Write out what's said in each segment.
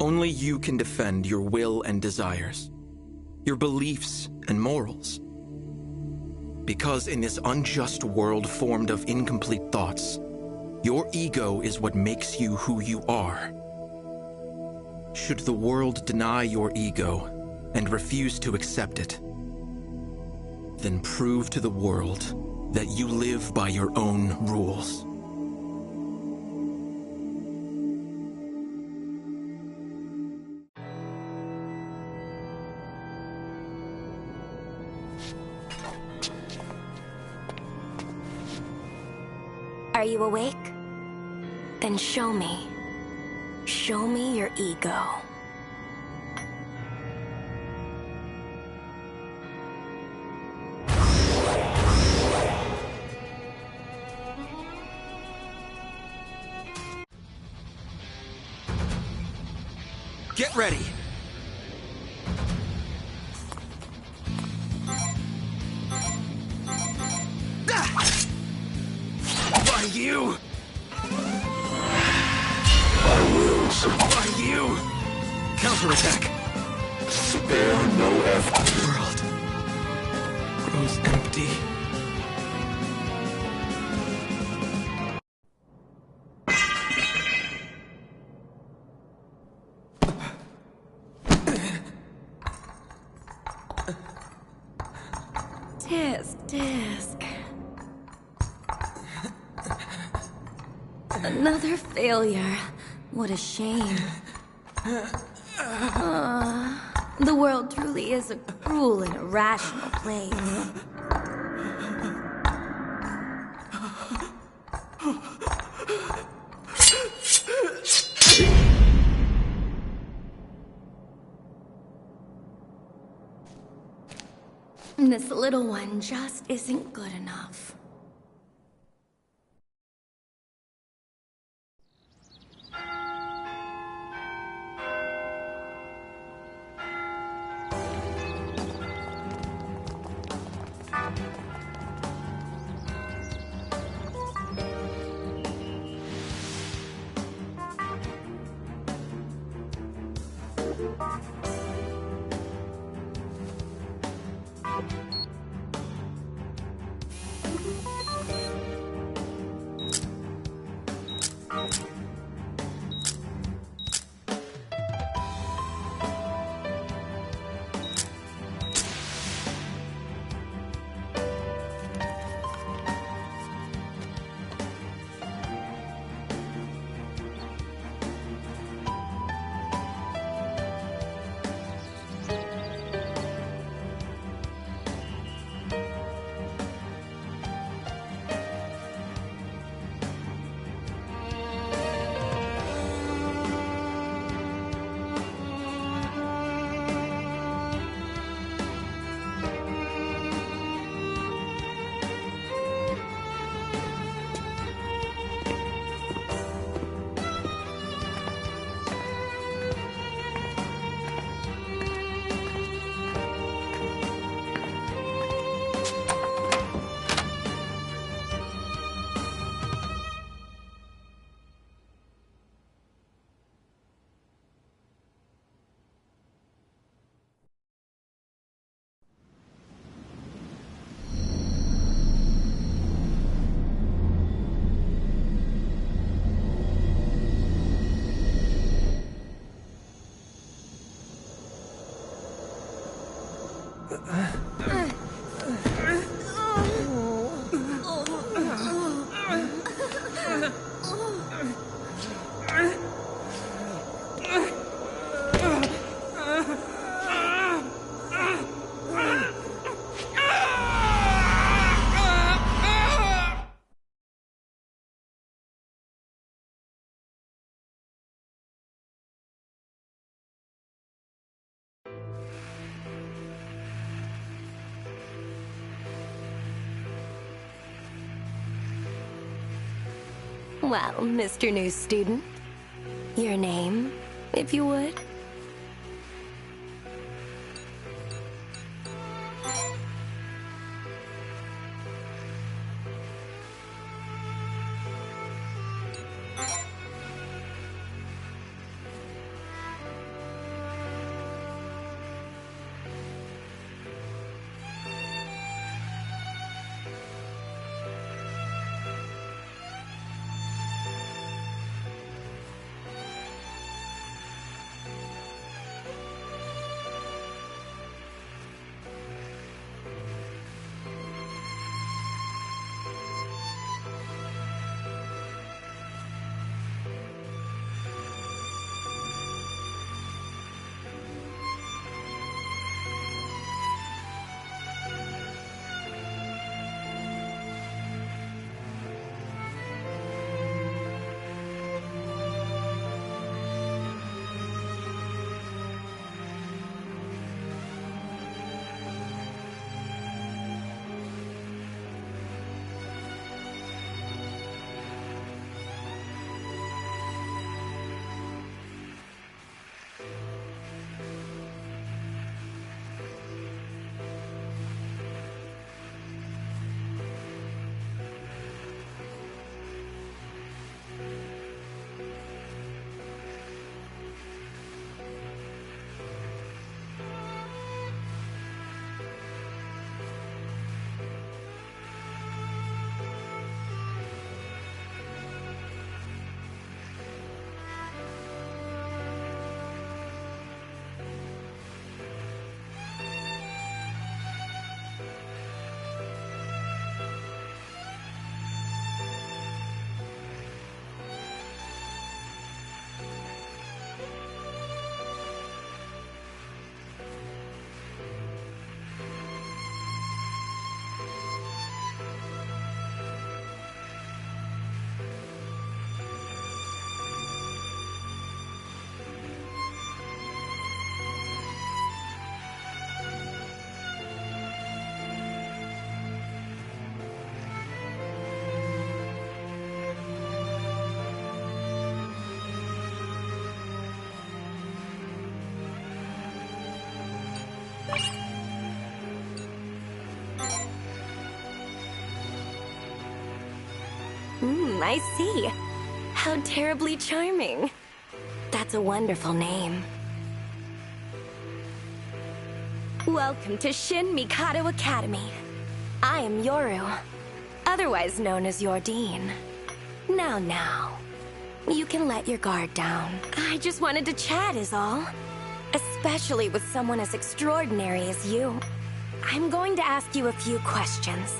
Only you can defend your will and desires, your beliefs and morals. Because in this unjust world formed of incomplete thoughts, your ego is what makes you who you are. Should the world deny your ego and refuse to accept it, then prove to the world that you live by your own rules. Are you awake? Then show me. Show me your ego. Get ready! By you! I will survive. By you! Counterattack! Spare no effort. The world grows empty. Disc. Another failure. What a shame. The world truly is a cruel and irrational place. This little one just isn't good enough. Well, Mr. New Student, your name, if you would? I see. How terribly charming. That's a wonderful name. Welcome to Shin Mikado Academy. I am Yoru, otherwise known as your dean. Now, you can let your guard down. I just wanted to chat is all. Especially with someone as extraordinary as you. I'm going to ask you a few questions.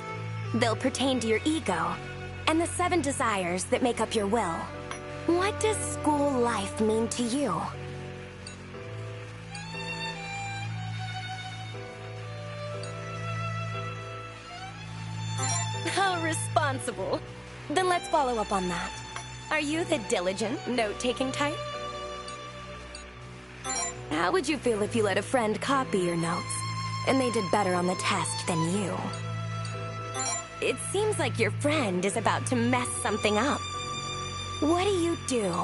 They'll pertain to your ego and the 7 desires that make up your will. What does school life mean to you? How responsible. Then let's follow up on that. Are you the diligent, note-taking type? How would you feel if you let a friend copy your notes, and they did better on the test than you? It seems like your friend is about to mess something up. What do you do?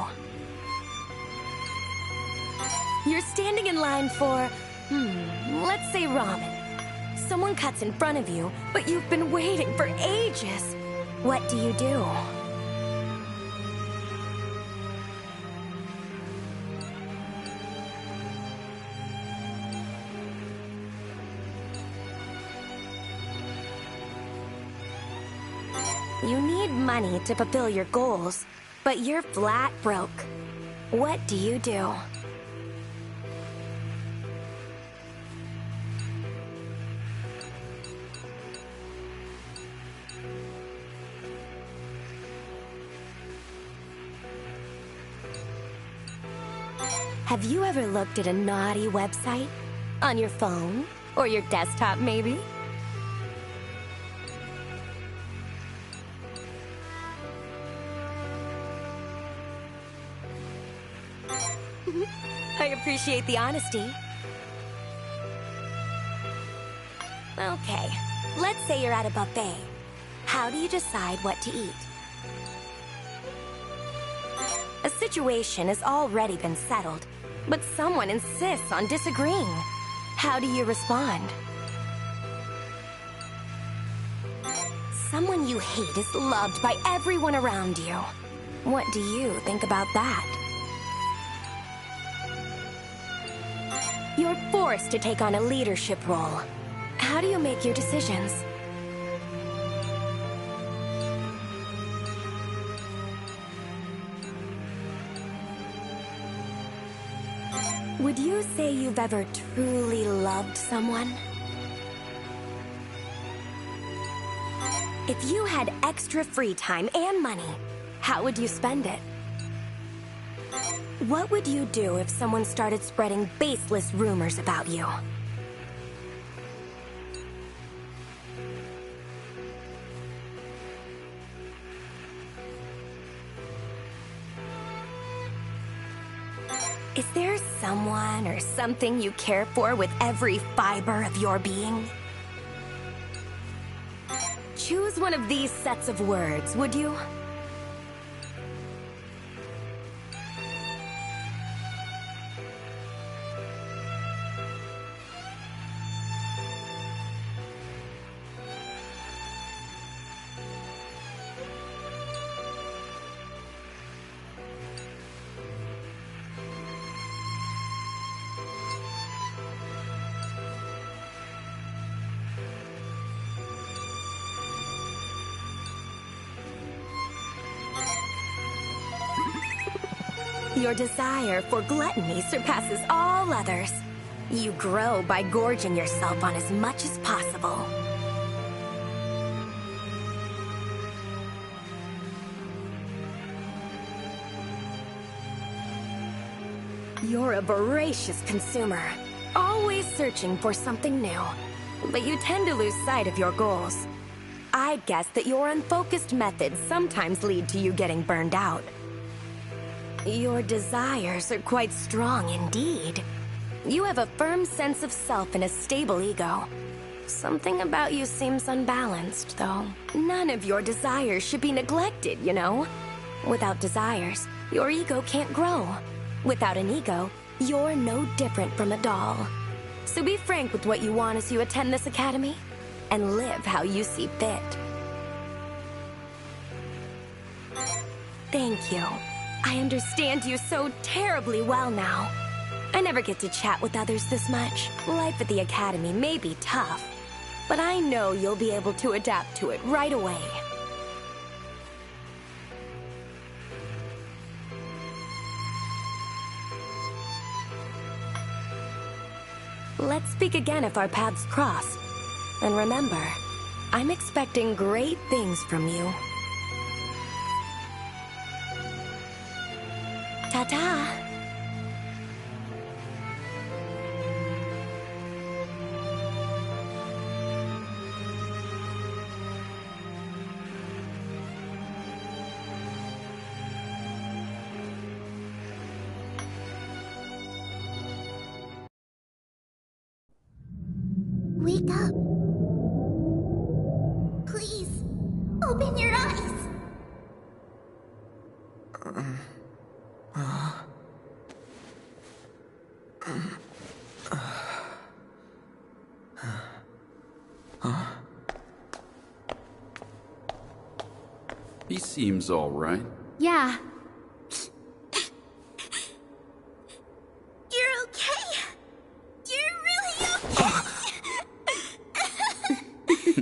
You're standing in line for, let's say ramen. Someone cuts in front of you, but you've been waiting for ages. What do you do? You need money to fulfill your goals, but you're flat broke. What do you do? Have you ever looked at a naughty website? On your phone? Or your desktop, maybe? I appreciate the honesty. Okay, let's say you're at a buffet. How do you decide what to eat? A situation has already been settled, but someone insists on disagreeing. How do you respond? Someone you hate is loved by everyone around you. What do you think about that? You're forced to take on a leadership role. How do you make your decisions? Would you say you've ever truly loved someone? If you had extra free time and money, how would you spend it? What would you do if someone started spreading baseless rumors about you? Is there someone or something you care for with every fiber of your being? Choose one of these sets of words, would you? Your desire for gluttony surpasses all others. You grow by gorging yourself on as much as possible. You're a voracious consumer, always searching for something new. But you tend to lose sight of your goals. I'd guess that your unfocused methods sometimes lead to you getting burned out. Your desires are quite strong indeed. You have a firm sense of self and a stable ego. Something about you seems unbalanced, though. None of your desires should be neglected, you know? Without desires, your ego can't grow. Without an ego, you're no different from a doll. So be frank with what you want as you attend this academy, and live how you see fit. Thank you. I understand you so terribly well now. I never get to chat with others this much. Life at the Academy may be tough, but I know you'll be able to adapt to it right away. Let's speak again if our paths cross. And remember, I'm expecting great things from you. Ta-ta! Wake up. Please, open your eyes. He seems all right. Yeah. You're okay. You're really okay.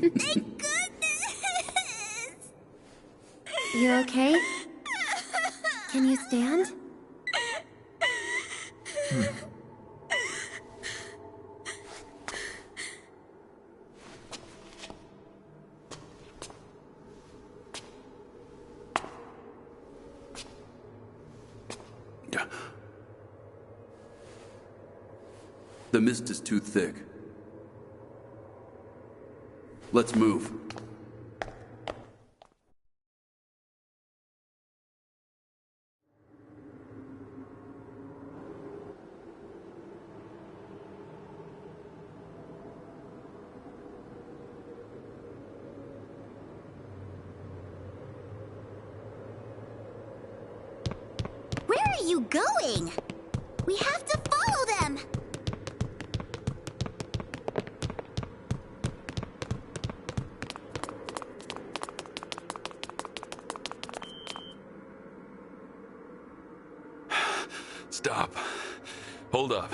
Thank goodness. You okay? Can you stand? The mist is too thick. Let's move. Where are you going? We have to follow them. Stop. Hold up.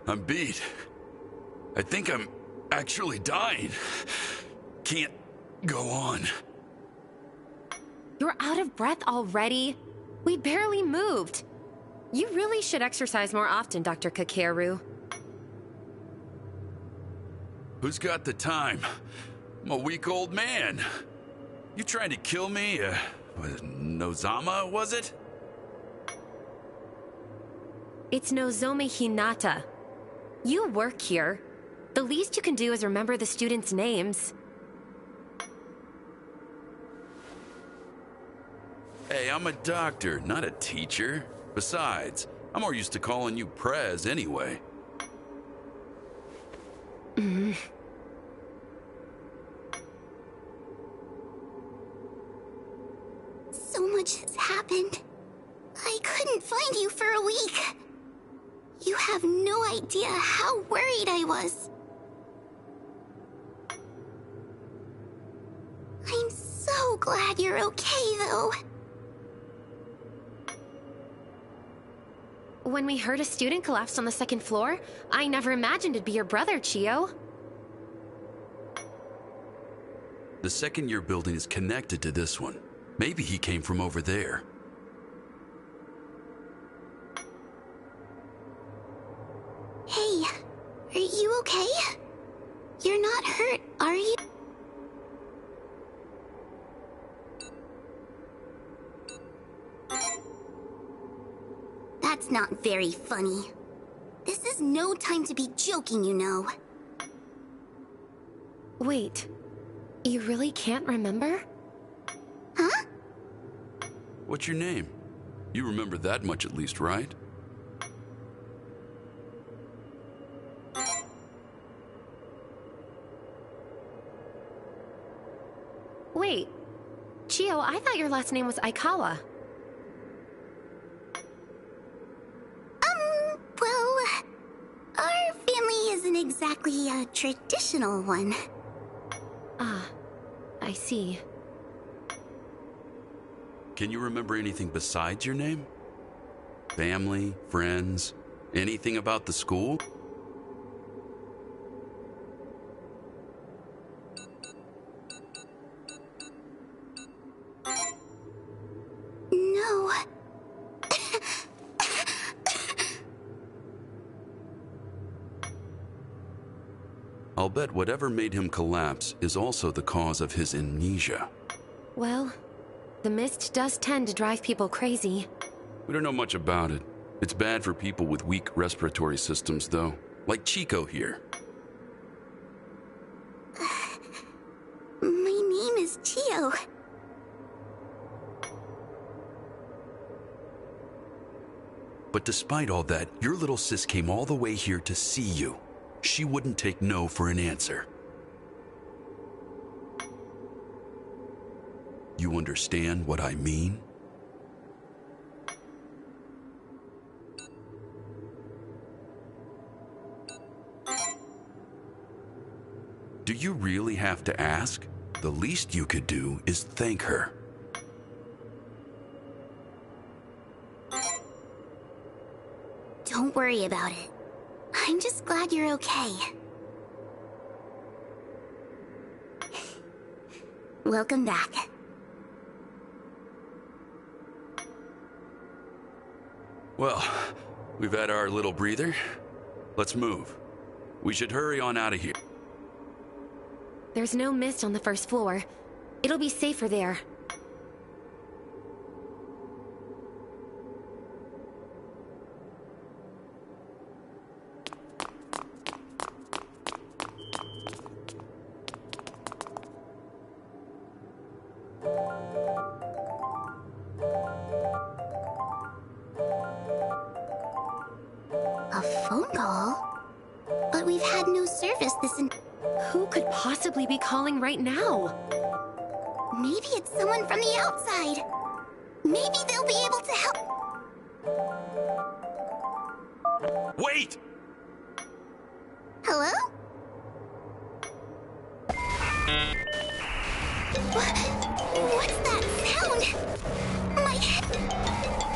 I'm beat. I think I'm actually dying. Can't go on. You're out of breath already? We barely moved. You really should exercise more often, Dr. Kakeru. Who's got the time? I'm a weak old man. You trying to kill me? Nozama, was it? It's Nozomi Hinata. You work here. The least you can do is remember the students' names. Hey, I'm a doctor, not a teacher. Besides, I'm more used to calling you Prez anyway. So much has happened. I couldn't find you for a week. You have no idea how worried I was. I'm so glad you're okay, though. When we heard a student collapsed on the second floor, I never imagined it'd be your brother, Chio. The second-year building is connected to this one. Maybe he came from over there. Hey, are you okay? You're not hurt, are you? That's not very funny. This is no time to be joking, you know. Wait, you really can't remember? Huh? What's your name? You remember that much at least, right? Wait, Chio, I thought your last name was Aikawa. Well, our exactly a traditional one. Ah, I see. Can you remember anything besides your name? Family, friends, anything about the school? No. I'll bet whatever made him collapse is also the cause of his amnesia. Well, the mist does tend to drive people crazy. We don't know much about it. It's bad for people with weak respiratory systems, though. Like Chico here. My name is Chio. But despite all that, your little sis came all the way here to see you. She wouldn't take no for an answer. You understand what I mean? Do you really have to ask? The least you could do is thank her. Don't worry about it. I'm just glad you're okay. Welcome back. Well, we've had our little breather. Let's move. We should hurry on out of here. There's no mist on the first floor. It'll be safer there. A phone call? But we've had no service this Who could possibly be calling right now? Maybe it's someone from the outside. Maybe they'll be able to help. Wait! Hello? What's that sound? My head.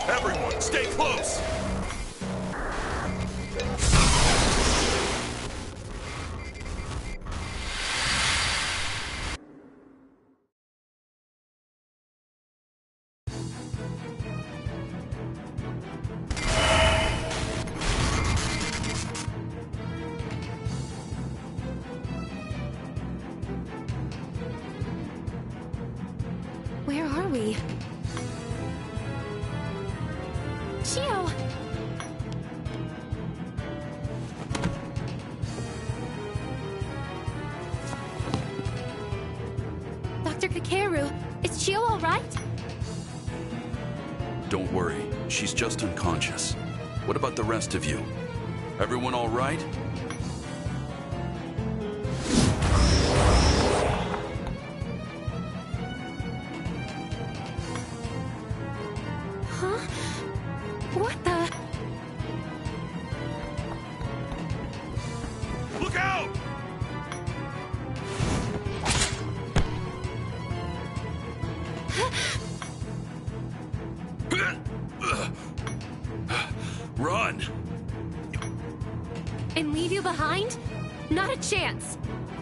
Everyone, stay close! Where are we? Chio! Dr. Kakeru, is Chio all right? Don't worry, she's just unconscious. What about the rest of you? Everyone all right? Huh? What the? Look out! Run! And leave you behind? Not a chance.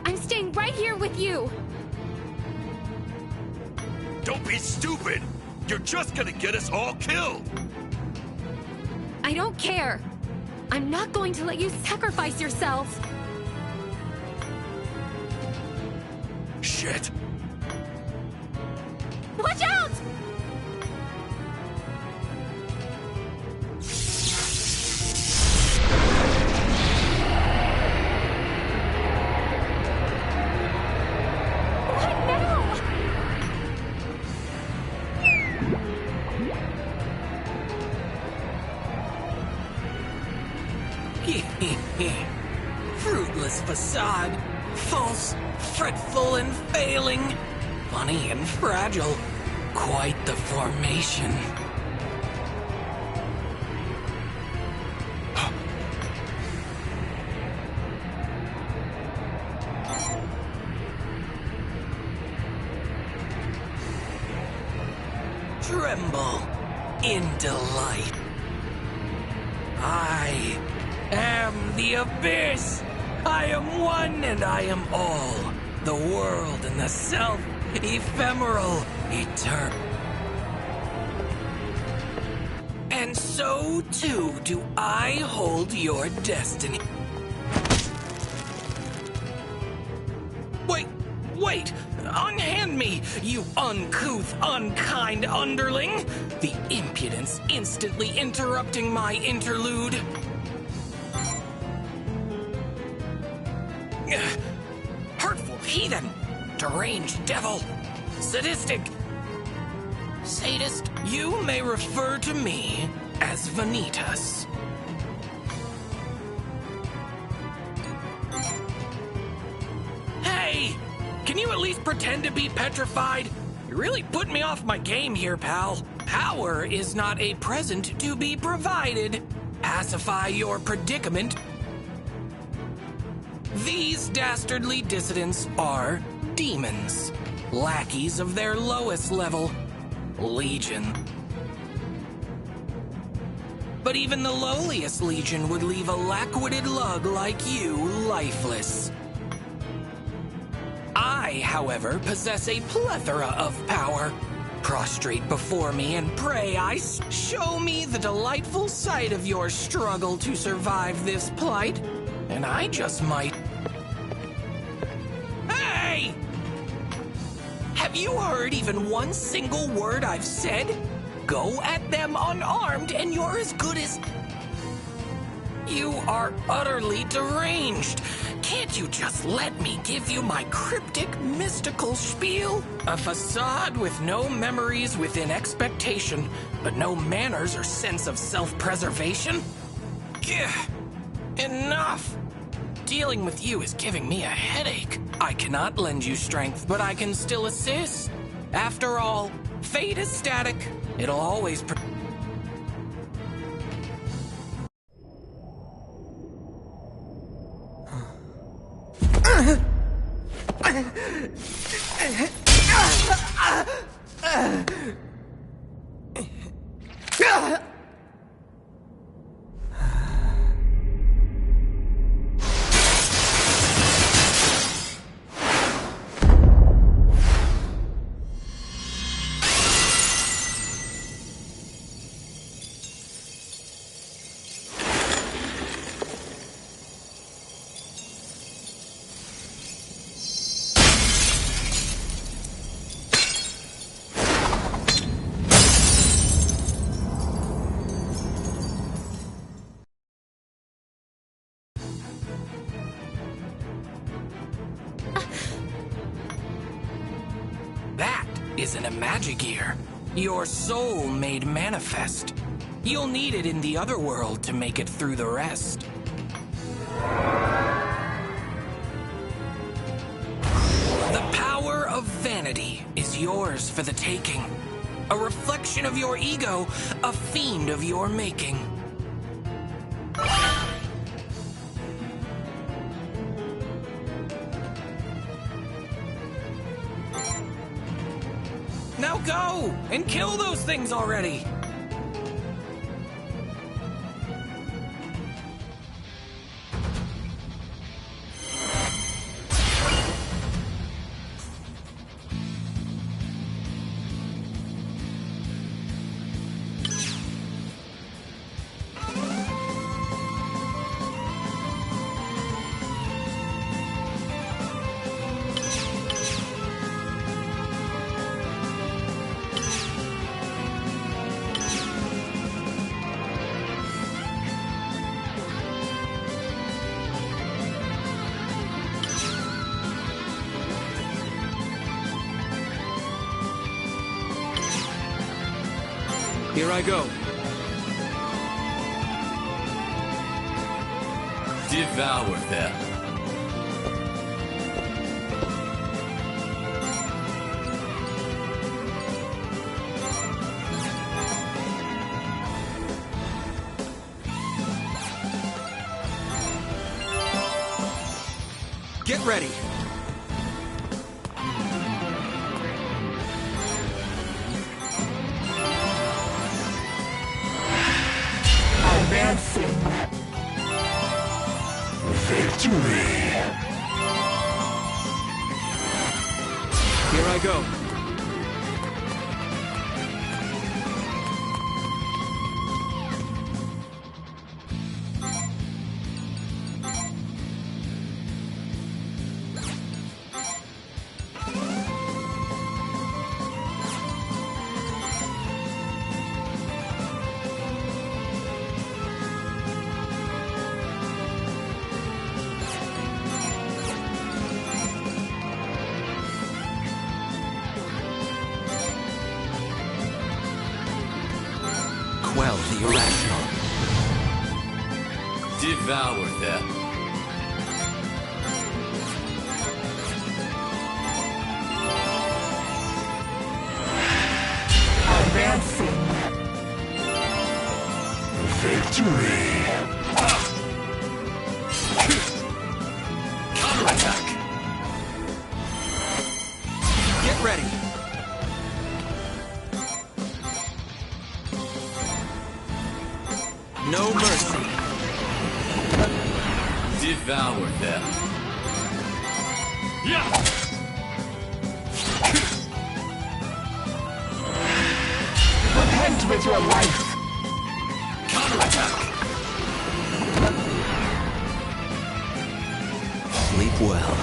I'm staying right here with you. Don't be stupid! You're just gonna get us all killed! I don't care. I'm not going to let you sacrifice yourself. Shit! Watch out! What now? Fruitless facade. False, fretful, and failing. Funny and fragile. Quite the formation. tremble in delight. I am the Abyss. I am one and I am all. The world and the self, ephemeral, eternal. And so too do I hold your destiny. Wait! Unhand me, you uncouth, unkind underling! The impudence instantly interrupting my interlude. Hurtful heathen! Deranged devil! Sadistic! Sadist, you may refer to me as Vanitas. Hey! Can you at least pretend to be petrified? You really put me off my game here, pal. Power is not a present to be provided. Pacify your predicament. These dastardly dissidents are demons, lackeys of their lowest level, Legion. But even the lowliest Legion would leave a lack-witted lug like you lifeless. I, however, possess a plethora of power. Prostrate before me and pray show me the delightful sight of your struggle to survive this plight, and I just might... Hey! Have you heard even one single word I've said? Go at them unarmed and you're as good as... You are utterly deranged. Can't you just let me give you my cryptic, mystical spiel? A facade with no memories within expectation, but no manners or sense of self-preservation? Enough! Dealing with you is giving me a headache. I cannot lend you strength, but I can still assist. After all, fate is static. It'll always... That isn't a Magigear. Your soul made manifest. You'll need it in the other world to make it through the rest. The power of vanity is yours for the taking. A reflection of your ego, a fiend of your making. Now go and kill those things already! Here I go. Devour them. Get ready. Here I go. Quell the irrational. Devour them. Advancing. Victory! Counterattack. Get ready. No mercy. Devour them. Yeah! Repent with your life. Counterattack. Sleep well.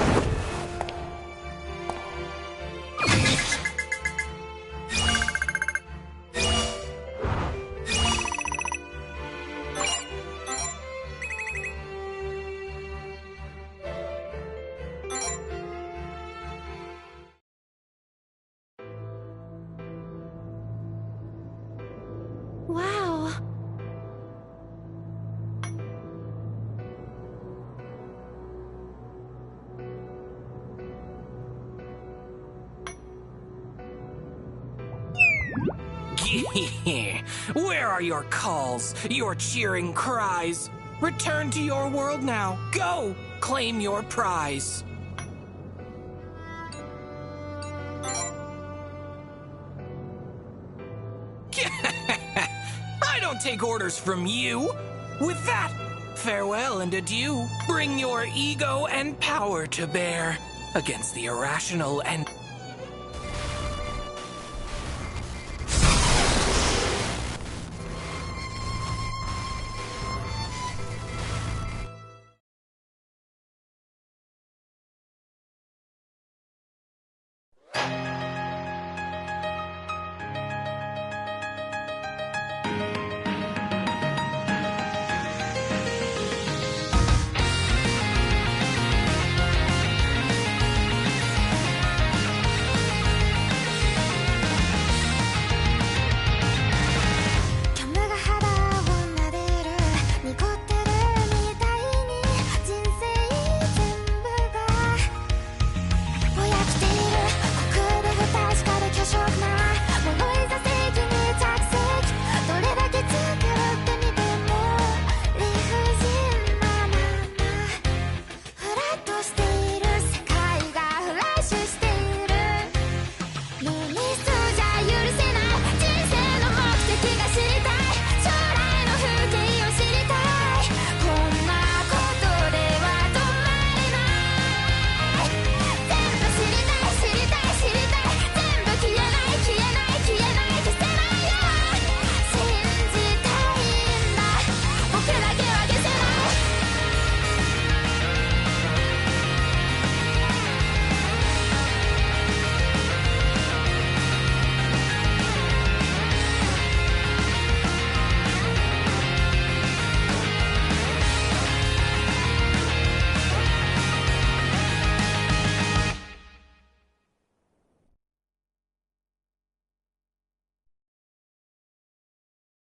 Wow. Where are your calls, your cheering cries? Return to your world now. Go! Claim your prize. I don't take orders from you. With that, farewell and adieu. Bring your ego and power to bear against the irrational and...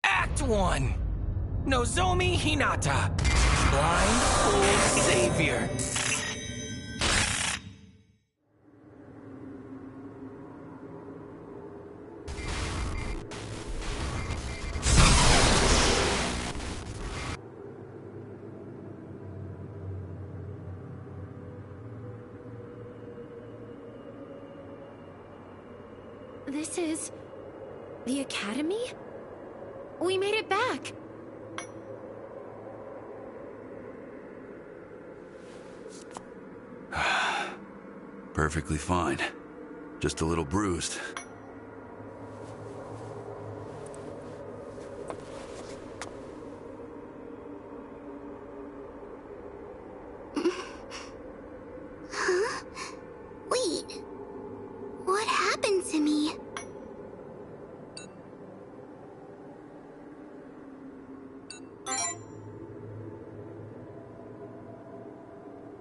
Act 1. Nozomi Hinata. Blind Old Savior. This is... the Academy? We made it back! Perfectly fine. Just a little bruised. Huh? Wait. What happened to me?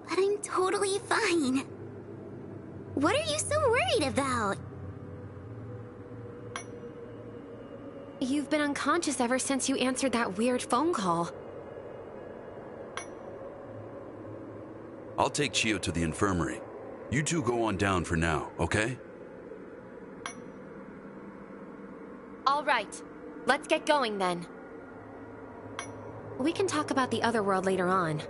But I'm totally fine. What are you so worried about? You've been unconscious ever since you answered that weird phone call. I'll take Chio to the infirmary. You two go on down for now, okay? All right. Let's get going then. We can talk about the other world later on.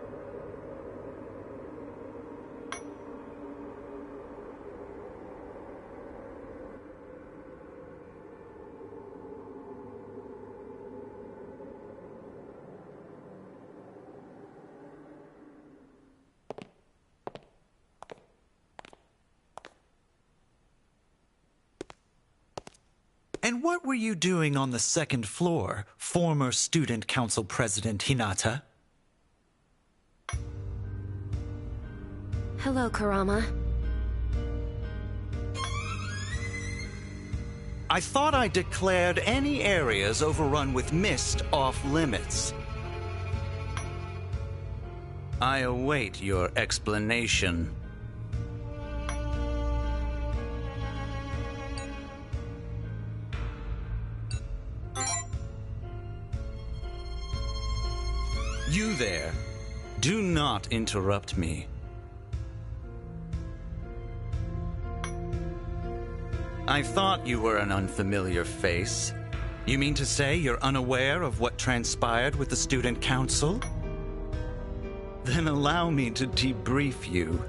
And what were you doing on the second floor, former Student Council President Hinata? Hello, Kurama. I thought I declared any areas overrun with mist off limits. I await your explanation. You there, do not interrupt me. I thought you were an unfamiliar face. You mean to say you're unaware of what transpired with the Student Council? Then allow me to debrief you.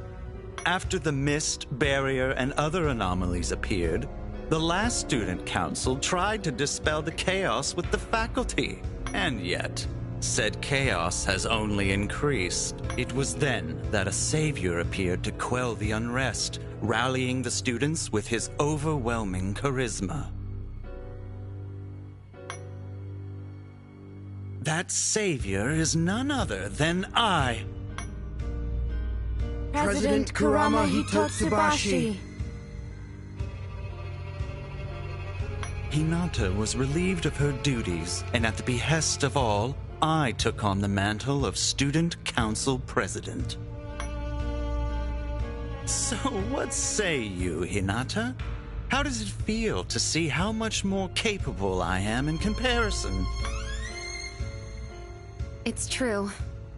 After the mist, barrier, and other anomalies appeared, the last Student Council tried to dispel the chaos with the faculty. And yet, said chaos has only increased. It was then that a savior appeared to quell the unrest, rallying the students with his overwhelming charisma. That savior is none other than I. President Kurama Hitotsubashi. Hinata was relieved of her duties, and at the behest of all, I took on the mantle of Student Council President. So what say you, Hinata? How does it feel to see how much more capable I am in comparison? It's true.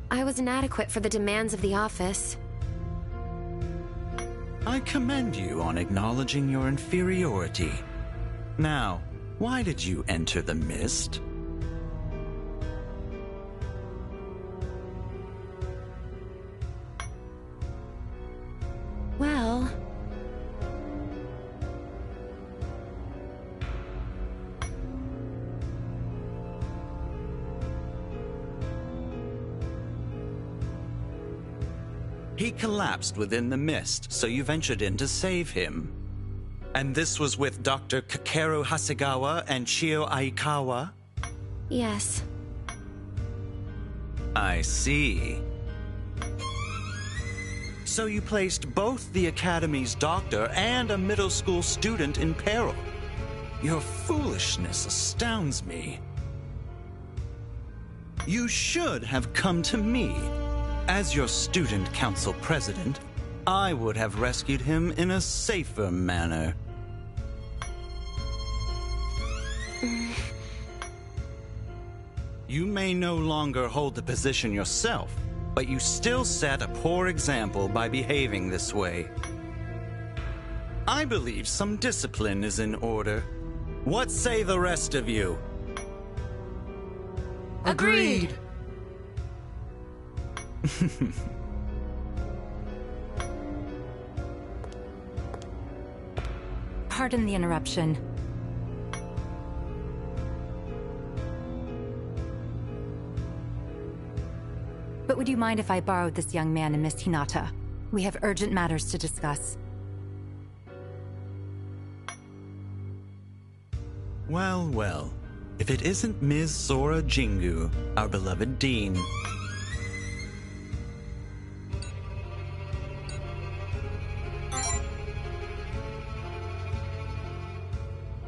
I was inadequate for the demands of the office. I commend you on acknowledging your inferiority. Now, why did you enter the mist? Well... He collapsed within the mist, so you ventured in to save him. And this was with Dr. Kakeru Hasegawa and Chio Aikawa? Yes. I see. So you placed both the Academy's doctor and a middle school student in peril. Your foolishness astounds me. You should have come to me. As your Student Council President, I would have rescued him in a safer manner. You may no longer hold the position yourself, but you still set a poor example by behaving this way. I believe some discipline is in order. What say the rest of you? Agreed. Pardon the interruption. But would you mind if I borrowed this young man and Miss Hinata? We have urgent matters to discuss. Well, well. If it isn't Ms. Sora Jingu, our beloved dean.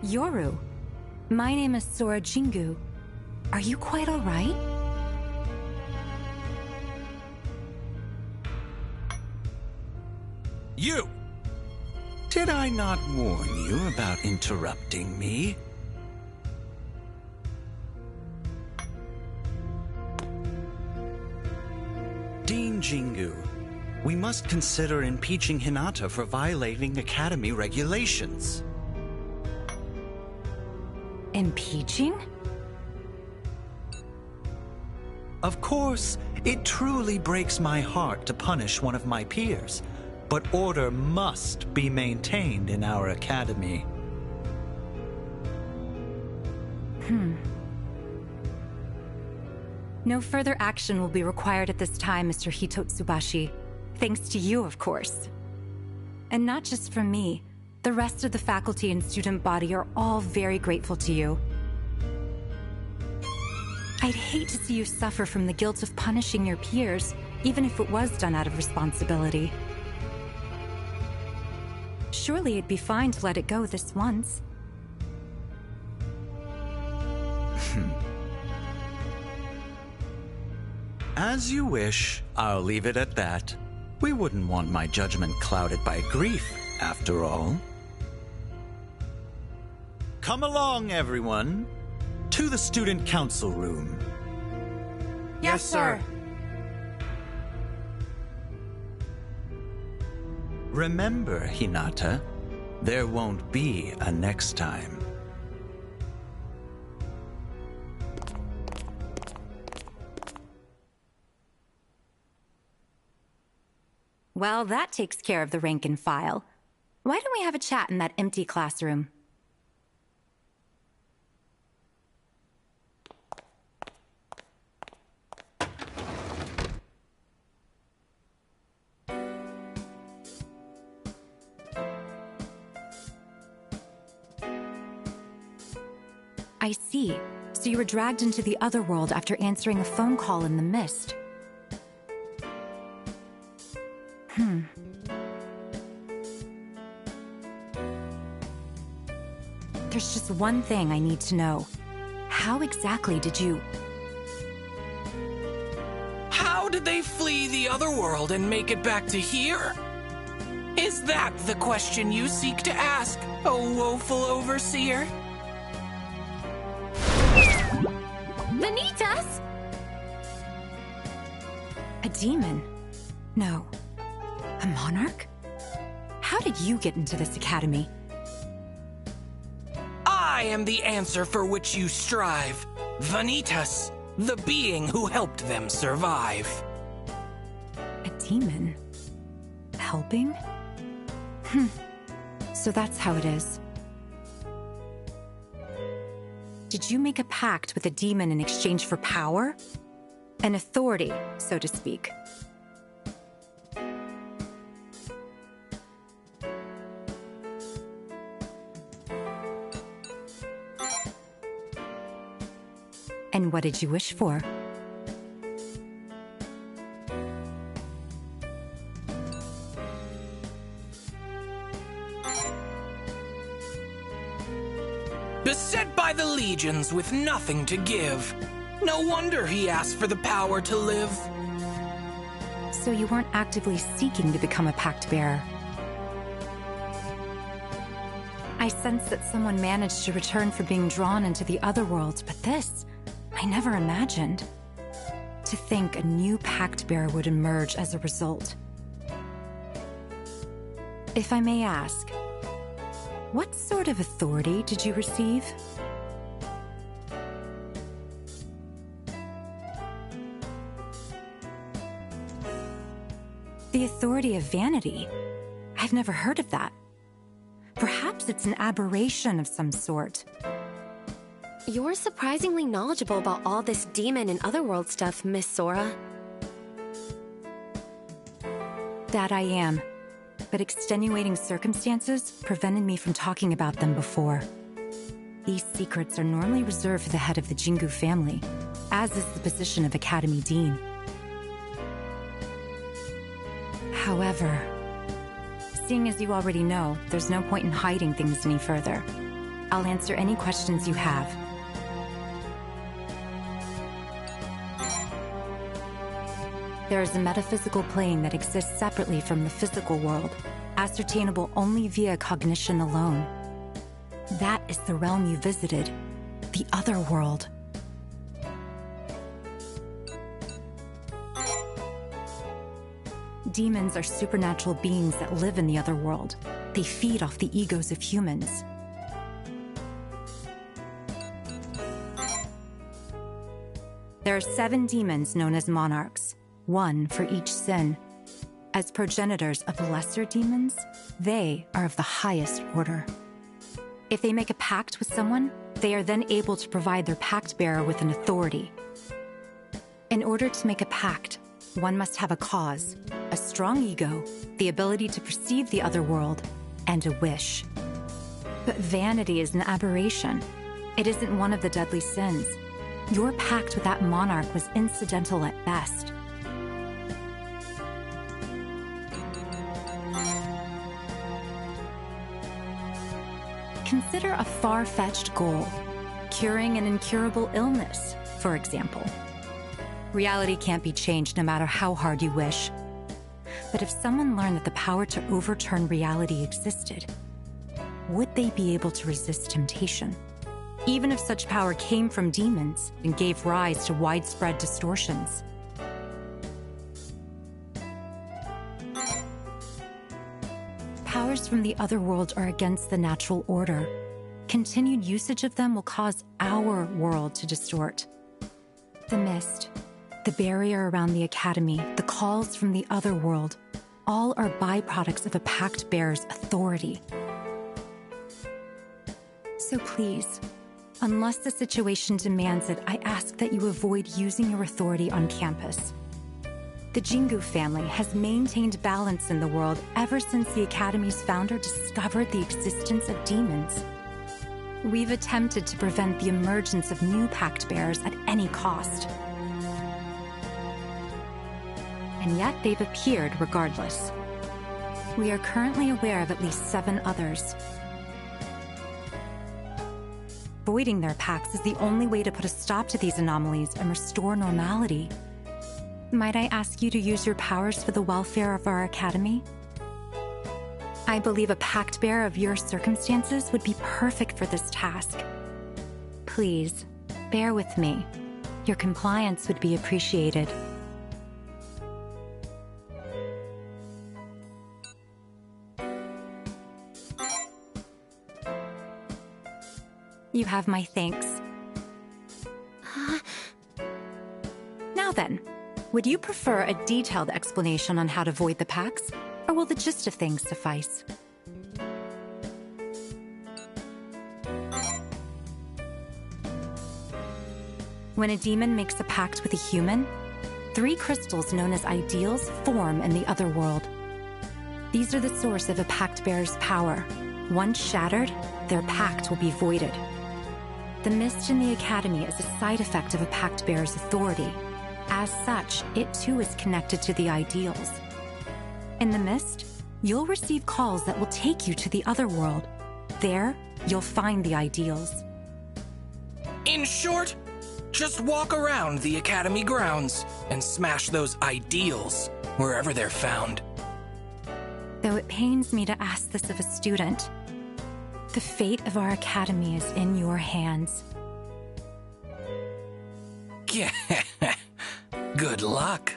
Yoru, my name is Sora Jingu. Are you quite all right? You! Did I not warn you about interrupting me? Dean Jingu, we must consider impeaching Hinata for violating Academy regulations. Impeaching? Of course, it truly breaks my heart to punish one of my peers, but order must be maintained in our academy. No further action will be required at this time, Mr. Hitotsubashi. Thanks to you, of course. And not just from me. The rest of the faculty and student body are all very grateful to you. I'd hate to see you suffer from the guilt of punishing your peers, even if it was done out of responsibility. Surely it'd be fine to let it go this once. As you wish, I'll leave it at that. We wouldn't want my judgment clouded by grief, after all. Come along, everyone, to the student council room. Yes, sir. Remember, Hinata, there won't be a next time. Well, that takes care of the rank and file. Why don't we have a chat in that empty classroom? I see. So you were dragged into the other world after answering a phone call in the mist. There's just one thing I need to know. How exactly did you... How did they flee the other world and make it back to here? Is that the question you seek to ask, O woeful overseer? Vanitas! A demon? No. A monarch? How did you get into this academy? I am the answer for which you strive. Vanitas, the being who helped them survive. A demon? Helping? So that's how it is. Did you make a pact with a demon in exchange for power? An authority, so to speak. And what did you wish for? Beset by the legions with nothing to give. No wonder he asked for the power to live. So you weren't actively seeking to become a pact bearer. I sense that someone managed to return from being drawn into the other world, but this, I never imagined. To think a new pact bearer would emerge as a result. If I may ask, what sort of authority did you receive? The authority of vanity. I've never heard of that. Perhaps it's an aberration of some sort. You're surprisingly knowledgeable about all this demon and otherworld stuff, Miss Sora. That I am. But extenuating circumstances prevented me from talking about them before. These secrets are normally reserved for the head of the Jingu family, as is the position of Academy Dean. However, seeing as you already know, there's no point in hiding things any further. I'll answer any questions you have. There is a metaphysical plane that exists separately from the physical world, ascertainable only via cognition alone. That is the realm you visited, the other world. Demons are supernatural beings that live in the other world. They feed off the egos of humans. There are 7 demons known as Monarchs, 1 for each sin. As progenitors of lesser demons, they are of the highest order. If they make a pact with someone, they are then able to provide their pact bearer with an authority. In order to make a pact, one must have a cause, a strong ego, the ability to perceive the other world, and a wish. But vanity is an aberration. It isn't one of the deadly sins. Your pact with that monarch was incidental at best. Consider a far-fetched goal, curing an incurable illness, for example. Reality can't be changed no matter how hard you wish. But if someone learned that the power to overturn reality existed, would they be able to resist temptation? Even if such power came from demons and gave rise to widespread distortions. Powers from the other world are against the natural order. Continued usage of them will cause our world to distort. The mist, the barrier around the academy, the calls from the other world, all are byproducts of a pact bearer's authority. So please, unless the situation demands it, I ask that you avoid using your authority on campus. The Jingu family has maintained balance in the world ever since the Academy's founder discovered the existence of demons. We've attempted to prevent the emergence of new pact bearers at any cost. And yet they've appeared regardless. We are currently aware of at least 7 others. Voiding their pacts is the only way to put a stop to these anomalies and restore normality. Might I ask you to use your powers for the welfare of our academy? I believe a pact bearer of your circumstances would be perfect for this task. Please, bear with me. Your compliance would be appreciated. You have my thanks. Now then, would you prefer a detailed explanation on how to void the pacts, or will the gist of things suffice? When a demon makes a pact with a human, 3 crystals known as ideals form in the other world. These are the source of a pact bearer's power. Once shattered, their pact will be voided. The mist in the academy is a side effect of a pact bearer's authority. As such, it too is connected to the ideals. In the mist, you'll receive calls that will take you to the other world. There, you'll find the ideals. In short, just walk around the academy grounds and smash those ideals wherever they're found. Though it pains me to ask this of a student, the fate of our academy is in your hands. Yeah. Good luck.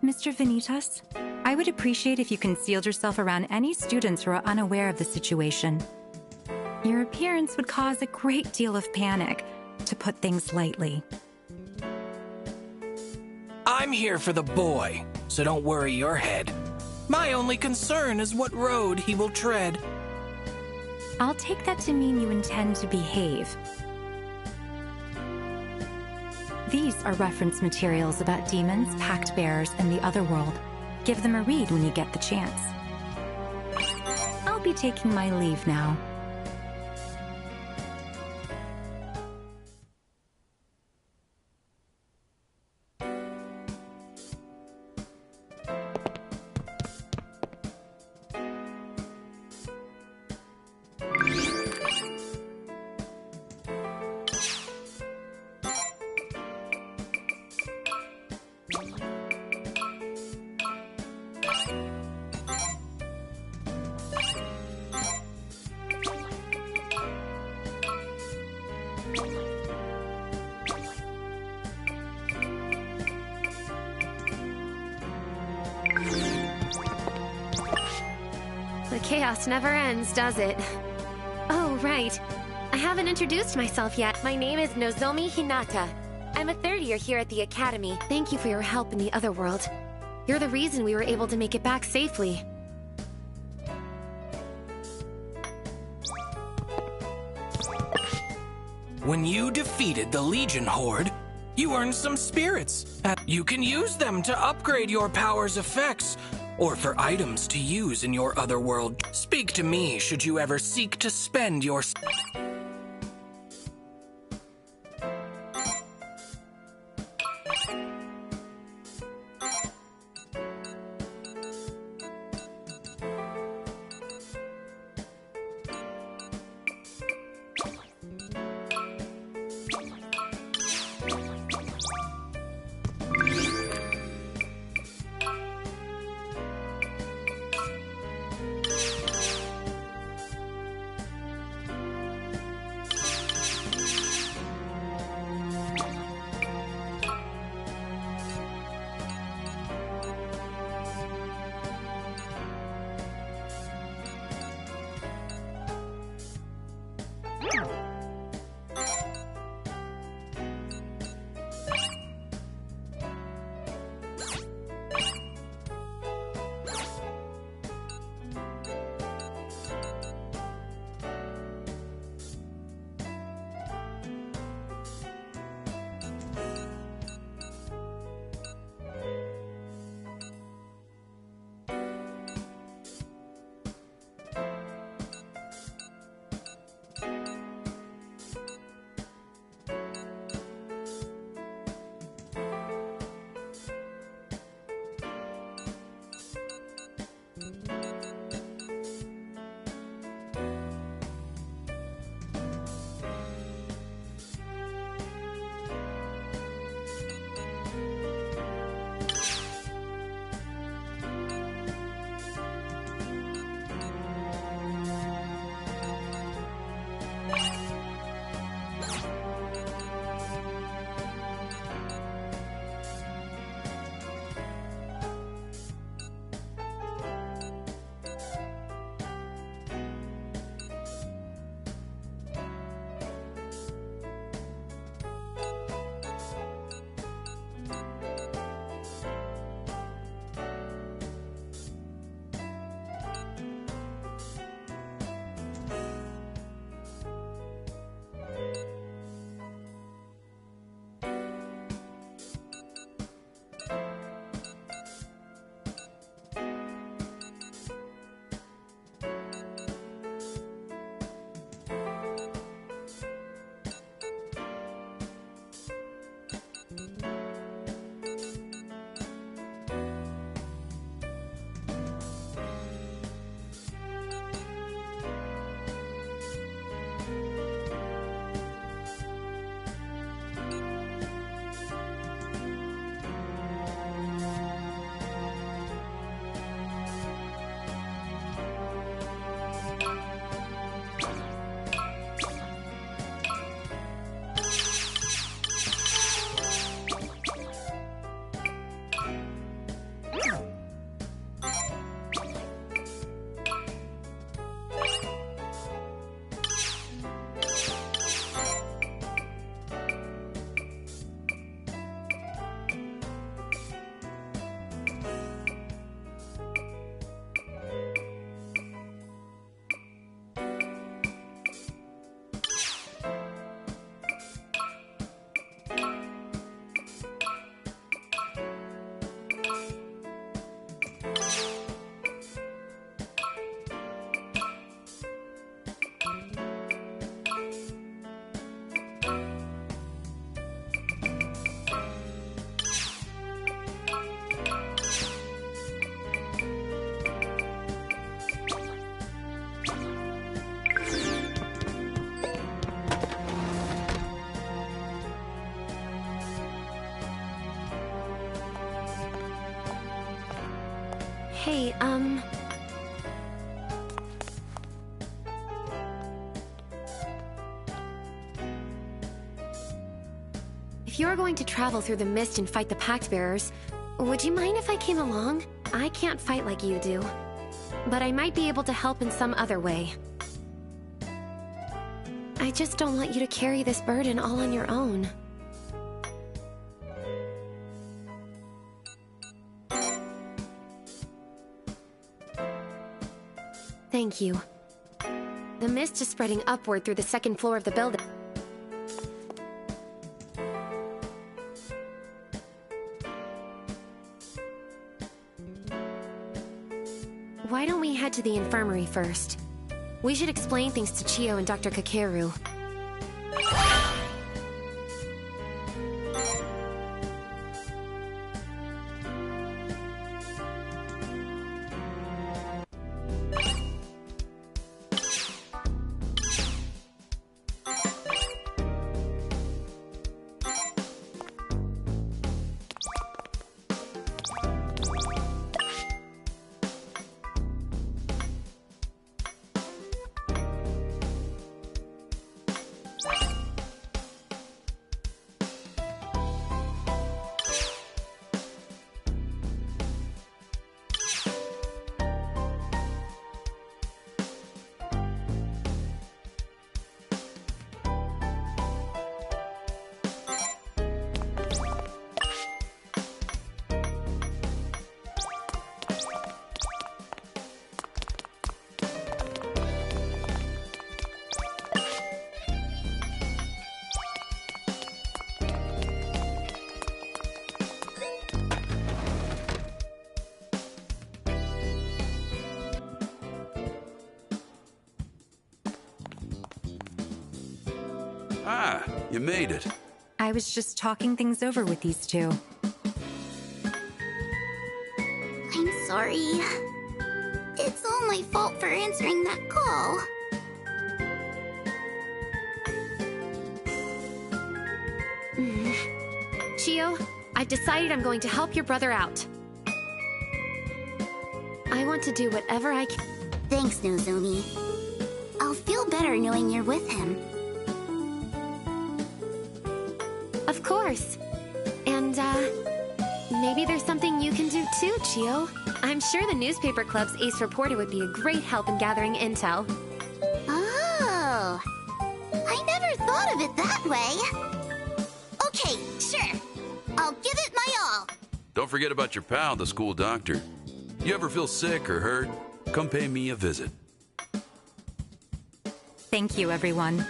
Mr. Vanitas, I would appreciate if you concealed yourself around any students who are unaware of the situation. Your appearance would cause a great deal of panic, to put things lightly. I'm here for the boy, so don't worry your head. My only concern is what road he will tread. I'll take that to mean you intend to behave. These are reference materials about demons, pact bearers, and the other world. Give them a read when you get the chance. I'll be taking my leave now. The chaos never ends, does it? Oh, right. I haven't introduced myself yet. My name is Nozomi Hinata. I'm a third year here at the Academy. Thank you for your help in the other world. You're the reason we were able to make it back safely. When you defeated the Legion Horde, you earned some spirits. You can use them to upgrade your power's effects, or for items to use in your other world. Speak to me should you ever seek to spend your... Hi, if you're going to travel through the mist and fight the Pact Bearers, would you mind if I came along? I can't fight like you do, but I might be able to help in some other way. I just don't want you to carry this burden all on your own. Thank you. The mist is spreading upward through the second floor of the building. Why don't we head to the infirmary first? We should explain things to Chio and Dr. Kakeru. Ah, you made it. I was just talking things over with these two. I'm sorry. It's all my fault for answering that call. Chio, I've decided I'm going to help your brother out. I want to do whatever I can. Thanks, Nozomi. I'll feel better knowing you're with him. Of course. And, maybe there's something you can do too, Chio. I'm sure the newspaper club's ace reporter would be a great help in gathering intel. Oh, I never thought of it that way. Okay, sure. I'll give it my all. Don't forget about your pal, the school doctor. You ever feel sick or hurt, come pay me a visit. Thank you, everyone.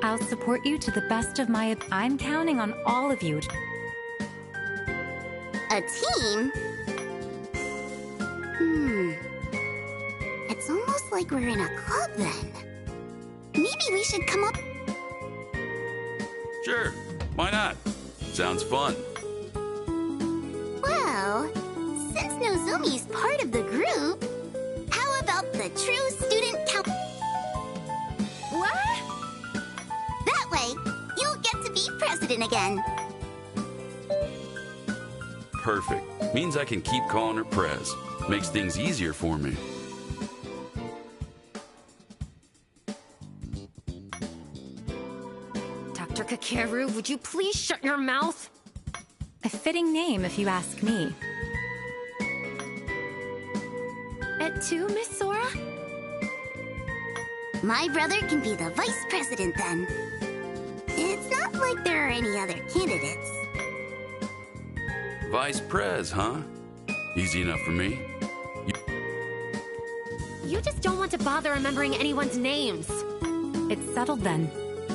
I'll support you to the best of my... I'm counting on all of you. A team? It's almost like we're in a club then. Maybe we should come up... Sure, why not? Sounds fun. Well, since Nozomi's part of the group, how about the true student count... What? That way, you'll get to be president again. Perfect. Means I can keep calling her Prez. Makes things easier for me. Dr. Kakeru, would you please shut your mouth? A fitting name, if you ask me. At 2, Miss Sora? My brother can be the vice president then. It's not like there are any other candidates. Vice Prez, huh? Easy enough for me. You just don't want to bother remembering anyone's names. It's settled then.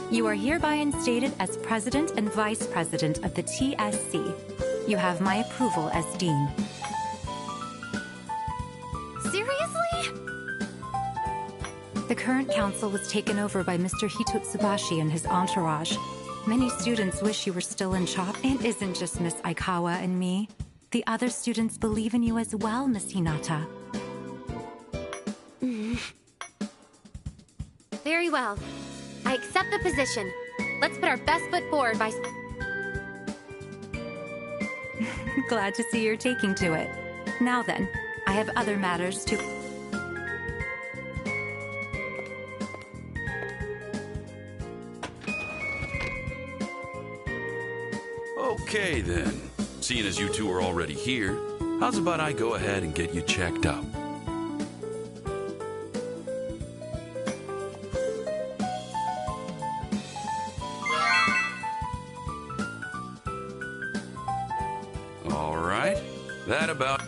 You are hereby instated as President and Vice President of the TSC. You have my approval as Dean. Seriously? The current council was taken over by Mr. Hitotsubashi and his entourage. Many students wish you were still in charge. It isn't just Miss Aikawa and me. The other students believe in you as well, Miss Hinata. Very well. I accept the position. Let's put our best foot forward by... Glad to see you're taking to it. Now then, I have other matters to... Okay then. Seeing as you two are already here, how's about I go ahead and get you checked up? Alright, that about...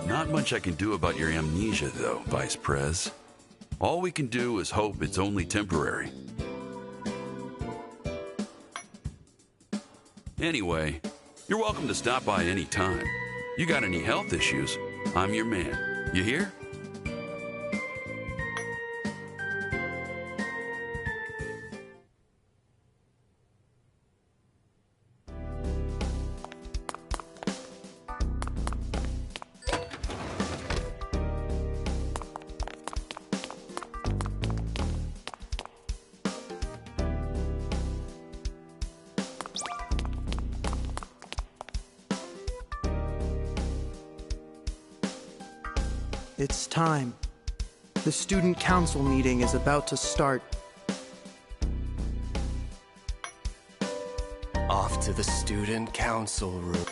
Not much I can do about your amnesia though, Vice Prez. All we can do is hope it's only temporary. Anyway, you're welcome to stop by any time. You got any health issues, I'm your man. You hear? It's time. The student council meeting is about to start. Off to the student council room.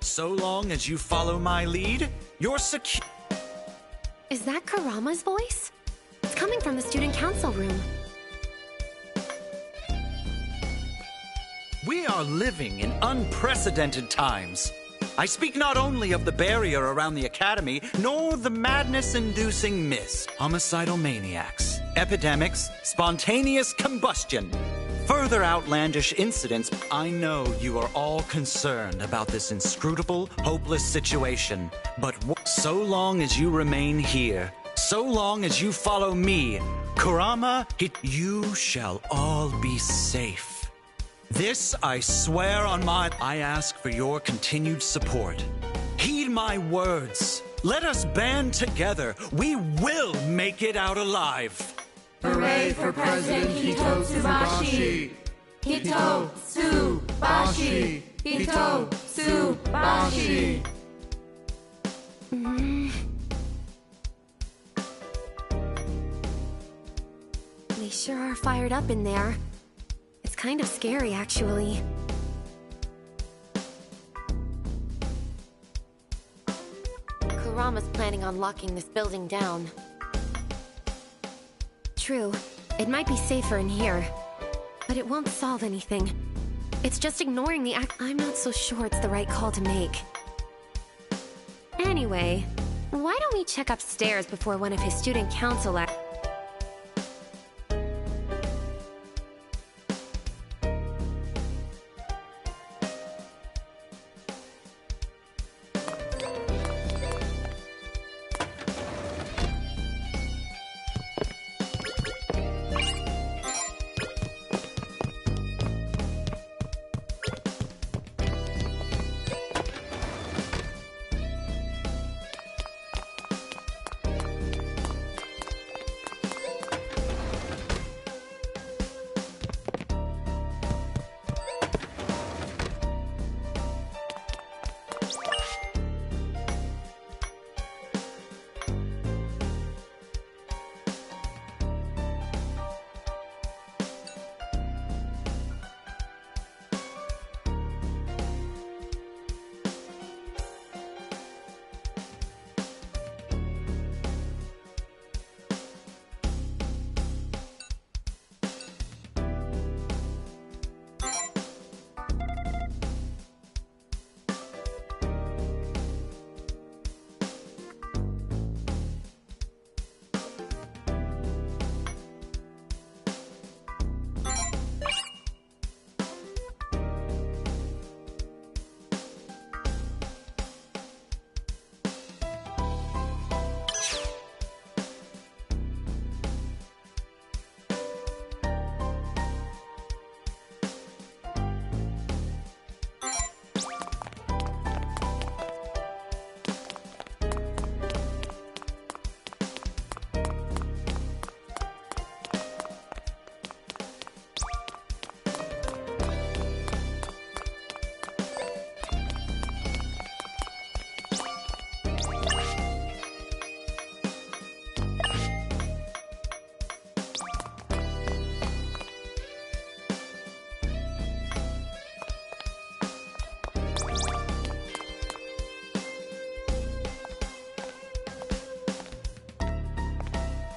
So long as you follow my lead, you're secure. Is that Kurama's voice? It's coming from the student council room. We are living in unprecedented times. I speak not only of the barrier around the academy, nor the madness-inducing mist, homicidal maniacs, epidemics, spontaneous combustion, further outlandish incidents. I know you are all concerned about this inscrutable, hopeless situation, but so long as you remain here, so long as you follow me, Kurama, you shall all be safe. This I swear on my... I ask for your continued support. Heed my words. Let us band together. We will make it out alive. Hooray for President Hito Tsubashi! Hito Tsubashi! Hito Tsubashi! They sure are fired up in there. It's kind of scary, actually. Kurama's planning on locking this building down. True, it might be safer in here, but it won't solve anything. It's just ignoring the act. I'm not so sure it's the right call to make. Anyway, why don't we check upstairs before one of his student council acts?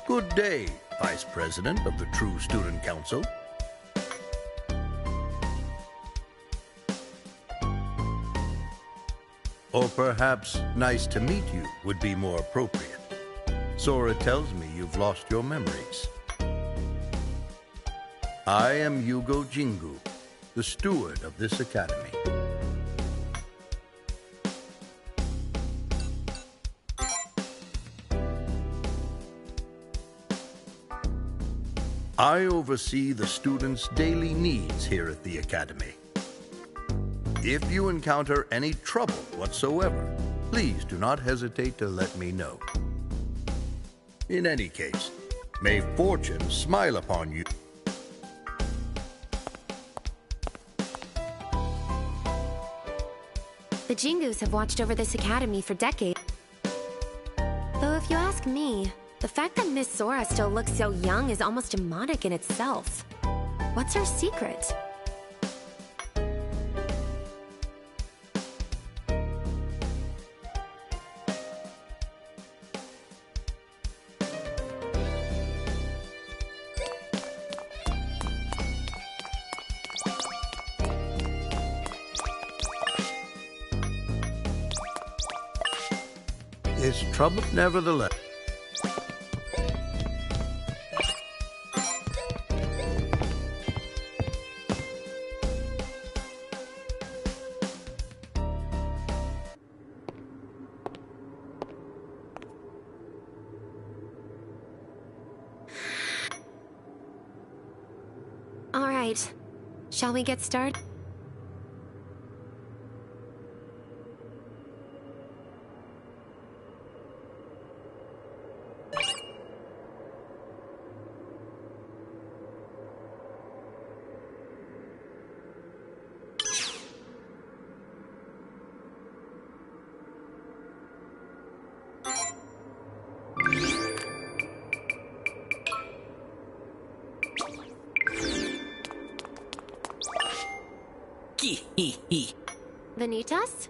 Good day, Vice President of the True Student Council. Or perhaps nice to meet you would be more appropriate. Sora tells me you've lost your memories. I am Yugo Jingu, the steward of this academy. I oversee the students' daily needs here at the academy. If you encounter any trouble whatsoever, please do not hesitate to let me know. In any case, may fortune smile upon you. The Jingus have watched over this academy for decades. Though if you ask me, the fact that Miss Sora still looks so young is almost demonic in itself. What's her secret? Is trouble nevertheless. All right, shall we get started? Vanitas?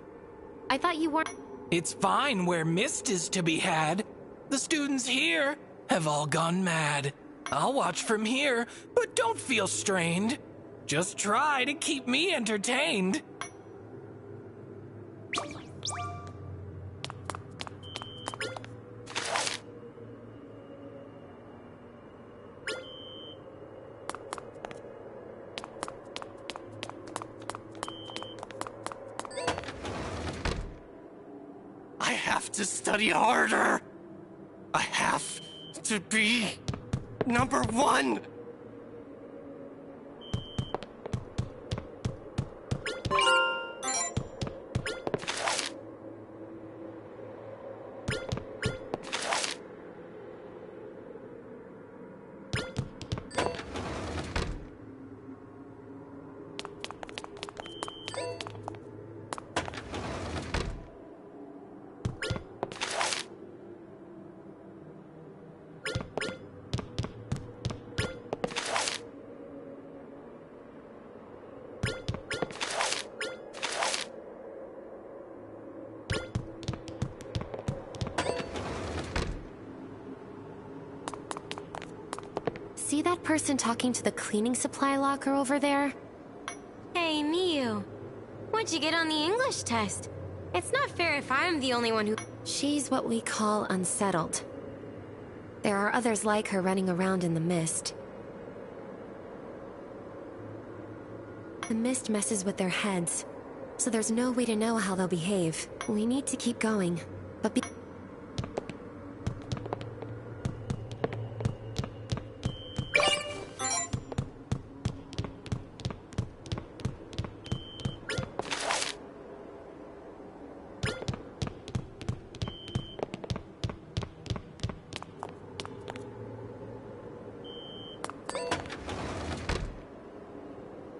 I thought you weren't— It's fine where mist is to be had. The students here have all gone mad. I'll watch from here, but don't feel strained. Just try to keep me entertained. I have to study harder. I have to be number one. See that person talking to the cleaning supply locker over there? Hey, Miyu. What'd you get on the English test? It's not fair if I'm the only one who... She's what we call unsettled. There are others like her running around in the mist. The mist messes with their heads, so there's no way to know how they'll behave. We need to keep going, but be...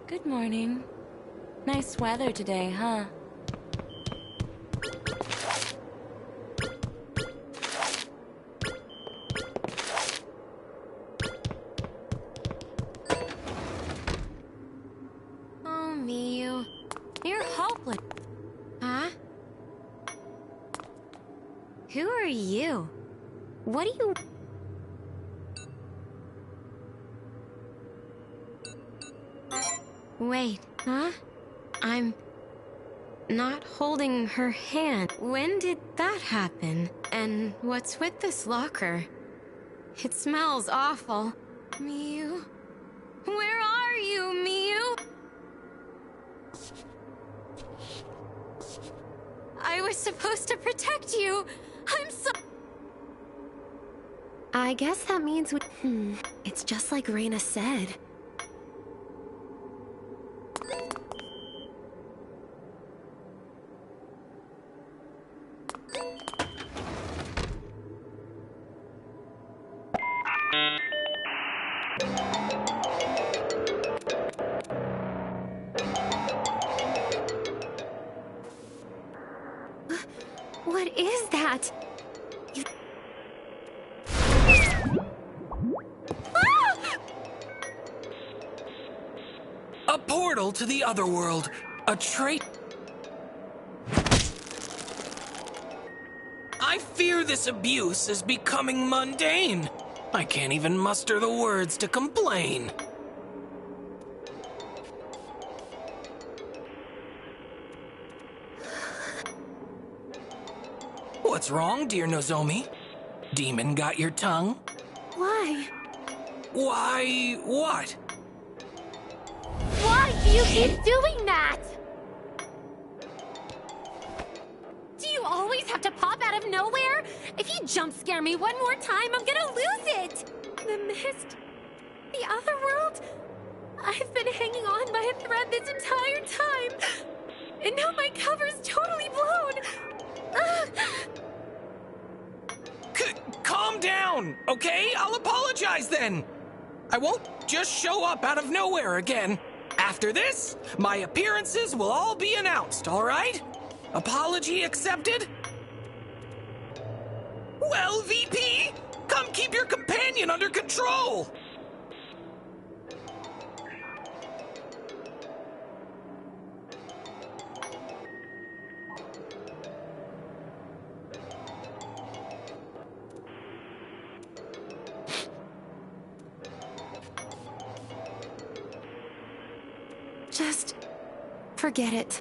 Good morning. Nice weather today, huh? Oh, Miyu. You're hopeless. Who are you? What do you... Wait, huh? I'm not holding her hand. When did that happen? And what's with this locker? It smells awful. Miyu? Where are you, Miyu? I was supposed to protect you. I'm so... I guess that means we... It's just like Reina said. What is that? A portal to the other world. A trait. I fear this abuse is becoming mundane. I can't even muster the words to complain. What's wrong, dear Nozomi? Demon got your tongue? Why? Why, what? Why do you keep doing that? Do you always have to pop out of nowhere? If you jump scare me one more time, I'm gonna lose it! The mist... the other world... I've been hanging on by a thread this entire time! And now my cover's totally blown! Calm down, okay? I'll apologize then. I won't just show up out of nowhere again. After this, my appearances will all be announced, all right? Apology accepted? Well, VP, come keep your companion under control. Just... forget it.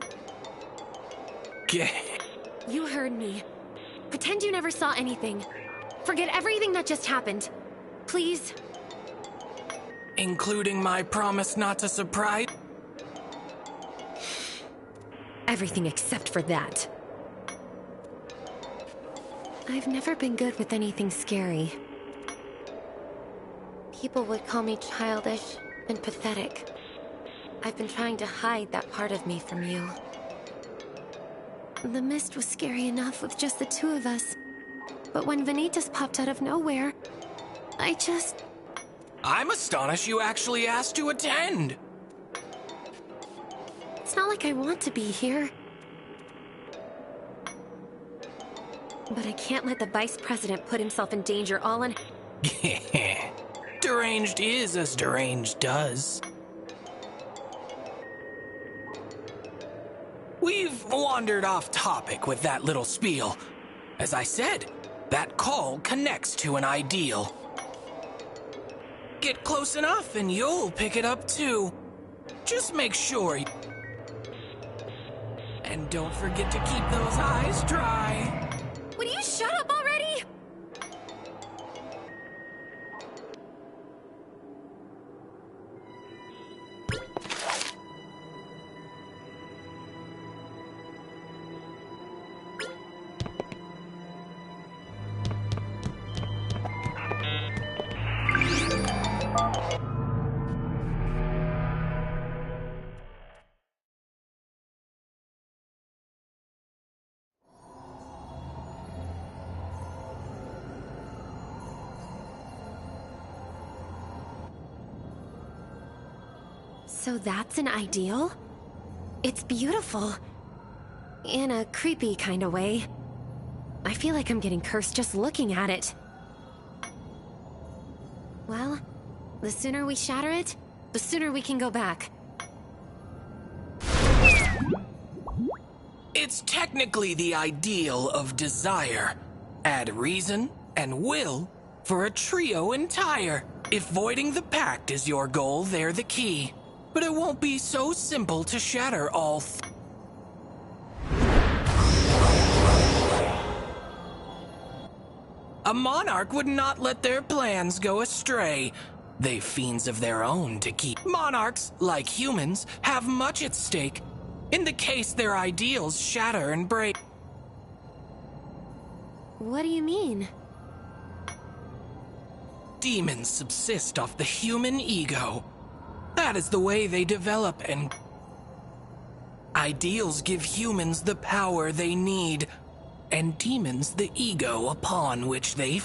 You heard me. Pretend you never saw anything. Forget everything that just happened. Please. Including my promise not to surprise? Everything except for that. I've never been good with anything scary. People would call me childish and pathetic. I've been trying to hide that part of me from you. The mist was scary enough with just the two of us. But when Vanitas popped out of nowhere, I'm astonished you actually asked to attend. It's not like I want to be here. But I can't let the vice president put himself in danger all on... Deranged is as deranged does. We've wandered off topic with that little spiel. As I said, that call connects to an ideal. Get close enough and you'll pick it up too. Just make sure. And don't forget to keep those eyes dry. Would you shut up already? So that's an ideal? It's beautiful. In a creepy kind of way. I feel like I'm getting cursed just looking at it. Well, the sooner we shatter it, the sooner we can go back. It's technically the ideal of desire. Add reason and will for a trio entire. If voiding the pact is your goal, they're the key. But it won't be so simple to shatter all A monarch would not let their plans go astray. They've fiends of their own to keep. Monarchs, like humans, have much at stake. In the case their ideals shatter and break. What do you mean? Demons subsist off the human ego. That is the way they develop, and ideals give humans the power they need, and demons the ego upon which they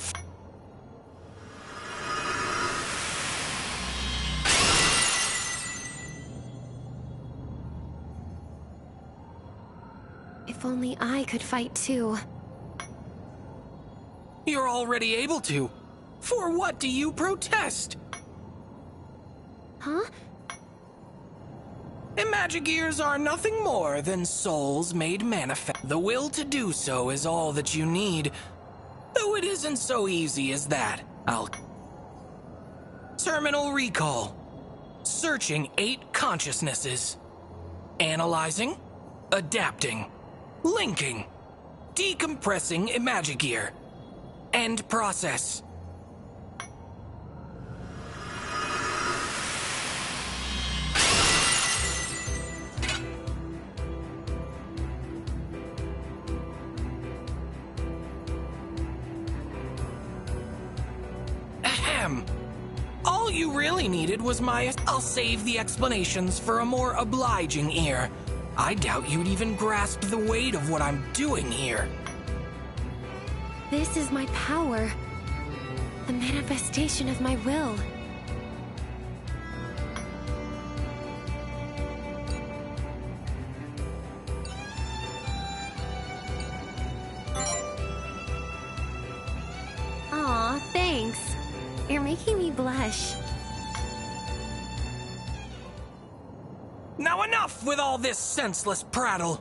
If only I could fight too. You're already able to. For what do you protest? Huh? Imagigears are nothing more than souls made manifest. The will to do so is all that you need. Though it isn't so easy as that. Terminal recall. Searching 8 consciousnesses. Analyzing. Adapting. Linking. Decompressing Imagigear. End process. Ahem. All you really needed was my... I'll save the explanations for a more obliging ear. I doubt you'd even grasp the weight of what I'm doing here. This is my power. The manifestation of my will. Aw, thanks. You're making me blush. Now enough with all this senseless prattle.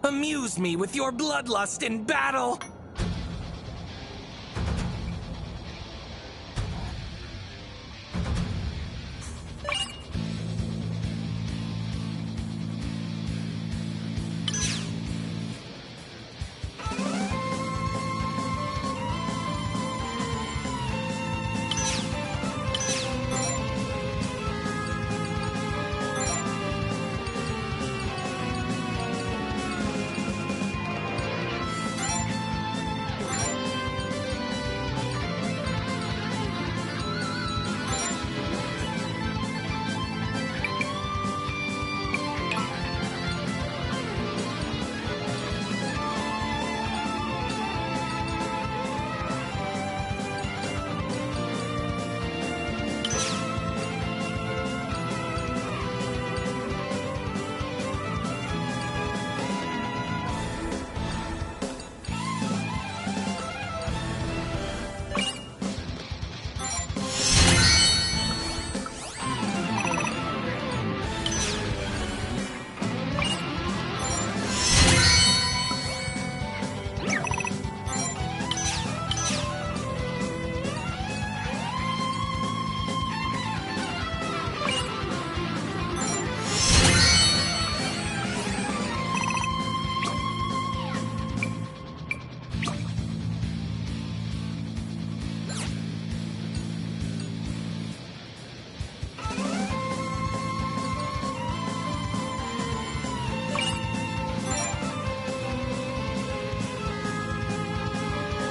Amuse me with your bloodlust in battle.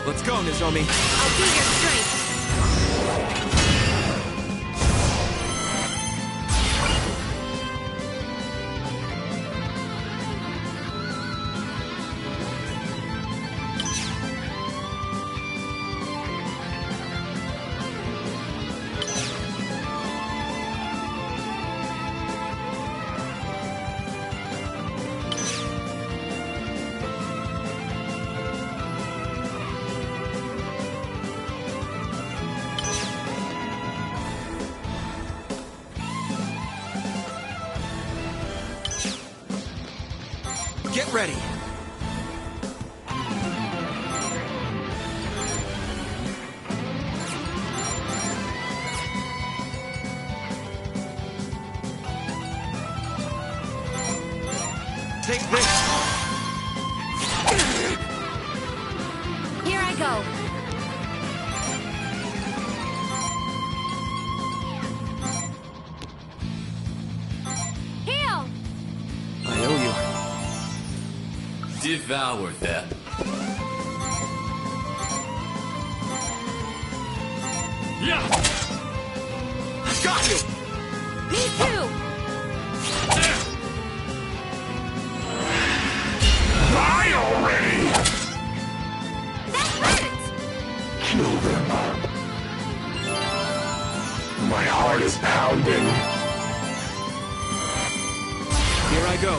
Let's go, Nozomi. I'll be your strength. Get ready. Take this! Here I go. Heal! I owe you. Devour them. Yeah! Got you! Me too! Die already! That hurts! Kill them. My heart is pounding. Here I go.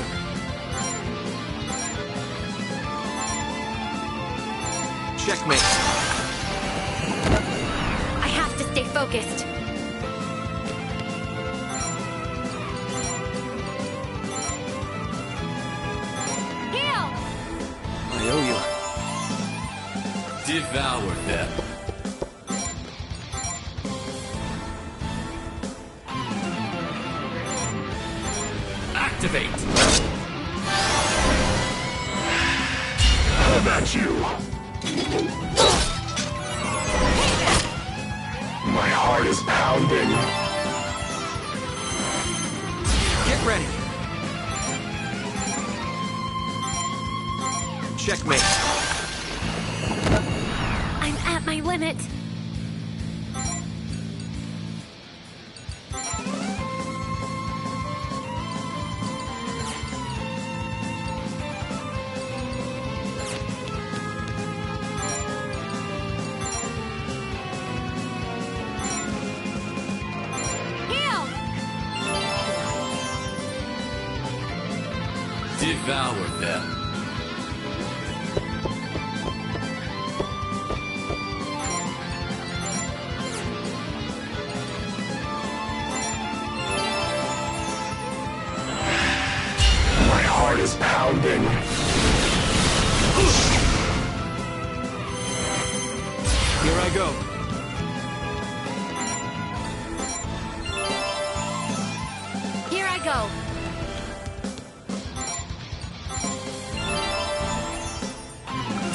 Checkmate. I have to stay focused. Heal! I owe you. Devour them. Activate! How about you? My heart is pounding. Get ready. Checkmate. I'm at my limit. Heal! Devour them. My heart is pounding. Here I go. Here I go.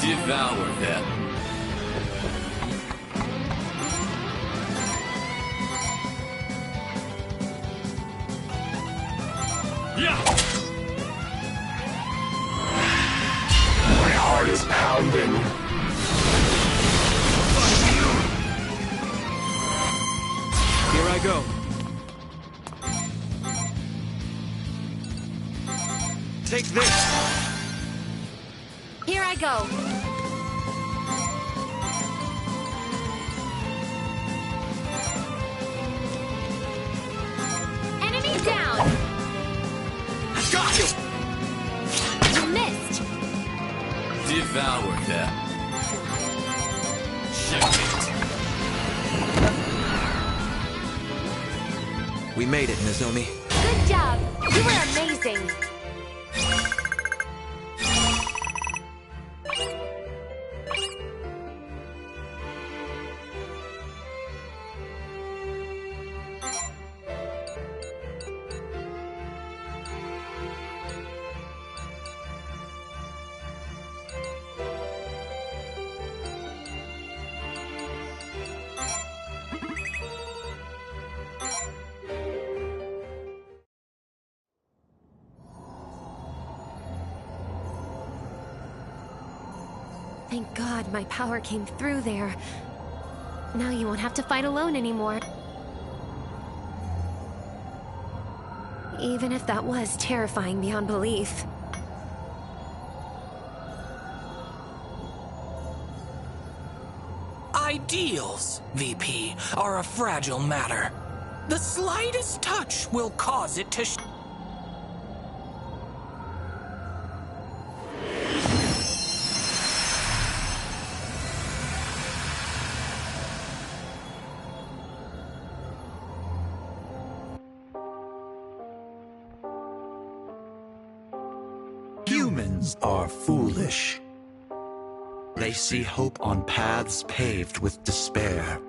Devour them. Yeah! My heart is pounding. Here I go. Take this! Here I go. Enemy down! Got you! You missed! Devour them. Checkmate. We made it, Nozomi. Good job! You were amazing! Thank God my power came through there. Now you won't have to fight alone anymore. Even if that was terrifying beyond belief. Ideals, VP, are a fragile matter. The slightest touch will cause it to Humans are foolish. They see hope on paths paved with despair.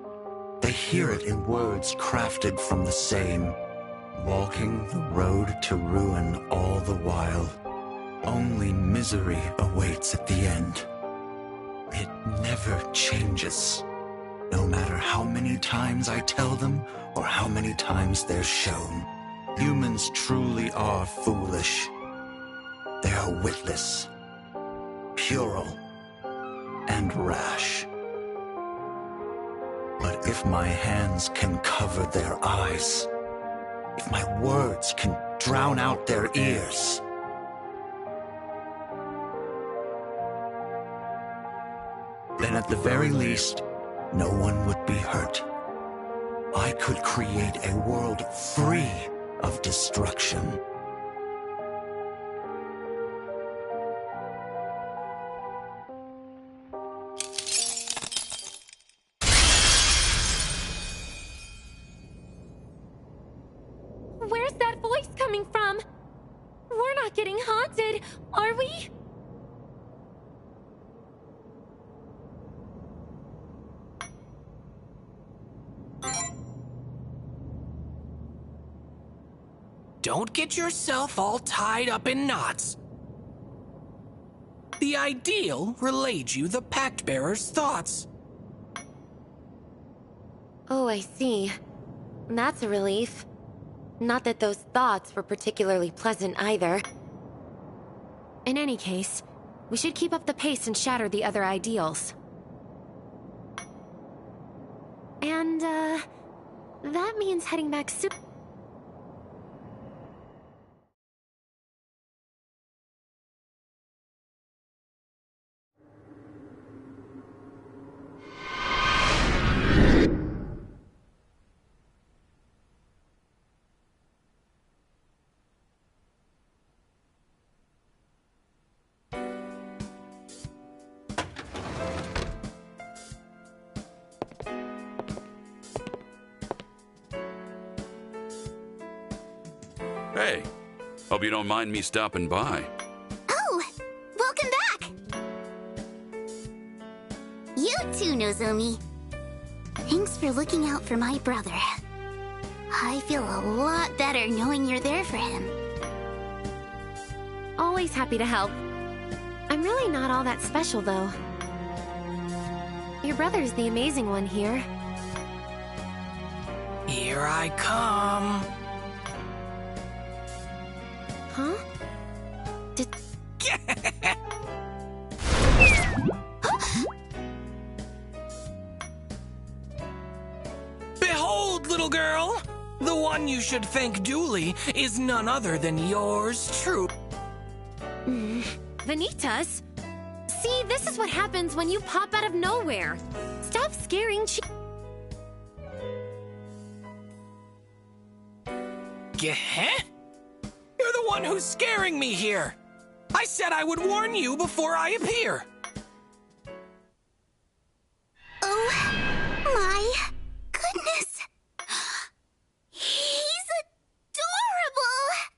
They hear it in words crafted from the same, walking the road to ruin all the while. Only misery awaits at the end. It never changes, no matter how many times I tell them or how many times they're shown. Humans truly are foolish. They are witless, puerile, and rash. But if my hands can cover their eyes, if my words can drown out their ears, then at the very least, no one would be hurt. I could create a world free of destruction. Where's that voice coming from? We're not getting haunted, are we? Don't get yourself all tied up in knots. The ideal relayed you the Pact Bearer's thoughts. Oh, I see. That's a relief. Not that those thoughts were particularly pleasant either. In any case, we should keep up the pace and shatter the other ideals. And, that means heading back soon. Hey, hope you don't mind me stopping by. Oh, welcome back! You too, Nozomi. Thanks for looking out for my brother. I feel a lot better knowing you're there for him. Always happy to help. I'm really not all that special, though. Your brother's the amazing one here. Here I come. Huh? Did... Behold, little girl! The one you should thank duly is none other than yours true. Vanitas? See, this is what happens when you pop out of nowhere. Stop scaring Geh? You're the one who's scaring me here. I said I would warn you before I appear. Oh my goodness. He's adorable.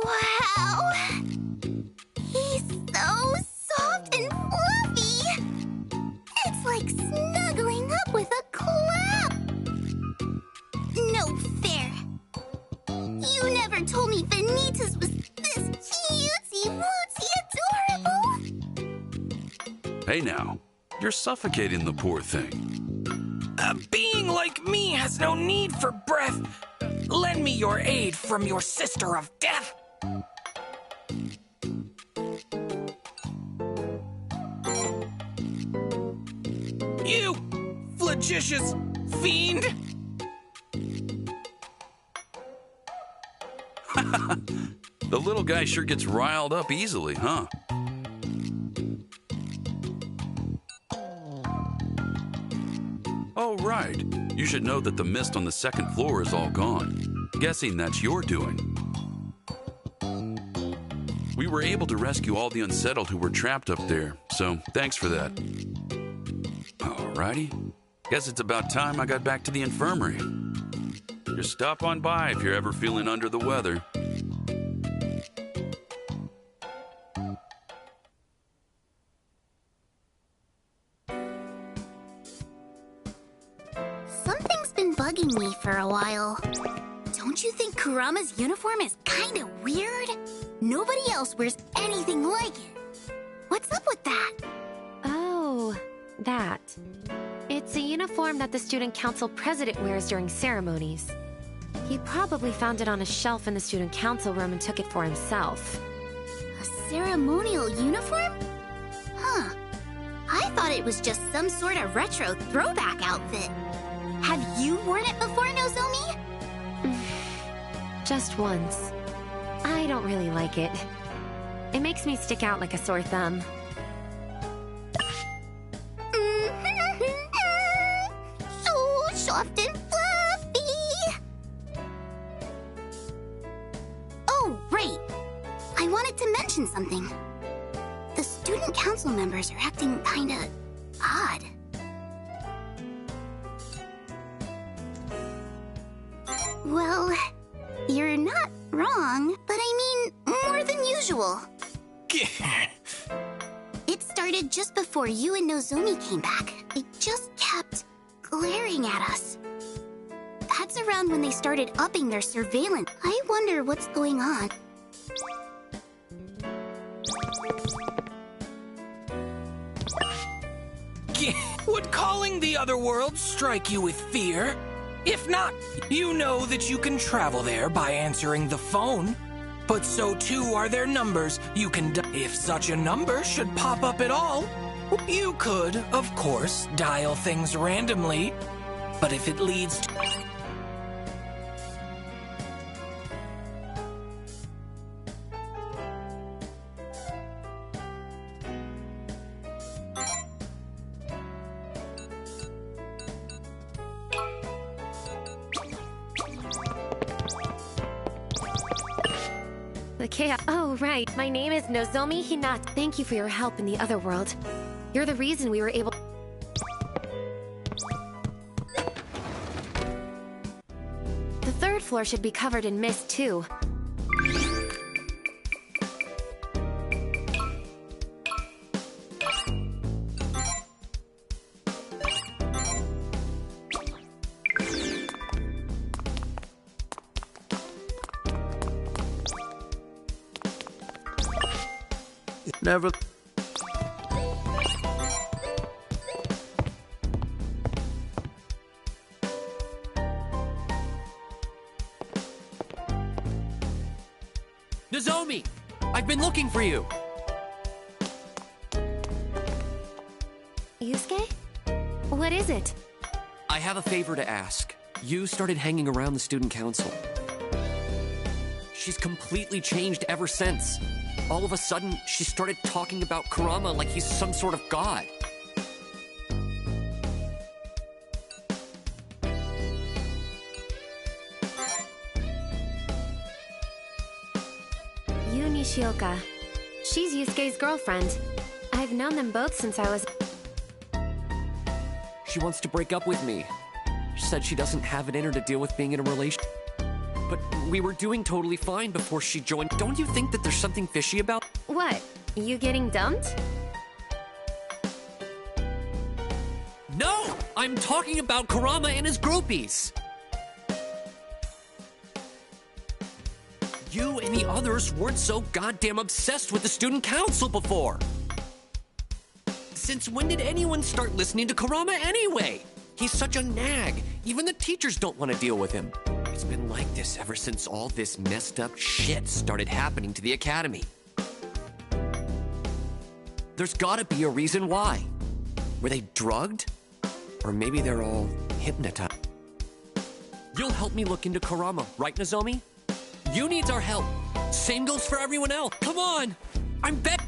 Wow. He's so soft and fluffy. It's like snuggling up with a cloud. No fair. You never told me Vanitas was this cutesy-wootsy adorable. Hey now, you're suffocating the poor thing. A being like me has no need for breath. Lend me your aid from your sister of death. You flagitious fiend! The little guy sure gets riled up easily, huh? Oh, right. You should know that the mist on the second floor is all gone. Guessing that's your doing. We were able to rescue all the unsettled who were trapped up there, so thanks for that. Alrighty. Guess it's about time I got back to the infirmary. Just stop on by if you're ever feeling under the weather. Something's been bugging me for a while. Don't you think Kurama's uniform is kinda weird? Nobody else wears anything like it. What's up with that? Oh, that. It's a uniform that the student council president wears during ceremonies. He probably found it on a shelf in the student council room and took it for himself. A ceremonial uniform? Huh. I thought it was just some sort of retro throwback outfit. Have you worn it before, Nozomi? Just once. I don't really like it. It makes me stick out like a sore thumb. So soft and fluffy. Oh, right. I wanted to mention something. The student council members are acting kinda odd. Well, you're not wrong, but I mean more than usual. It started just before you and Nozomi came back. They just kept glaring at us. That's around when they started upping their surveillance. I wonder what's going on. Would calling the other world strike you with fear? If not, you know that you can travel there by answering the phone. But so too are their numbers you can dial. If such a number should pop up at all, you could, of course, dial things randomly. But if it leads to... The chaos. Oh, right. My name is Nozomi Hinata. Thank you for your help in the other world. You're the reason we were able... The third floor should be covered in mist, too. Never... Nozomi! I've been looking for you! Yusuke? What is it? I have a favor to ask. You started hanging around the student council. She's completely changed ever since. All of a sudden, she started talking about Kurama like he's some sort of god. Yu Nishioka. She's Yusuke's girlfriend. I've known them both since I was... She wants to break up with me. She said she doesn't have it in her to deal with being in a relationship. But we were doing totally fine before she joined. Don't you think that there's something fishy about... What? You getting dumped? No! I'm talking about Kurama and his groupies! You and the others weren't so goddamn obsessed with the student council before! Since when did anyone start listening to Kurama anyway? He's such a nag. Even the teachers don't want to deal with him. It's been like this ever since all this messed up shit started happening to the academy. There's gotta be a reason why. Were they drugged? Or maybe they're all hypnotized. You'll help me look into Kurama, right, Nozomi? You needs our help. Same goes for everyone else. Come on! I'm bet.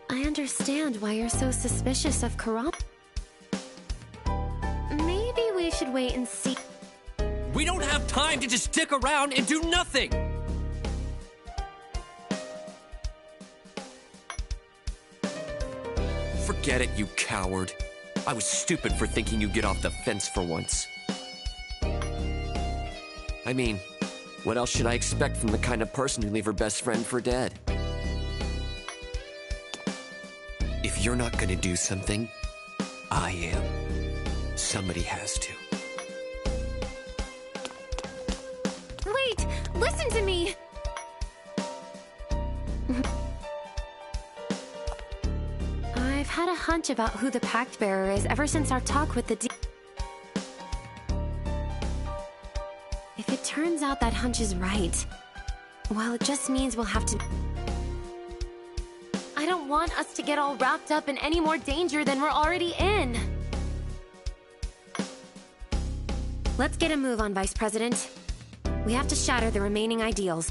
I understand why you're so suspicious of Kurama. Maybe we should wait and see. We don't have time to just stick around and do nothing! Forget it, you coward. I was stupid for thinking you'd get off the fence for once. I mean, what else should I expect from the kind of person who leave her best friend for dead? If you're not gonna do something, I am. Somebody has to. Wait! Listen to me! I've had a hunch about who the Pact Bearer is ever since our talk with the If it turns out that hunch is right, well, it just means we'll have to... I don't want us to get all wrapped up in any more danger than we're already in. Let's get a move on, Vice President. We have to shatter the remaining ideals.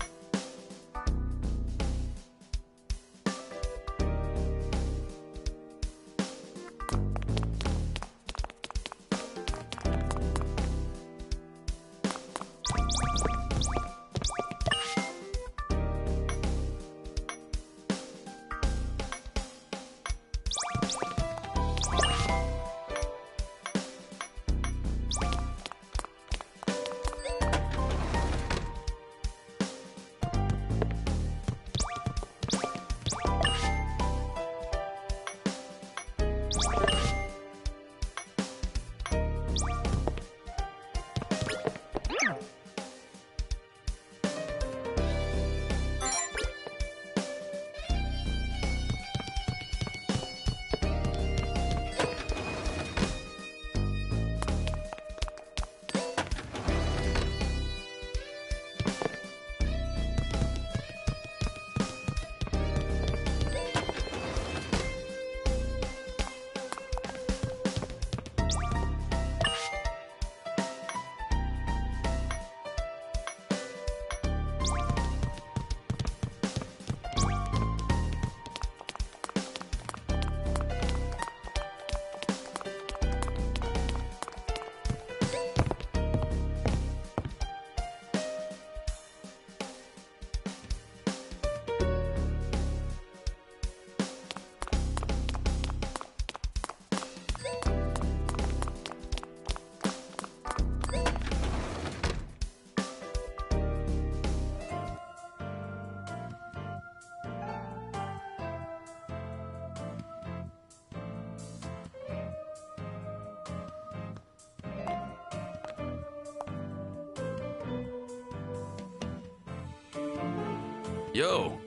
Yo.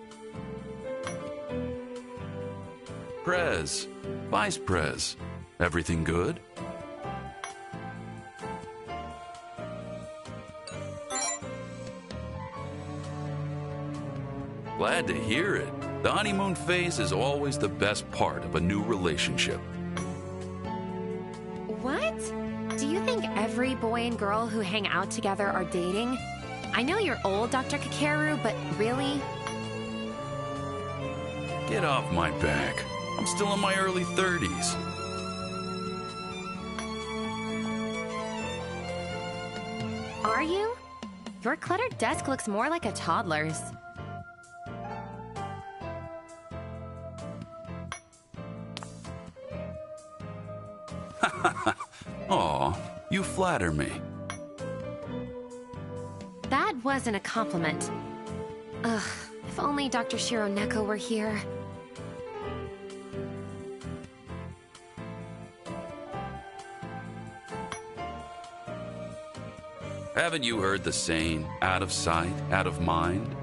Prez. Vice Prez. Everything good? Glad to hear it. The honeymoon phase is always the best part of a new relationship. What? Do you think every boy and girl who hang out together are dating? I know you're old, Dr. Kakeru, but really? Get off my back. I'm still in my early 30s. Are you? Your cluttered desk looks more like a toddler's. Aw, you flatter me. That wasn't a compliment. Ugh, if only Dr. Shironeko were here. Haven't you heard the saying, out of sight, out of mind?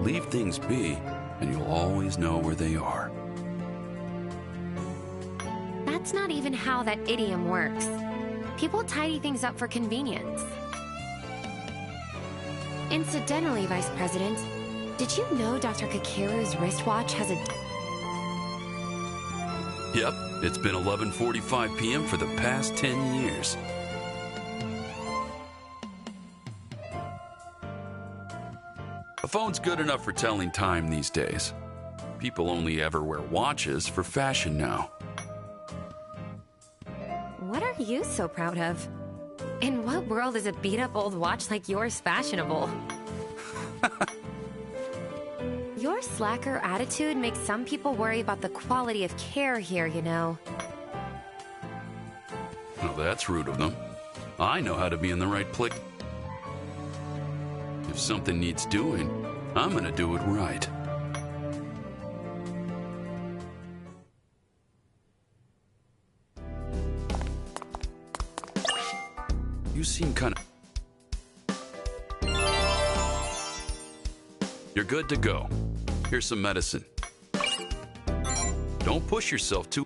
Leave things be, and you'll always know where they are. That's not even how that idiom works. People tidy things up for convenience. Incidentally, Vice President, did you know Dr. Kakeru's wristwatch has a... Yep, it's been 11:45 p.m. for the past 10 years. A phone's good enough for telling time these days. People only ever wear watches for fashion now. What are you so proud of? In what world is a beat-up old watch like yours fashionable? Your slacker attitude makes some people worry about the quality of care here, you know. Well, that's rude of them. I know how to be in the right place. If something needs doing, I'm gonna do it right. You seem kind of... You're good to go. Here's some medicine. Don't push yourself too...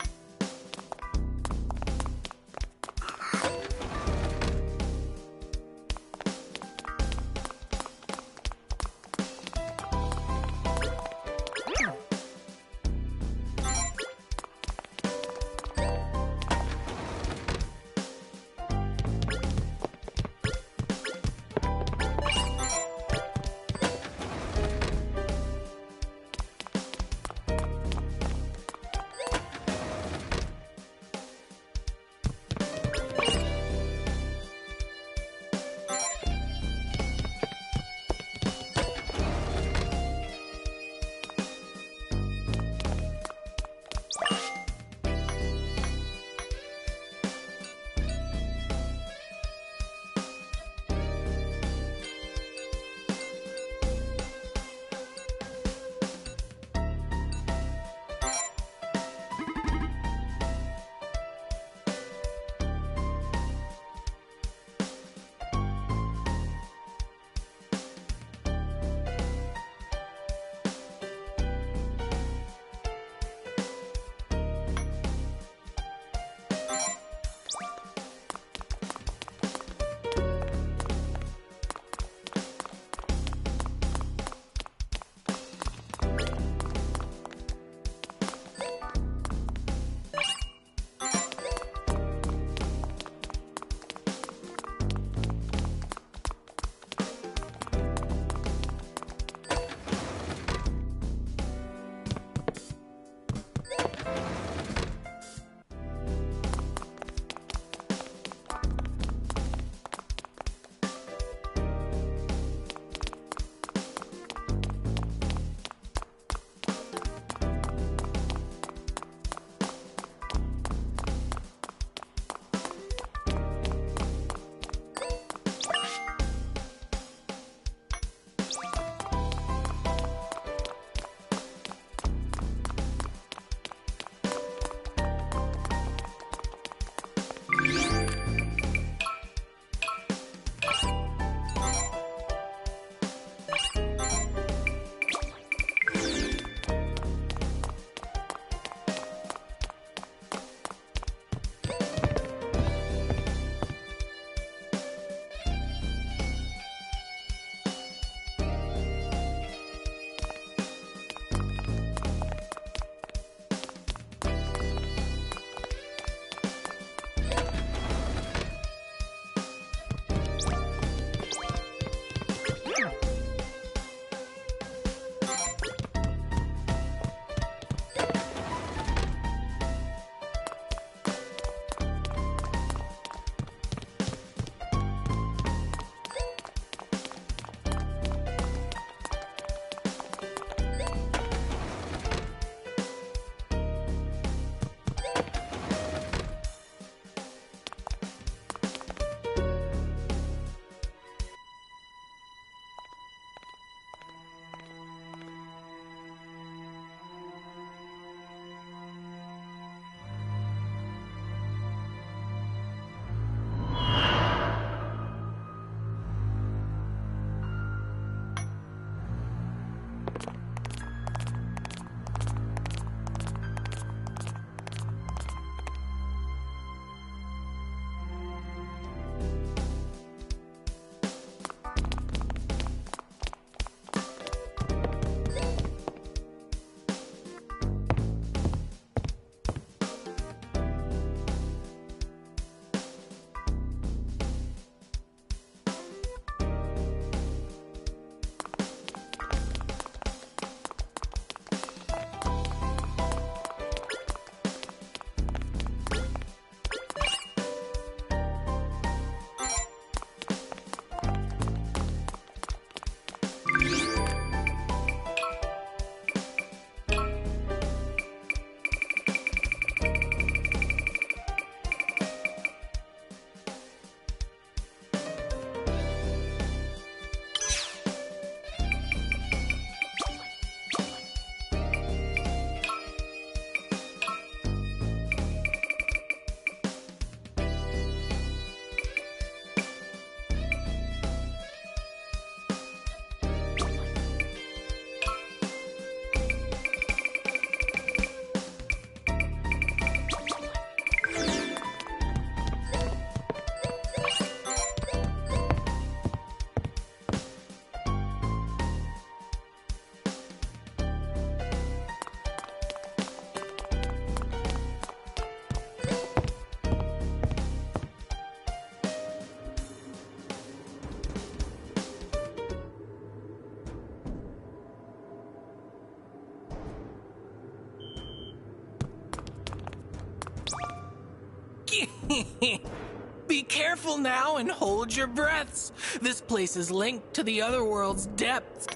Be careful now and hold your breaths. This place is linked to the other world's depths.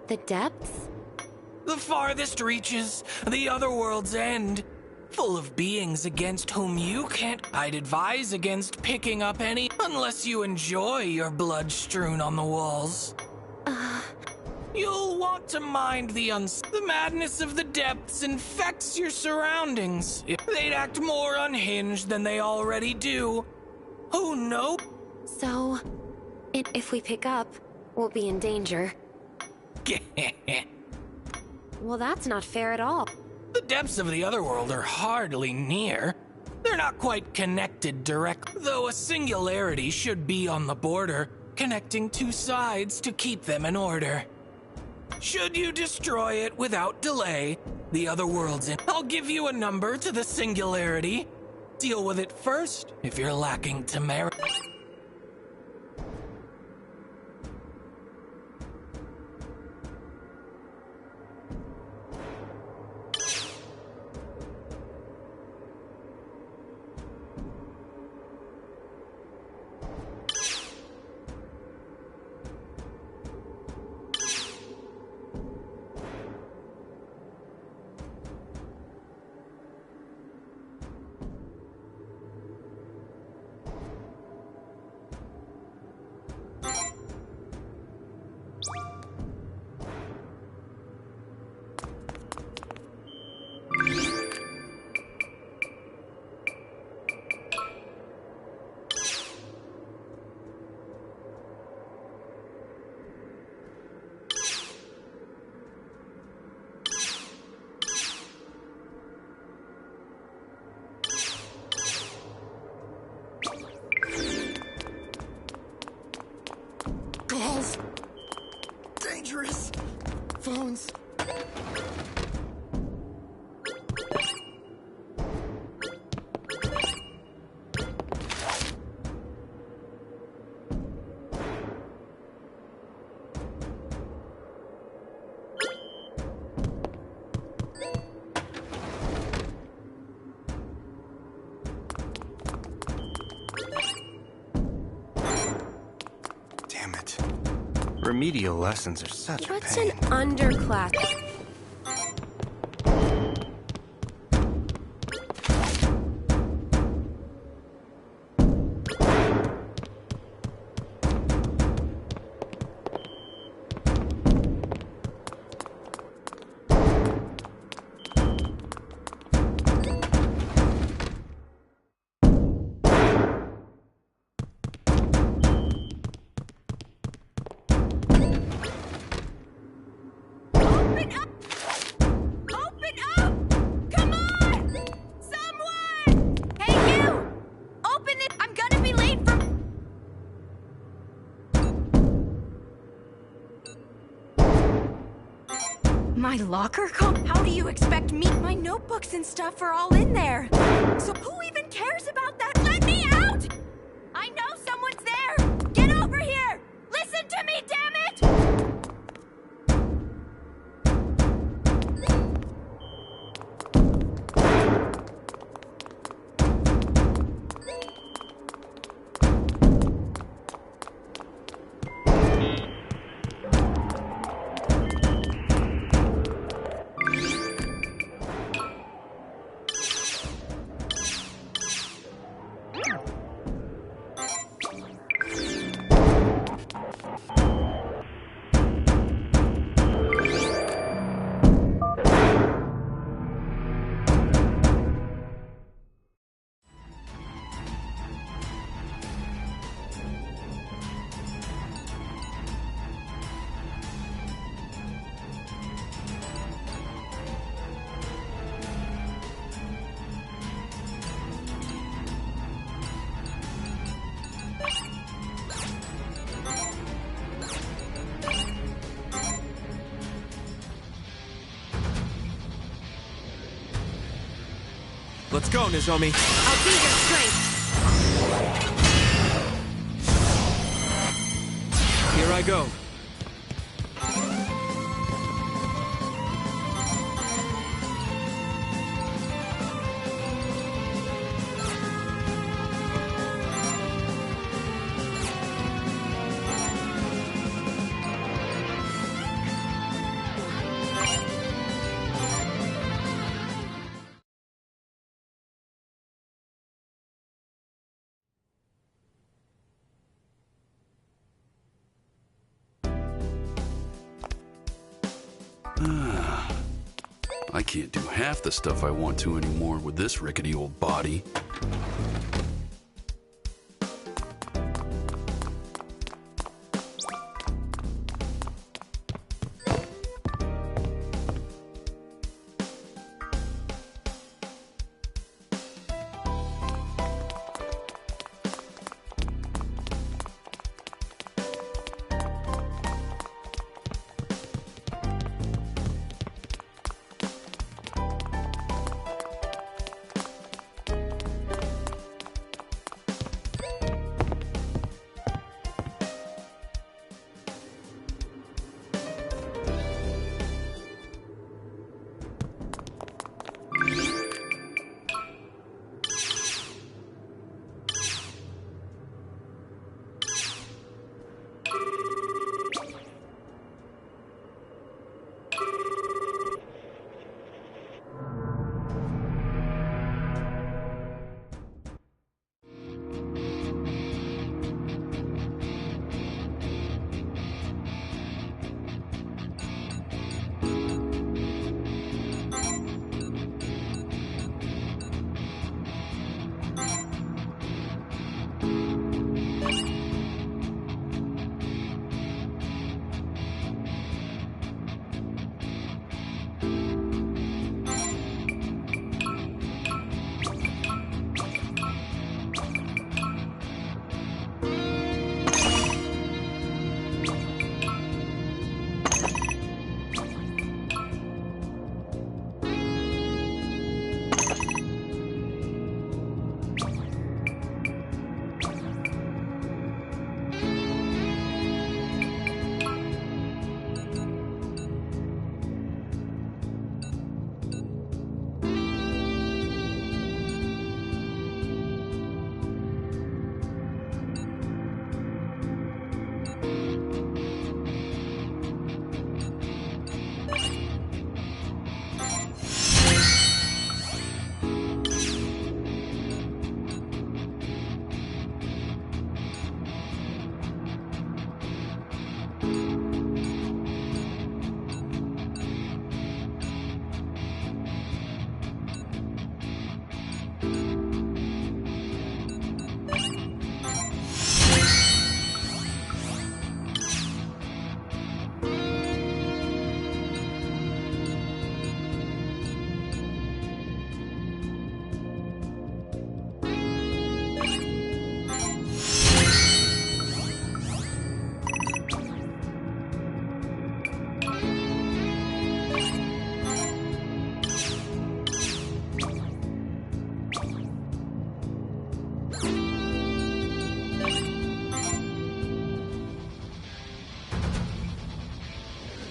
The depths? The farthest reaches, the other world's end. Full of beings against whom you can't. I'd advise against picking up any unless you enjoy your blood strewn on the walls. You'll want to mind the madness of the depths infects your surroundings. If they'd act more unhinged than they already do. Who knows? So, if we pick up, we'll be in danger. Well, that's not fair at all. The depths of the other world are hardly near. They're not quite connected directly, though a singularity should be on the border, connecting two sides to keep them in order. Should you destroy it without delay, the other world's in. I'll give you a number to the singularity. Deal with it first if you're lacking temerity. Calls. Dangerous. Phones. Remedial lessons are such a What's pain. an underclass? My locker? How do you expect me? My notebooks and stuff are all in there. So who even cares about that? Let me out! I know someone's there! Get over here! Listen to me, damn it! Let's go, Nozomi. I'll be your strength. Here I go. I can't do half the stuff I want to anymore with this rickety old body.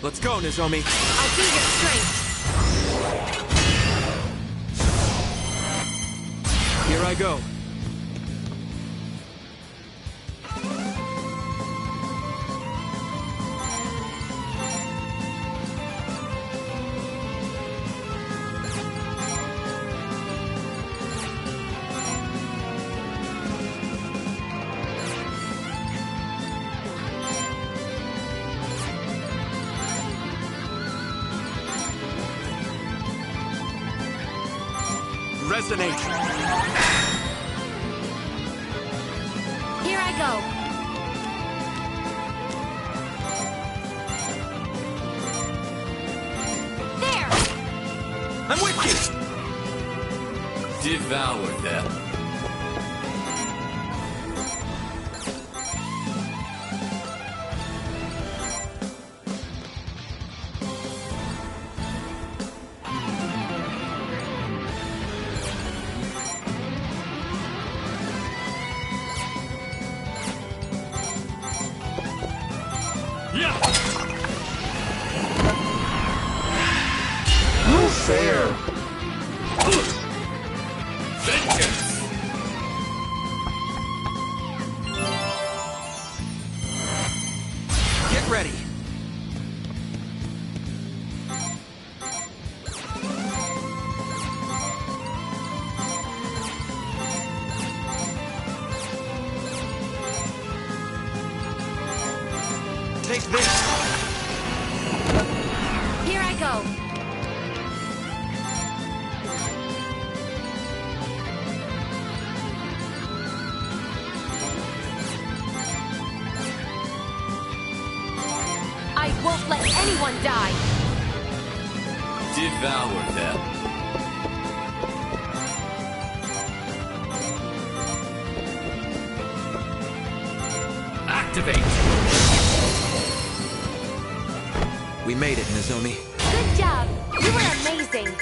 Let's go, Nozomi. I'll be your strength. Here I go. Resonate. Here I go. There! I'm with you! Devour them. No fair. Vengeance. Get ready. Take this. Here I go. won't let anyone die! Devour them. Activate! We made it, Nozomi. Good job! You were amazing!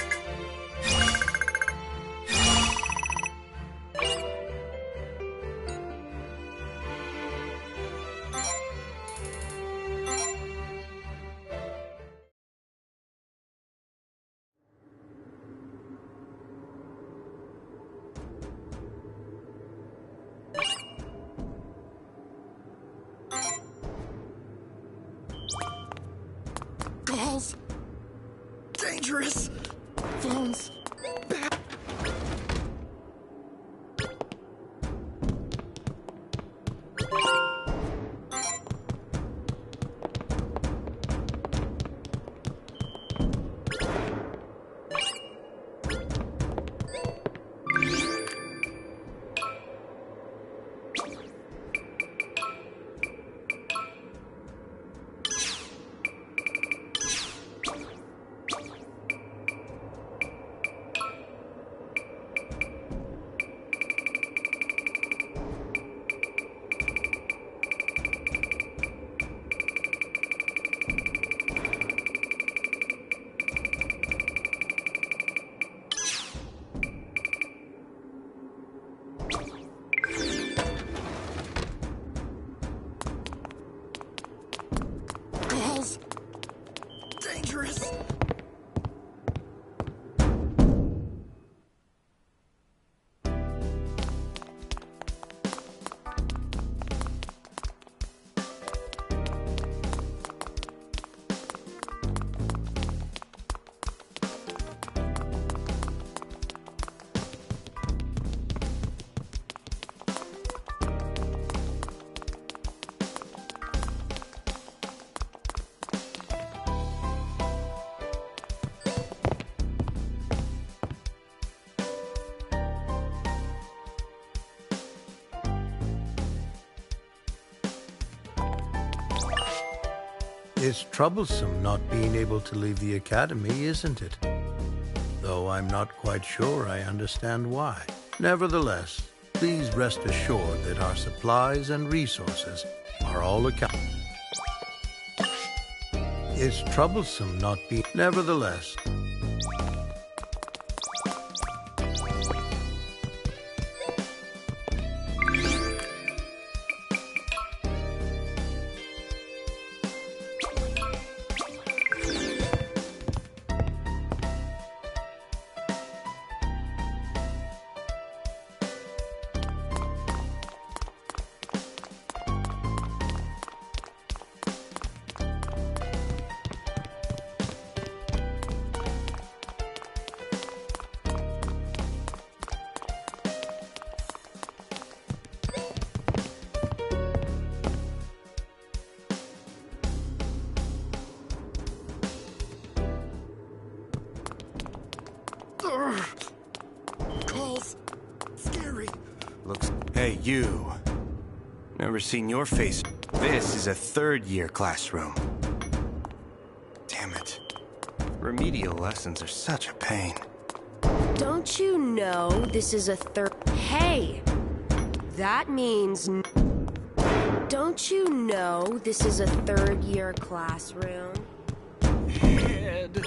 Calls. Dangerous. Phones. Back. Calls. Dangerous. It's troublesome not being able to leave the academy, isn't it? Though I'm not quite sure I understand why. Nevertheless, please rest assured that our supplies and resources are all accounted. It's troublesome not being... Nevertheless... Calls. Scary. Looks... Hey, you. Never seen your face. This is a third-year classroom. Damn it. Remedial lessons are such a pain. Don't you know this is a Hey! That means... Don't you know this is a third-year classroom? Head.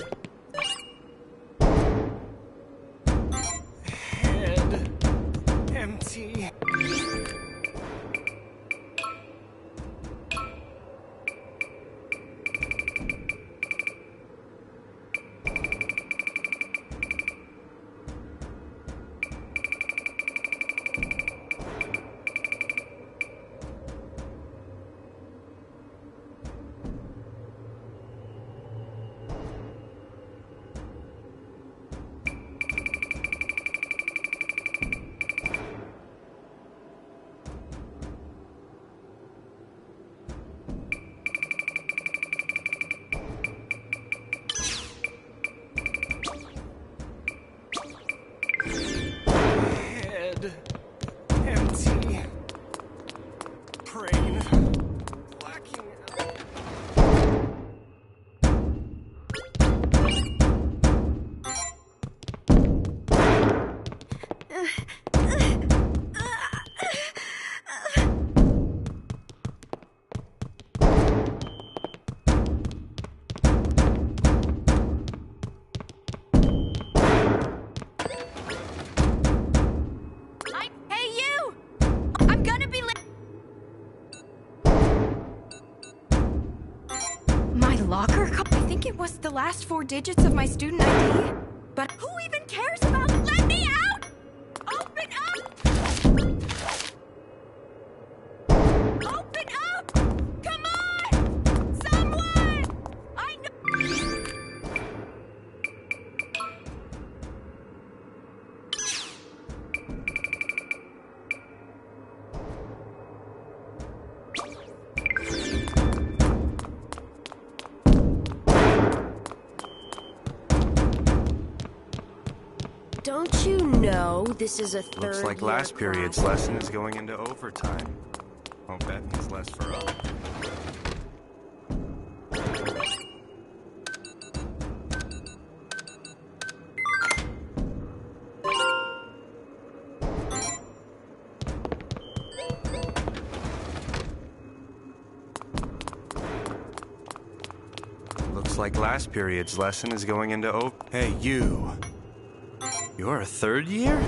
Head. Empty. Empty. Brain. Blacking out. Hey, you! I'm gonna be late. My locker? I think it was the last 4 digits of my student ID. But who even cares about? Let me out! Open up! Open up! Come on! Someone! I know. Don't you know this is a third Looks like year last period's class? lesson is going into overtime. Hope that means less for us. Looks like last period's lesson is going into Hey, you. You're a third year?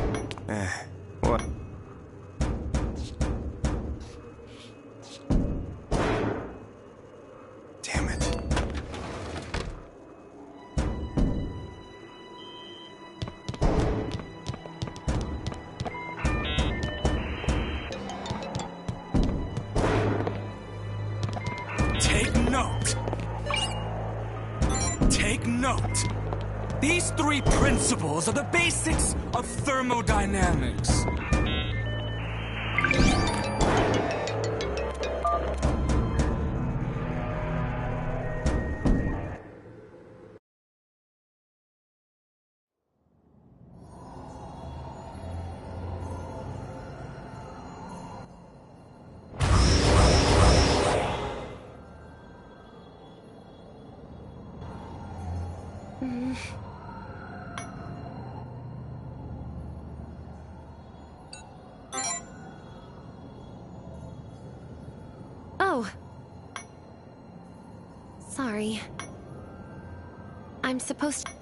What? Damn it. Take note. Take note. These 3 principles are the basics of thermodynamics. Oh. Sorry. I'm supposed to...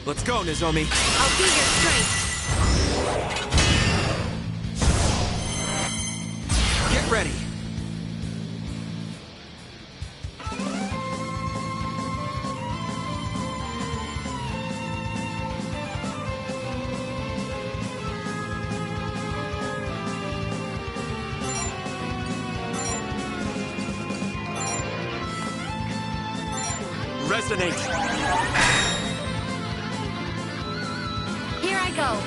Let's go, Nozomi. I'll be your strength. Get ready. Resonate. Here I go.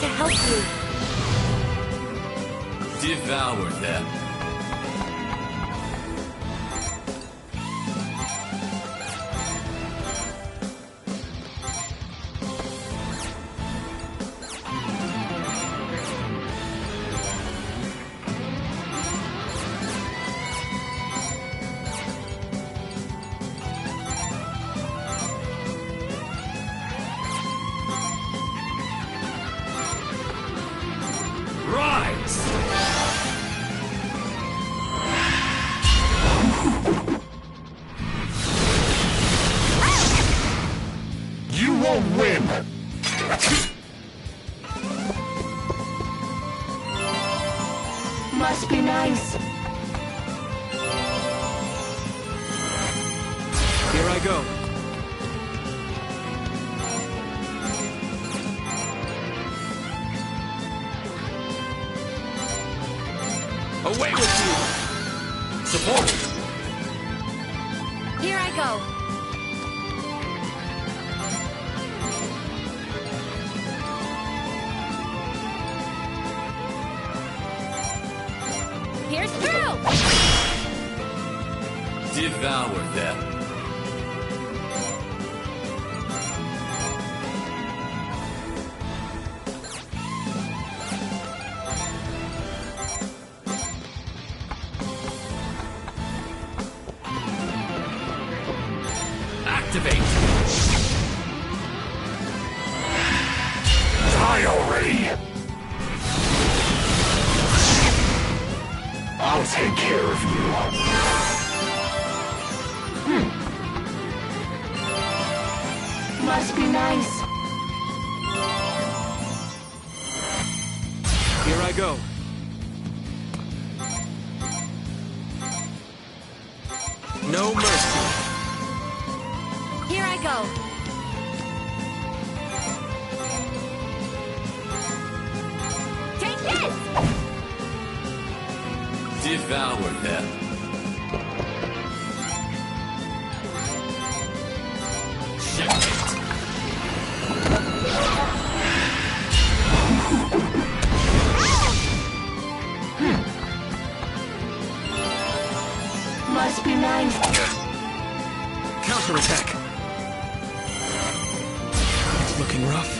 to help you. Devour them. You won't win! Must be nice. Here I go. Away with you! Support! Here I go. Here's through! Devour them. Activate! Die already! I'll take care of you. Must be nice. Here I go. No mercy. Here I go. Take this! Devour them. Checkmate. Must be nice. Counterattack. It's looking rough.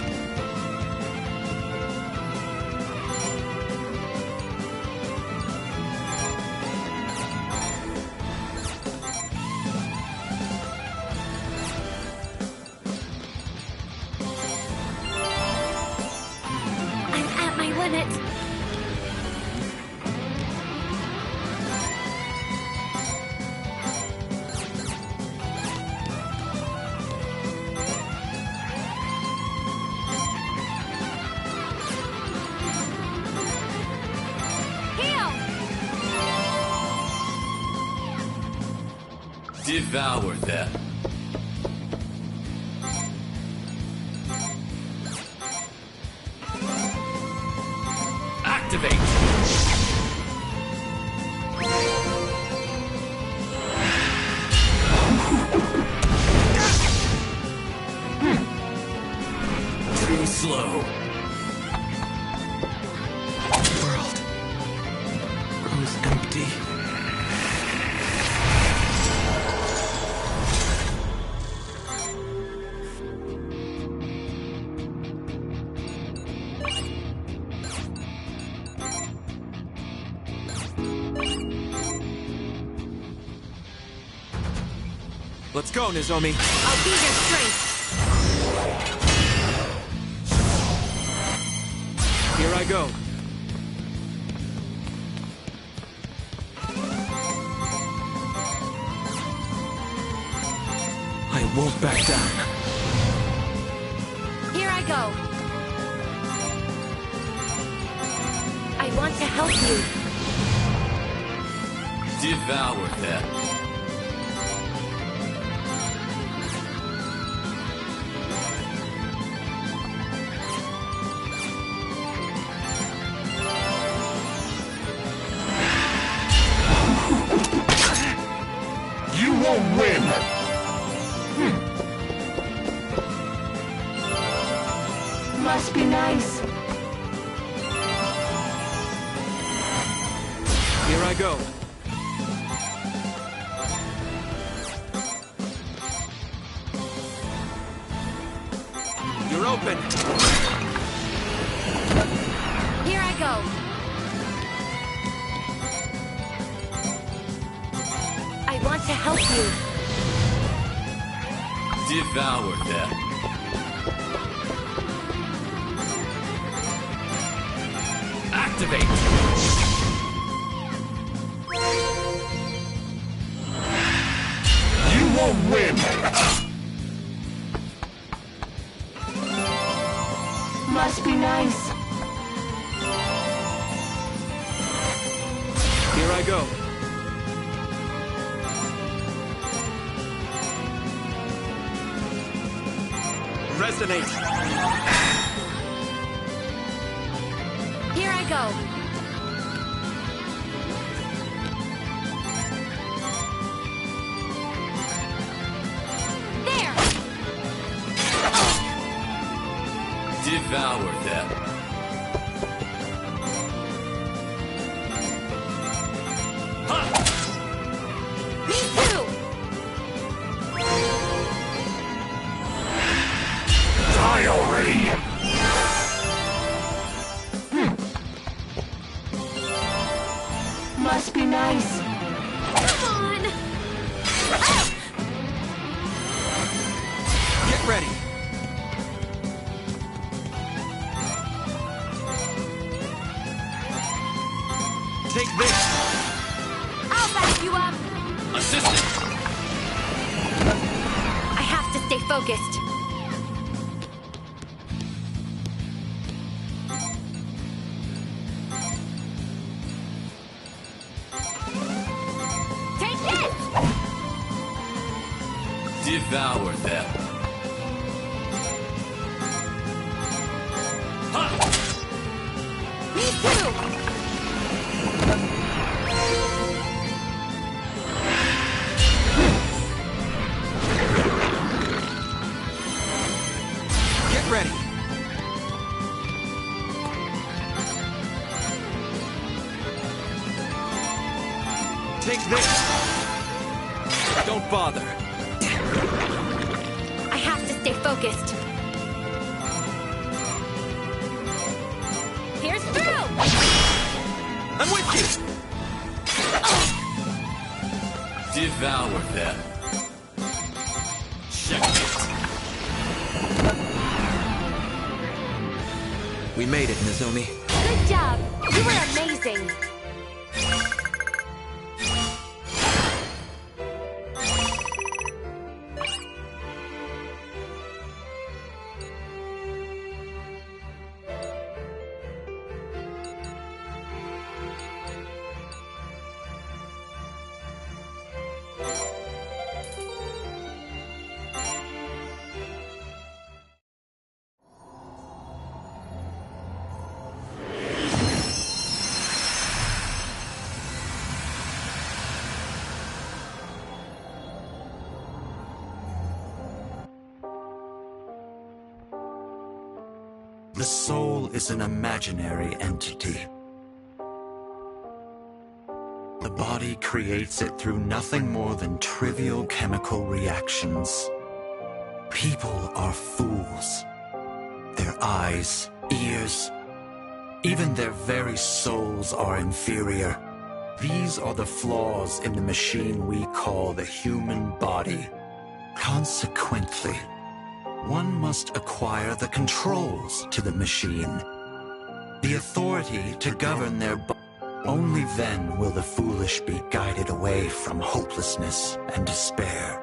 I'm at my limit. Heal! Devour them. Activate! Too slow. World grows empty. Let's go, Nozomi. I'll be your strength. Here I go. I won't back down. Here I go. I want to help you. Devour them. You won't win! Must be nice. go. You're open. Here I go. I want to help you. Devour them. Activate! You won't win! Must be nice. Here I go. Resonate. Here I go. There! Devour them. Me too! Die already! Must be nice. Come on! Get ready. Take this. I'll back you up! Assistant! I have to stay focused. Take this! Devour them. Me too! Get ready. Take this. Don't bother. I have to stay focused. Here's through! I'm with you. Devour them. Checkmate. We made it, Nozomi. Good job! You were amazing! The soul is an imaginary entity. The body creates it through nothing more than trivial chemical reactions. People are fools. Their eyes, ears, even their very souls are inferior. These are the flaws in the machine we call the human body. Consequently, one must acquire the controls to the machine, the authority to govern their body. Only then will the foolish be guided away from hopelessness and despair.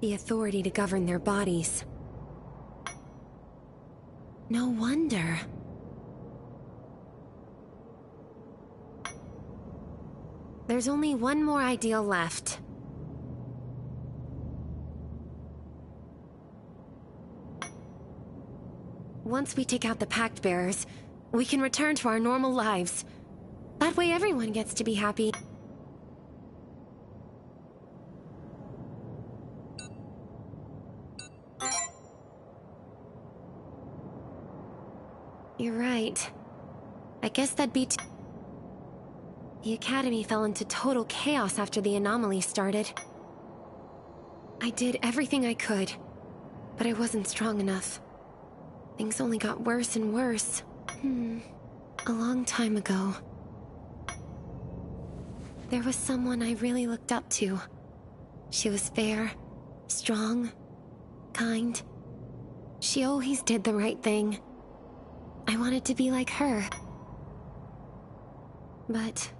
The authority to govern their bodies. No wonder. There's only one more ideal left. Once we take out the Pact Bearers, we can return to our normal lives. That way everyone gets to be happy. You're right. I guess that'd be The Academy fell into total chaos after the anomaly started. I did everything I could, but I wasn't strong enough. Things only got worse and worse. A long time ago, there was someone I really looked up to. She was fair, strong, kind. She always did the right thing. I wanted to be like her. But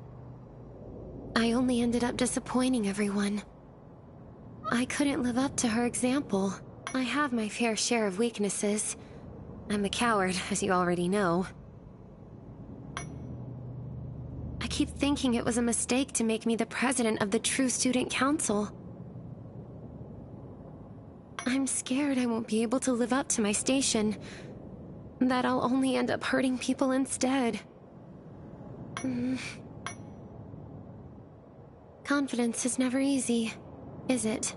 I only ended up disappointing everyone. I couldn't live up to her example. I have my fair share of weaknesses. I'm a coward, as you already know. I keep thinking it was a mistake to make me the president of the True Student Council. I'm scared I won't be able to live up to my station. That I'll only end up hurting people instead. Confidence is never easy, is it?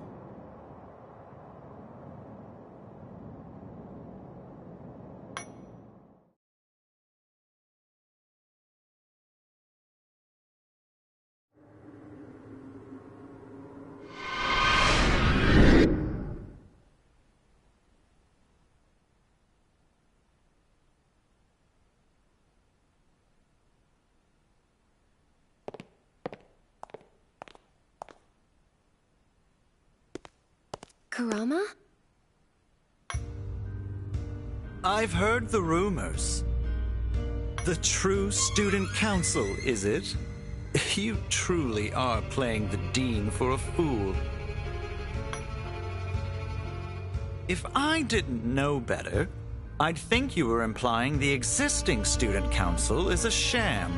Kurama? I've heard the rumors. The True Student Council, is it? You truly are playing the Dean for a fool. If I didn't know better, I'd think you were implying the existing Student Council is a sham.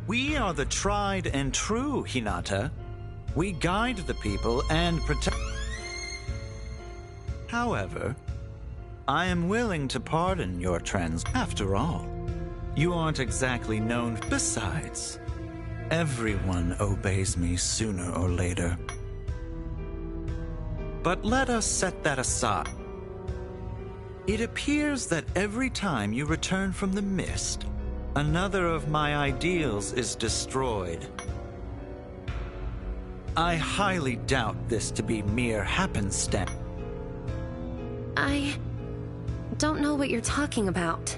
We are the tried and true, Hinata. We guide the people and protect. However, I am willing to pardon your trans. After all, you aren't exactly known. Besides, everyone obeys me sooner or later. But let us set that aside. It appears that every time you return from the mist, another of my ideals is destroyed. I highly doubt this to be mere happenstance. I don't know what you're talking about.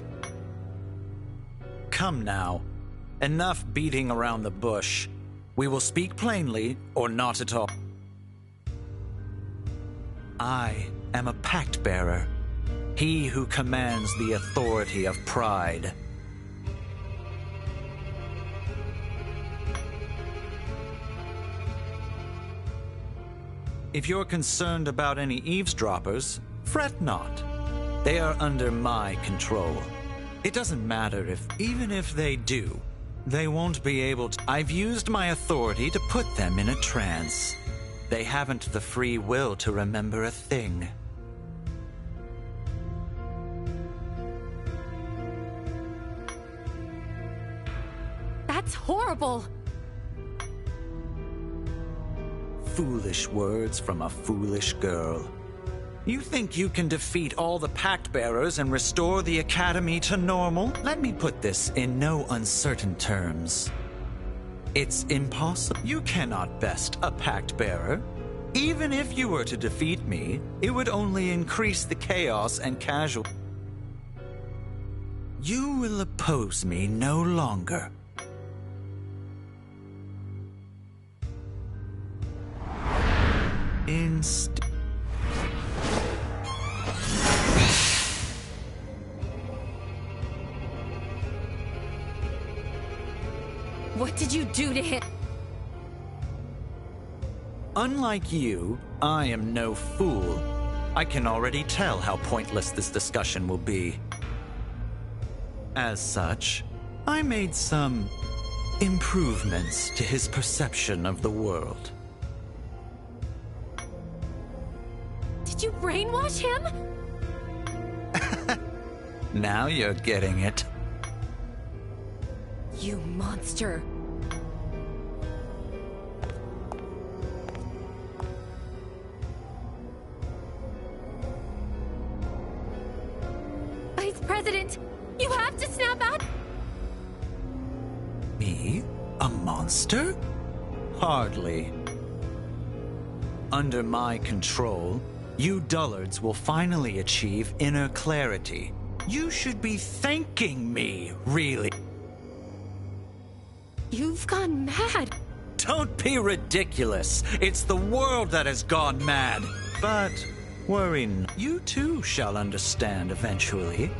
Come now. Enough beating around the bush. We will speak plainly, or not at all. I am a pact bearer, he who commands the authority of pride. If you're concerned about any eavesdroppers, fret not. They are under my control. It doesn't matter even if they do, they won't be able to. I've used my authority to put them in a trance. They haven't the free will to remember a thing. That's horrible! Foolish words from a foolish girl. You think you can defeat all the pact bearers and restore the Academy to normal? Let me put this in no uncertain terms. It's impossible. You cannot best a pact bearer. Even if you were to defeat me, it would only increase the chaos and casual. You will oppose me no longer. What did you do to him? Unlike you, I am no fool. I can already tell how pointless this discussion will be. As such, I made some improvements to his perception of the world. Did you brainwash him? Now you're getting it. You monster. Vice President. President! You have to snap out! Me? A monster? Hardly. Under my control, you dullards will finally achieve inner clarity. You should be thanking me, really. You've gone mad. Don't be ridiculous. It's the world that has gone mad. But worry not. You too shall understand eventually.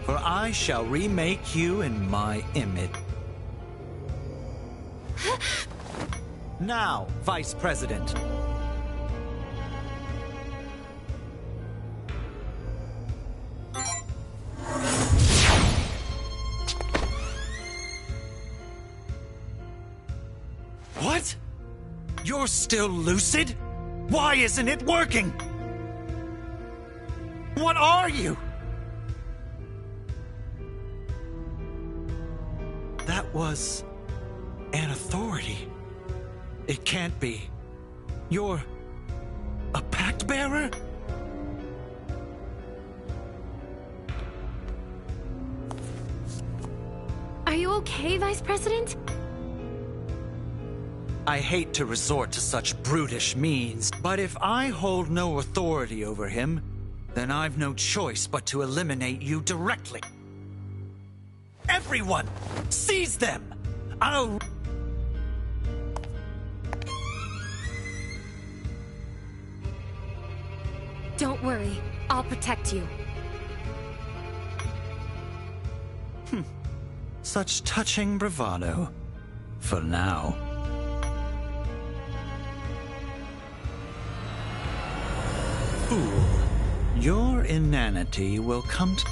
For I shall remake you in my image. Now, Vice President. What? You're still lucid? Why isn't it working? What are you? That was an authority. It can't be. You're a pact bearer? Are you okay, Vice President? I hate to resort to such brutish means, but if I hold no authority over him, then I've no choice but to eliminate you directly. Everyone! Seize them! I'll... Don't worry. I'll protect you. Such touching bravado. For now. Fool. Your inanity will come to...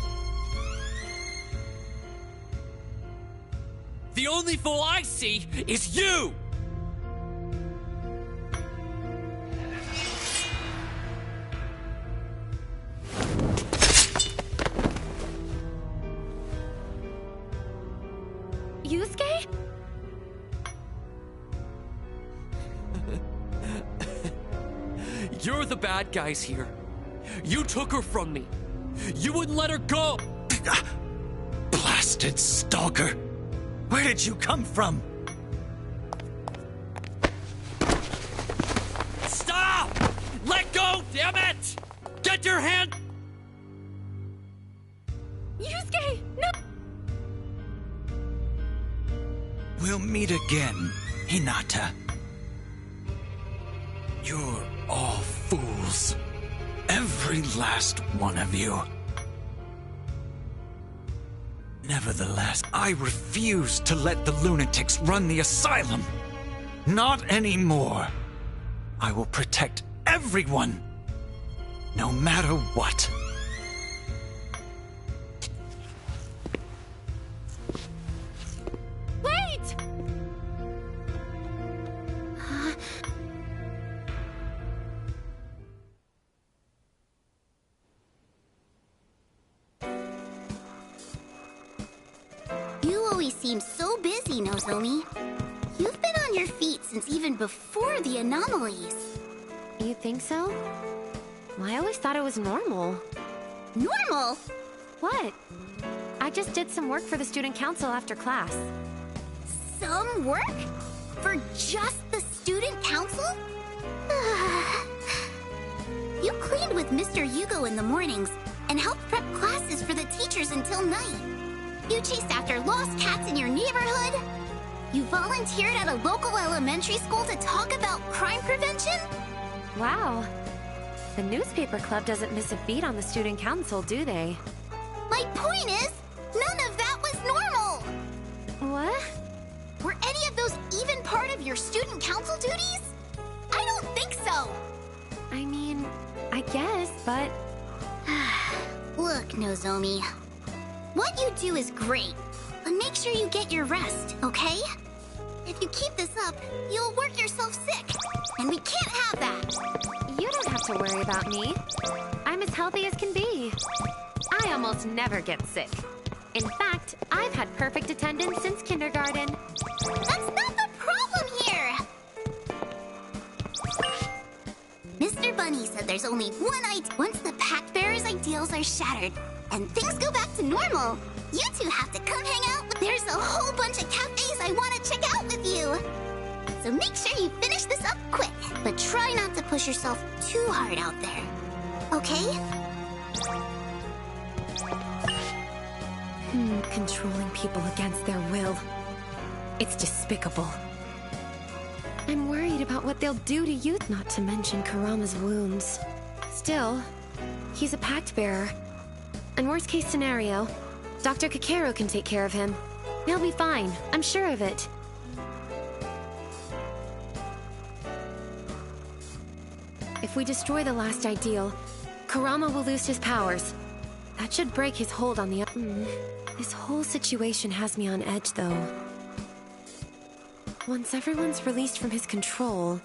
The only fool I see is you! Yusuke? You're the bad guys here. You took her from me. You wouldn't let her go! Blasted stalker! Where did you come from? Stop! Let go, damn it! Get your hand... Yusuke! No! We'll meet again, Hinata. You're all fools. Every last one of you. Nevertheless, I refuse to let the lunatics run the asylum. Not anymore. I will protect everyone, no matter what. Wait! You always seem so busy, Nozomi. You've been on your feet since even before the anomalies. You think so? Well, I always thought it was normal. Normal? What? I just did some work for the student council after class. Some work? For just the student council? You cleaned with Mr. Yugo in the mornings and helped prep classes for the teachers until night. You chased after lost cats in your neighborhood. You volunteered at a local elementary school to talk about crime prevention. Wow. The newspaper club doesn't miss a beat on the student council, do they? My point is, none of that was normal. What? Were any of those even part of your student council duties? I don't think so. I mean, I guess, but... Look, Nozomi. What you do is great, but make sure you get your rest, okay? If you keep this up, you'll work yourself sick, and we can't have that. You don't have to worry about me. I'm as healthy as can be. I almost never get sick. In fact, I've had perfect attendance since kindergarten. That's not the problem here! Mr. Bunny said there's only one idea. Once the Pact Bearer's ideals are shattered, and things go back to normal, you two have to come hang out. There's a whole bunch of cafes I want to check out with you. So make sure you finish this up quick, but try not to push yourself too hard out there. Okay? Controlling people against their will. It's despicable. I'm worried about what they'll do to you, not to mention Kurama's wounds. Still, he's a pact bearer. And worst case scenario, Dr. Kakeru can take care of him. He'll be fine, I'm sure of it. If we destroy the last ideal, Kurama will lose his powers. That should break his hold on the... This whole situation has me on edge, though. Once everyone's released from his control,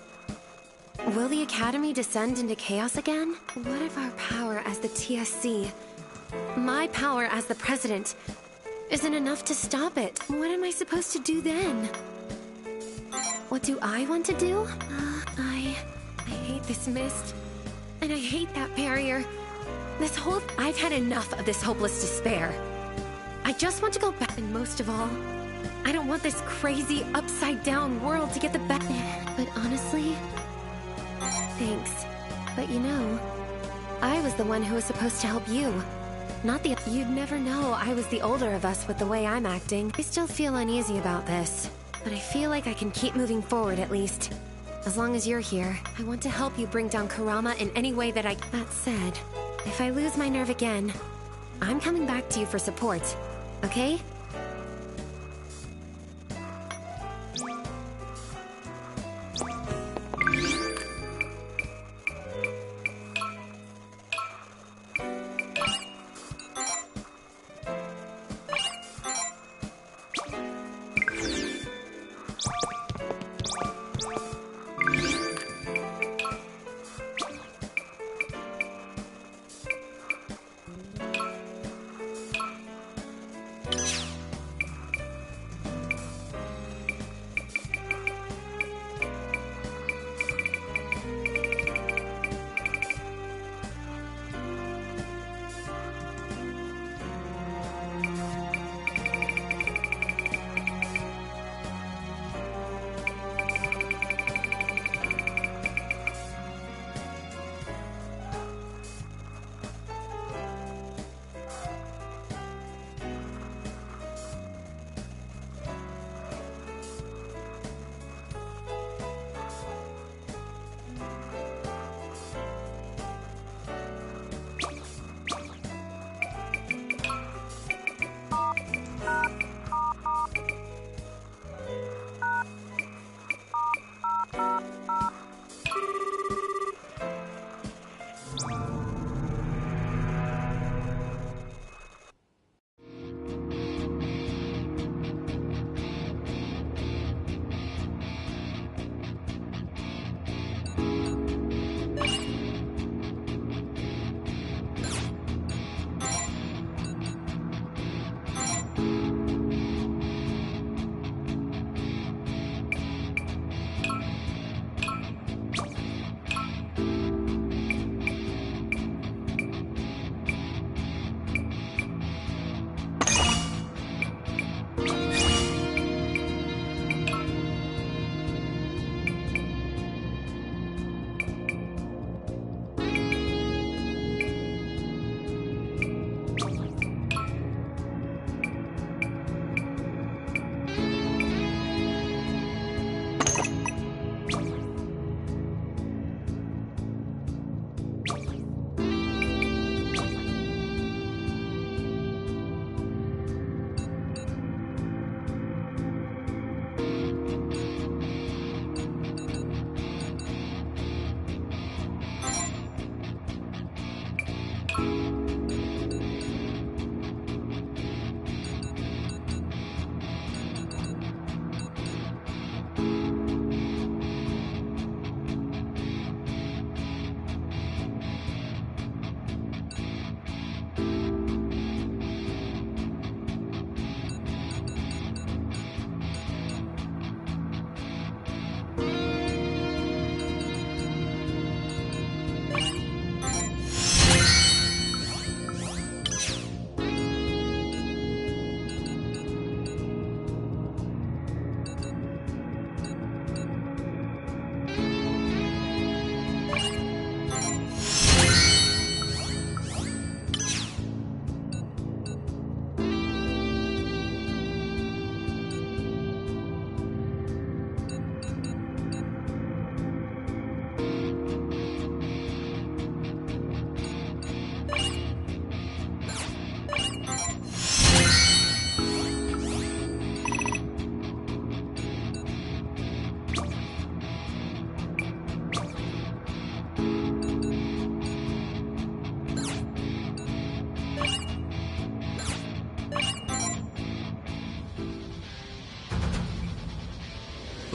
will the Academy descend into chaos again? What if our power as the TSC, my power as the president, isn't enough to stop it? What am I supposed to do then? What do I want to do? I hate this mist. And I hate that barrier. I've had enough of this hopeless despair. I just want to go back, and most of all, I don't want this crazy, upside-down world to get the best. But honestly, thanks. But you know, I was the one who was supposed to help you. Not the... You'd never know I was the older of us with the way I'm acting. I still feel uneasy about this, but I feel like I can keep moving forward at least. As long as you're here, I want to help you bring down Kurama in any way that I... That said, if I lose my nerve again, I'm coming back to you for support, okay?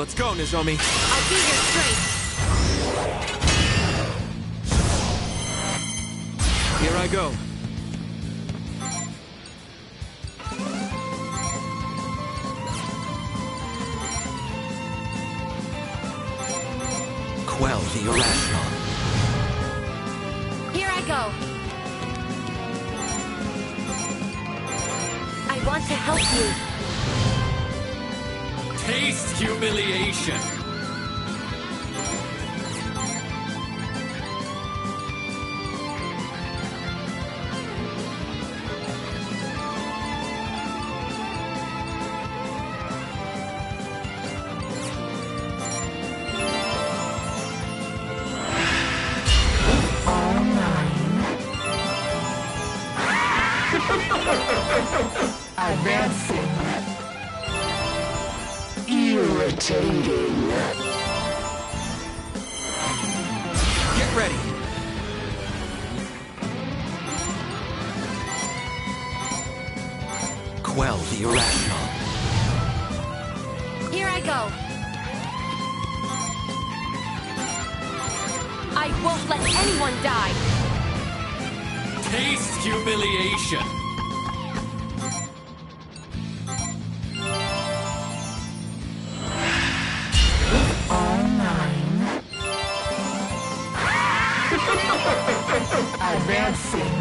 Let's go, Nozomi. I'll be your strength. Here I go. Quell the irrational. Here I go. I want to help you. Taste humiliation. Advancing. Irritating. Get ready. Quell the irrational. Here I go. I won't let anyone die. Taste humiliation. Advancing.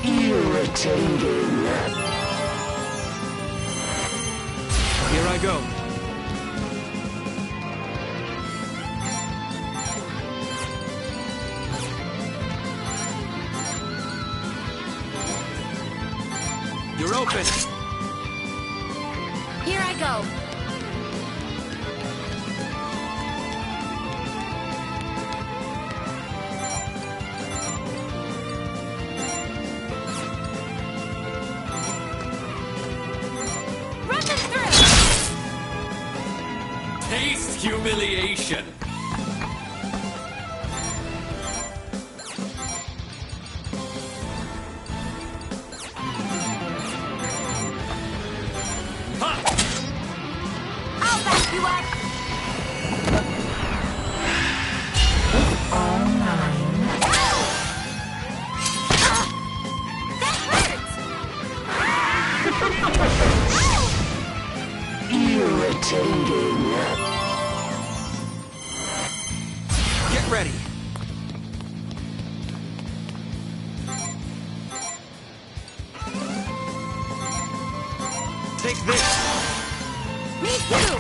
Irritating. Here I go. You're open. Here I go. Run them through. Taste humiliation. I'll back you up. All mine. That hurts. Irritating. Get ready. Take this. Me too.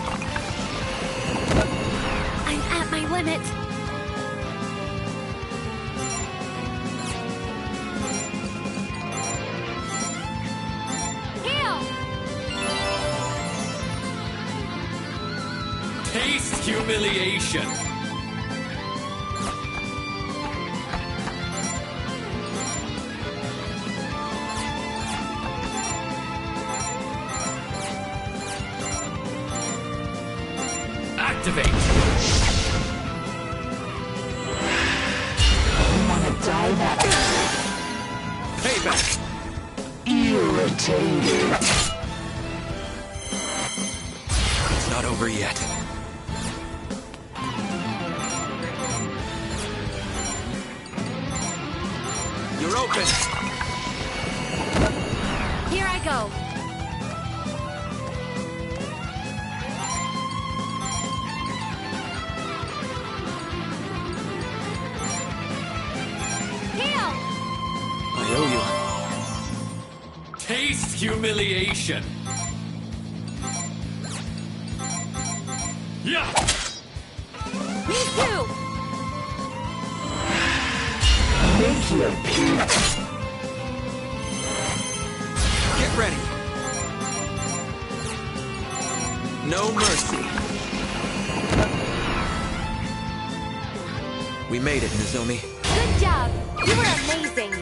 I'm at my limit. Heal. Taste humiliation. Activate. Wanna die that Payback. irritating. It's not over yet. You're open. Here I go. Heal. I owe you. Taste humiliation. Yeah. Me too. Make your peace. Get ready. No mercy. We made it, Nozomi. Good job. You were amazing.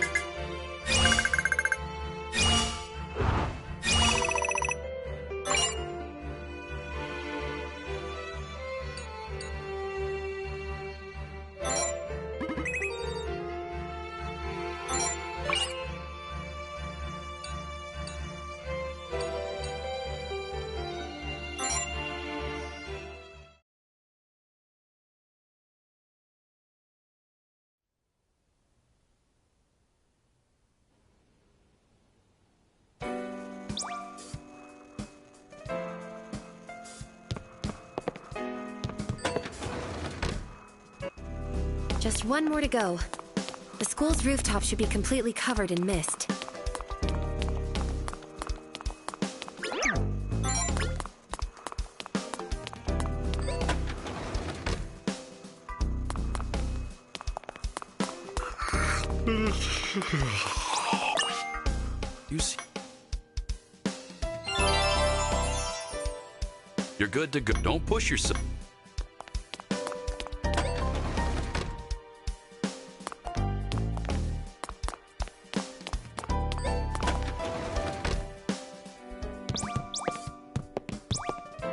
Just one more to go. The school's rooftop should be completely covered in mist. You see... You're good to go. Don't push yourself.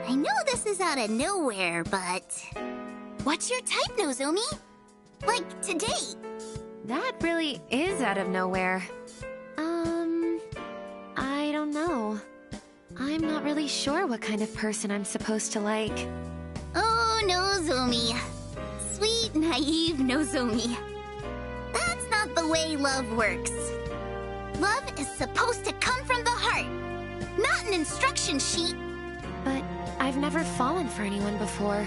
I know this is out of nowhere, but... What's your type, Nozomi? Like, today? That really is out of nowhere. I don't know. I'm not really sure what kind of person I'm supposed to like. Oh, Nozomi. Sweet, naive Nozomi. That's not the way love works. Love is supposed to come from the heart, not an instruction sheet. But I've never fallen for anyone before.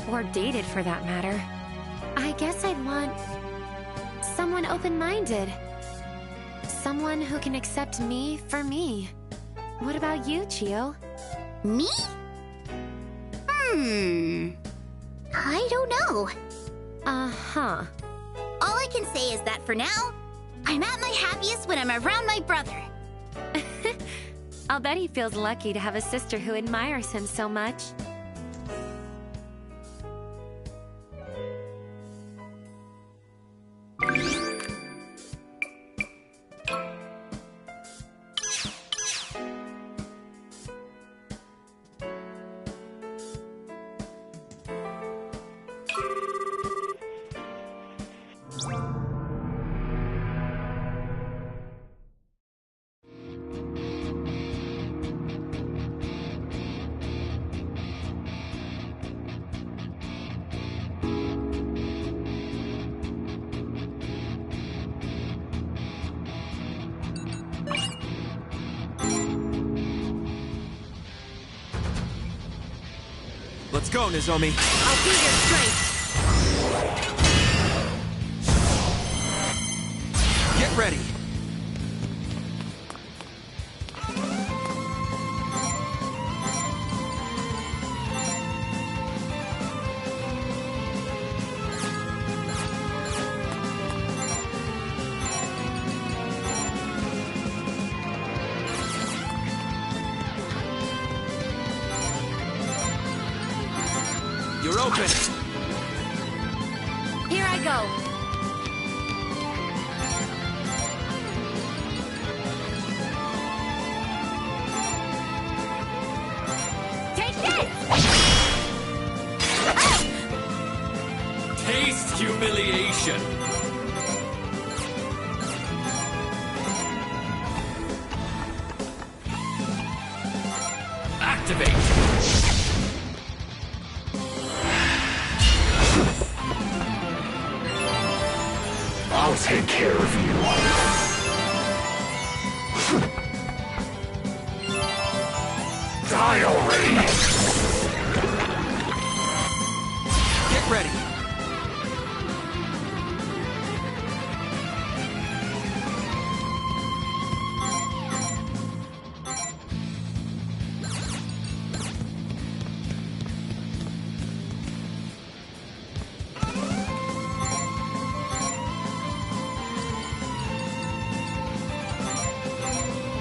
Or dated, for that matter. I guess I'd want... someone open-minded. Someone who can accept me for me. What about you, Chio? Me? I don't know. Uh-huh. All I can say is that for now, I'm at my happiest when I'm around my brother. I'll bet he feels lucky to have a sister who admires him so much. Let's go, Nozomi. I'll be your strength. Get ready. You're open. Here I go. Take this! Taste humiliation. Activate. I'll take care of you. Die already! Get ready.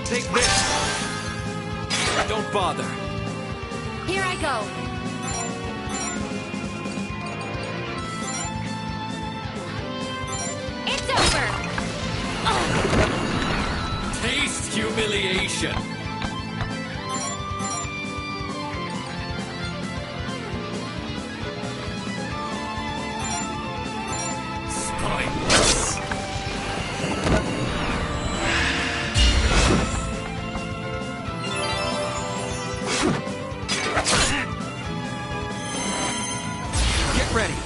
Take this! Don't bother. Here I go. It's over! Taste humiliation. Spineless. Get ready.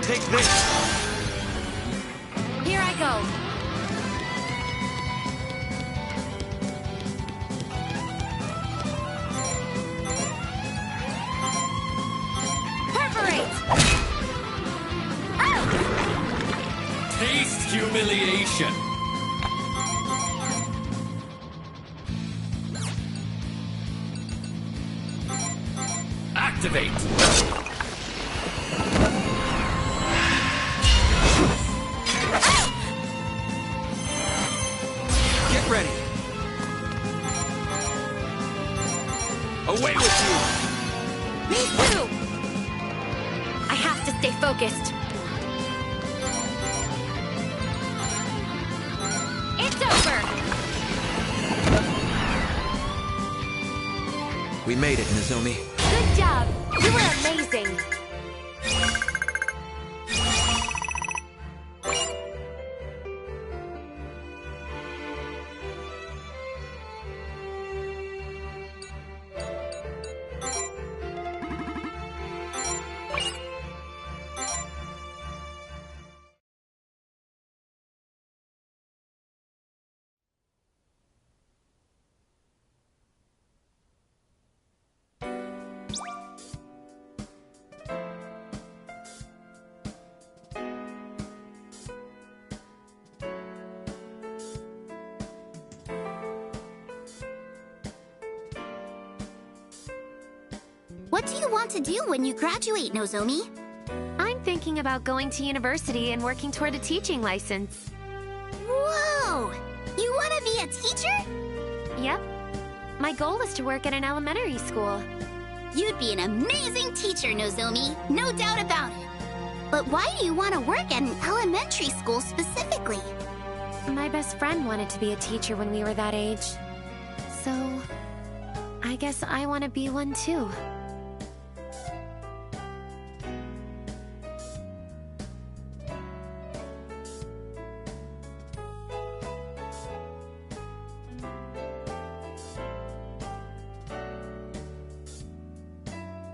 Take this. Here I go. humiliation. Activate. Get ready. Away with you. Me too. I have to stay focused. It's over. We made it, Nozomi. Good job. You were amazing. What do you want to do when you graduate, Nozomi? I'm thinking about going to university and working toward a teaching license. Whoa! You want to be a teacher? Yep. My goal is to work at an elementary school. You'd be an amazing teacher, Nozomi. No doubt about it. But why do you want to work at an elementary school specifically? My best friend wanted to be a teacher when we were that age. So, I guess I want to be one too.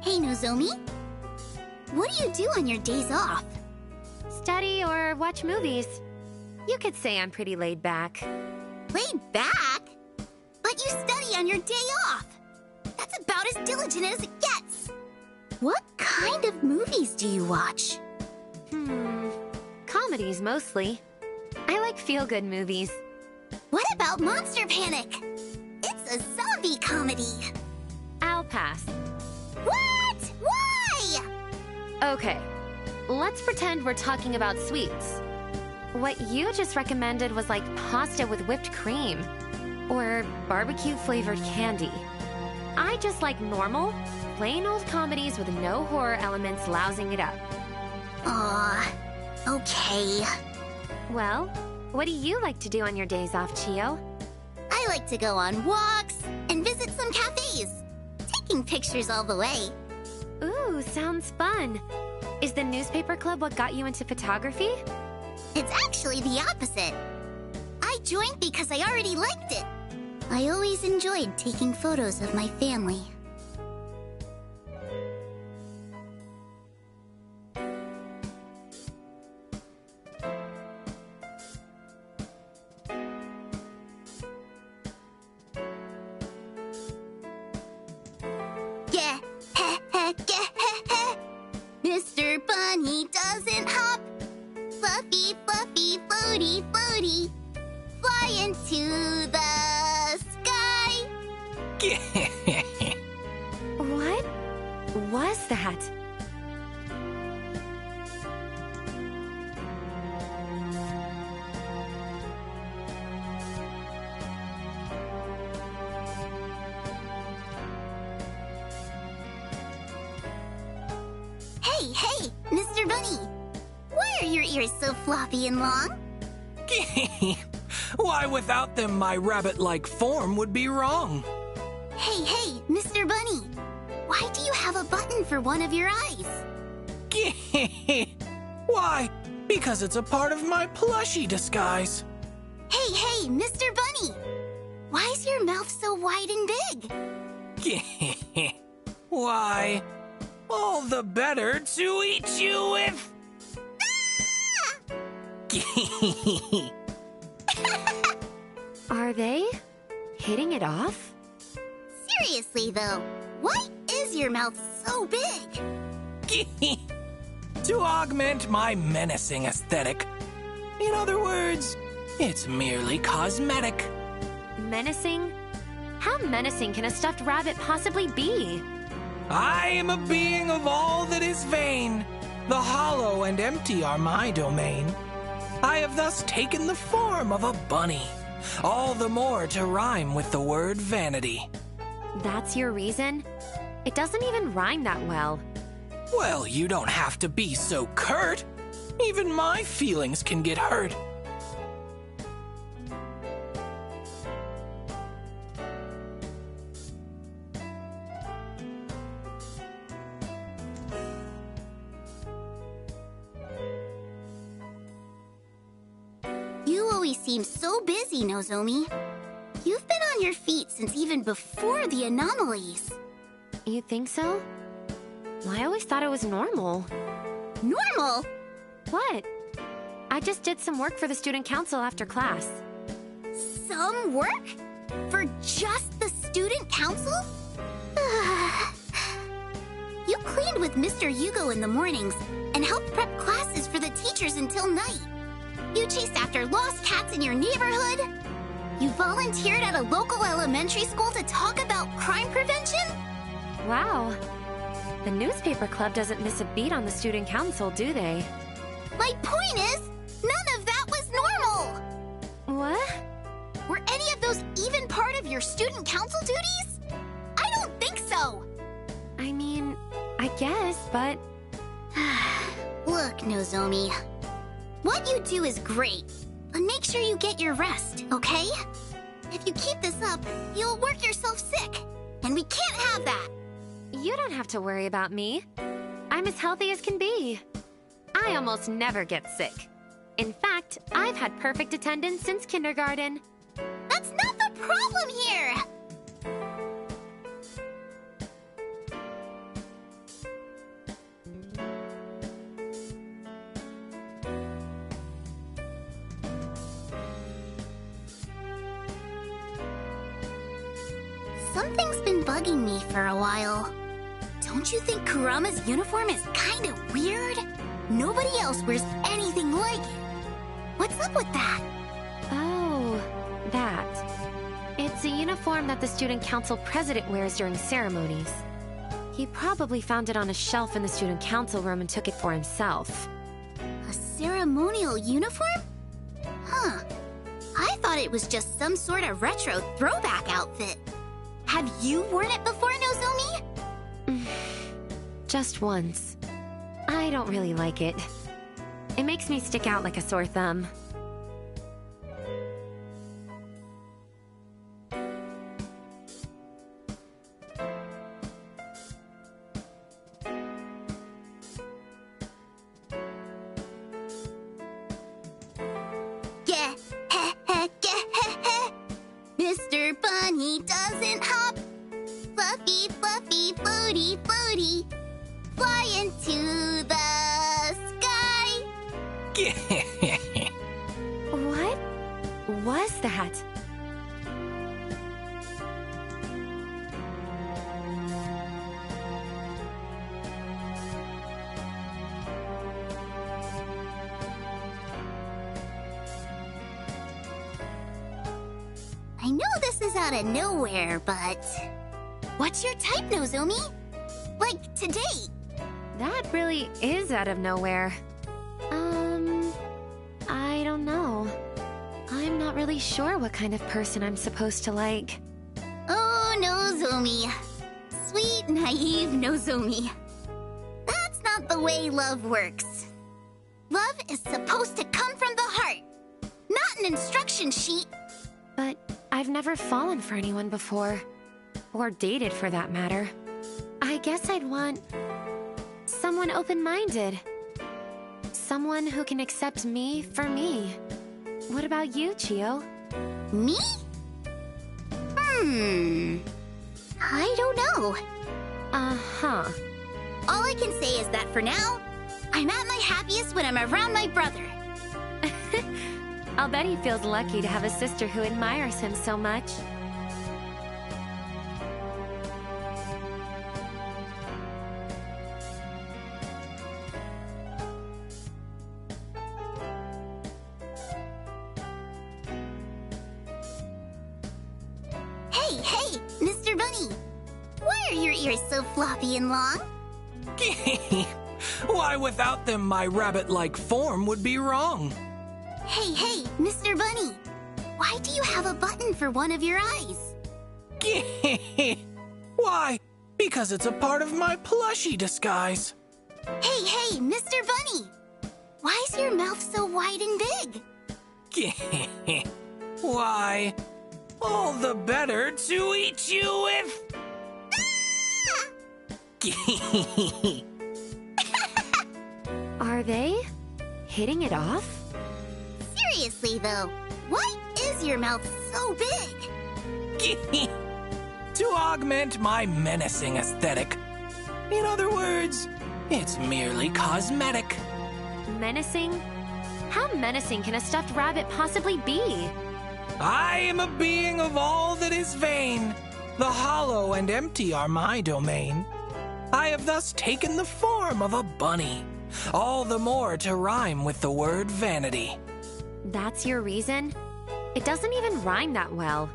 Hey, Nozomi. What do you do on your days off? Study or watch movies. You could say I'm pretty laid back. Laid back? But you study on your day off. That's about as diligent as it gets. What kind of movies do you watch? Comedies mostly. I like feel-good movies. What about Monster Panic? It's a zombie comedy. I'll pass. What? Why? Okay, let's pretend we're talking about sweets. What you just recommended was like pasta with whipped cream. Or barbecue-flavored candy. I just like normal, plain old comedies with no horror elements lousing it up. Aw, okay. Well, what do you like to do on your days off, Chio? I like to go on walks and visit some cafes. Taking pictures all the way. Ooh, sounds fun. Is the newspaper club what got you into photography? It's actually the opposite. I joined because I already liked it. I always enjoyed taking photos of my family. Yeah, heh heh, yeah, heh heh. Mr. Bunny doesn't hop. Fluffy, fluffy, floaty, floaty. Fly into the sky. What was that? Hey, hey, Mr. Bunny. Why are your ears so floppy and long? Why, without them, my rabbit-like form would be wrong. Hey, hey, Mr. Bunny. Why do you have a button for one of your eyes? Why? Because it's a part of my plushie disguise. Hey, hey, Mr. Bunny. Why is your mouth so wide and big? Why? All the better to eat you with. Are they hitting it off? Seriously, though, why is your mouth so big? To augment my menacing aesthetic. In other words, it's merely cosmetic. Menacing? How menacing can a stuffed rabbit possibly be? I am a being of all that is vain. The hollow and empty are my domain. I have thus taken the form of a bunny, all the more to rhyme with the word vanity. That's your reason? It doesn't even rhyme that well. Well, you don't have to be so curt. Even my feelings can get hurt. You always seem so busy, Nozomi. You've been on your feet since even before the anomalies. You think so? Well, I always thought it was normal. Normal? What? I just did some work for the student council after class. Some work? For just the student council? You cleaned with Mr. Yugo in the mornings and helped prep classes for the teachers until night. You chased after lost cats in your neighborhood. You volunteered at a local elementary school to talk about crime prevention? Wow. The newspaper club doesn't miss a beat on the student council, do they? My point is, none of that was normal! What? Were any of those even part of your student council duties? I don't think so! I mean, I guess, but... Look, Nozomi. What you do is great, but make sure you get your rest, okay? If you keep this up, you'll work yourself sick, and we can't have that! You don't have to worry about me. I'm as healthy as can be. I almost never get sick. In fact, I've had perfect attendance since kindergarten. That's not the problem here! Something's been bugging me for a while. Don't you think Kurama's uniform is kinda weird? Nobody else wears anything like it. What's up with that? Oh, that. It's a uniform that the student council president wears during ceremonies. He probably found it on a shelf in the student council room and took it for himself. A ceremonial uniform? Huh. I thought it was just some sort of retro throwback outfit. Have you worn it before, Nozomi? Just once. I don't really like it. It makes me stick out like a sore thumb. Mr. Bunny doesn't hop. Fluffy, fluffy, floaty, floaty. Fly into the sky. What was that? I know this is out of nowhere, but... What's your type, Nozomi? Like, to date? That really is out of nowhere. I don't know. I'm not really sure what kind of person I'm supposed to like. Oh, Nozomi. Sweet, naive Nozomi. That's not the way love works. Love is supposed to come from the heart, not an instruction sheet. But I've never fallen for anyone before. Or dated, for that matter. I guess I'd want... someone open-minded. Someone who can accept me for me. What about you, Chio? Me? I don't know. Uh-huh. All I can say is that for now, I'm at my happiest when I'm around my brother. I'll bet he feels lucky to have a sister who admires him so much. you're so floppy and long. Why, without them, my rabbit-like form would be wrong. Hey, Mr. Bunny. Why do you have a button for one of your eyes? Why? Because it's a part of my plushie disguise. Hey, Mr. Bunny. Why is your mouth so wide and big? Why? All the better to eat you with. Are they hitting it off? Seriously, though, why is your mouth so big? To augment my menacing aesthetic. In other words, it's merely cosmetic. Menacing? How menacing can a stuffed rabbit possibly be? I am a being of all that is vain. The hollow and empty are my domain. I have thus taken the form of a bunny, all the more to rhyme with the word vanity. That's your reason? It doesn't even rhyme that well.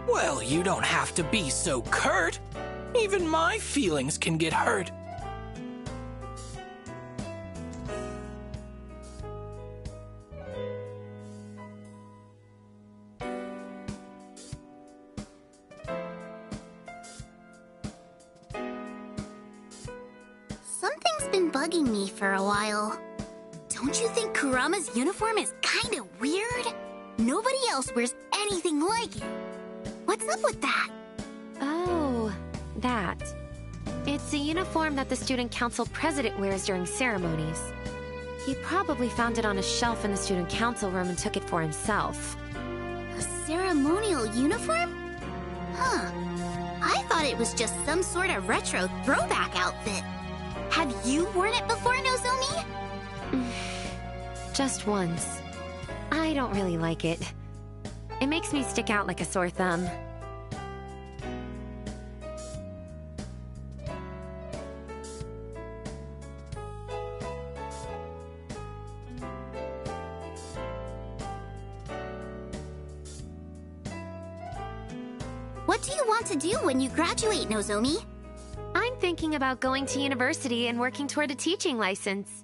Well, you don't have to be so curt. Even my feelings can get hurt. Something's been bugging me for a while. Don't you think Kurama's uniform is kinda weird? Nobody else wears anything like it. What's up with that? Oh, that. It's a uniform that the Student Council president wears during ceremonies. He probably found it on a shelf in the Student Council room and took it for himself. A ceremonial uniform? Huh. I thought it was just some sort of retro throwback outfit. Have you worn it before, Nozomi? Just once. I don't really like it. It makes me stick out like a sore thumb. What do you want to do when you graduate, Nozomi? I'm thinking about going to university and working toward a teaching license.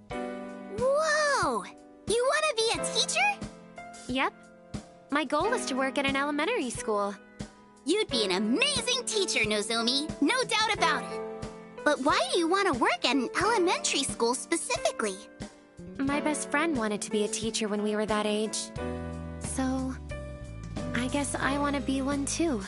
Whoa! You want to be a teacher? Yep. My goal is to work at an elementary school. You'd be an amazing teacher, Nozomi. No doubt about it. But why do you want to work at an elementary school specifically? My best friend wanted to be a teacher when we were that age. So, I guess I want to be one too.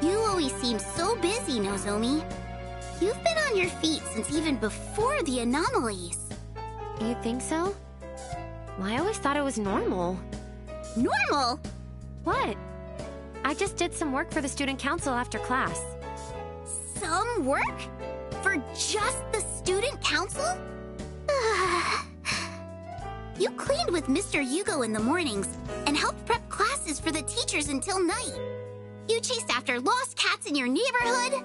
You always seem so busy, Nozomi. You've been on your feet since even before the anomalies. You think so? Well, I always thought it was normal. Normal? What? I just did some work for the student council after class. Some work? For just the student council? You cleaned with Mr. Yugo in the mornings and helped prep classes for the teachers until night. You chased after lost cats in your neighborhood.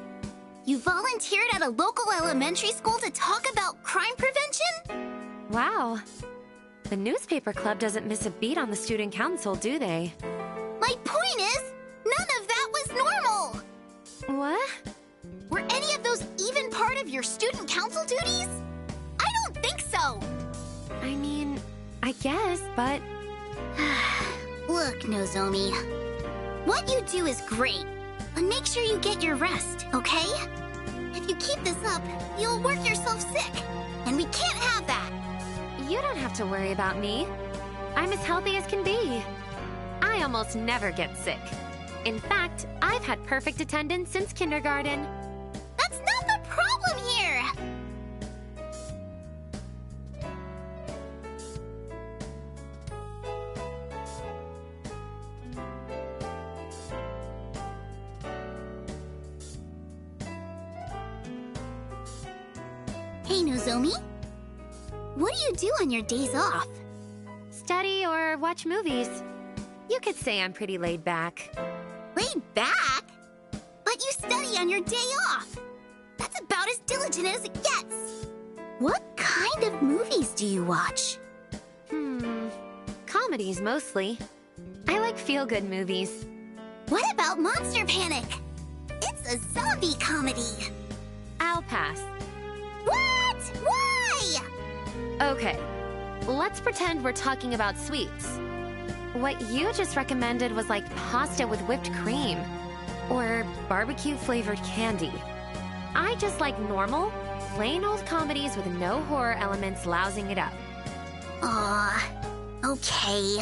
You volunteered at a local elementary school to talk about crime prevention? Wow. The newspaper club doesn't miss a beat on the student council, do they? My point is, none of that was normal! What? Were any of those even part of your student council duties? I don't think so! I mean, I guess, but... Look, Nozomi. What you do is great, but make sure you get your rest, okay? If you keep this up, you'll work yourself sick, and we can't have that. You don't have to worry about me. I'm as healthy as can be. I almost never get sick. In fact, I've had perfect attendance since kindergarten. That's not the problem here! Hey, Nozomi? What do you do on your days off? Study or watch movies. You could say I'm pretty laid back. Laid back? But you study on your day off. diligent as it gets. What kind of movies do you watch? Comedies, mostly. I like feel-good movies. What about Monster Panic? It's a zombie comedy. I'll pass. What? Why? Okay, let's pretend we're talking about sweets. What you just recommended was like pasta with whipped cream. Or barbecue-flavored candy. I just like normal, plain old comedies with no horror elements lousing it up. Aw, okay.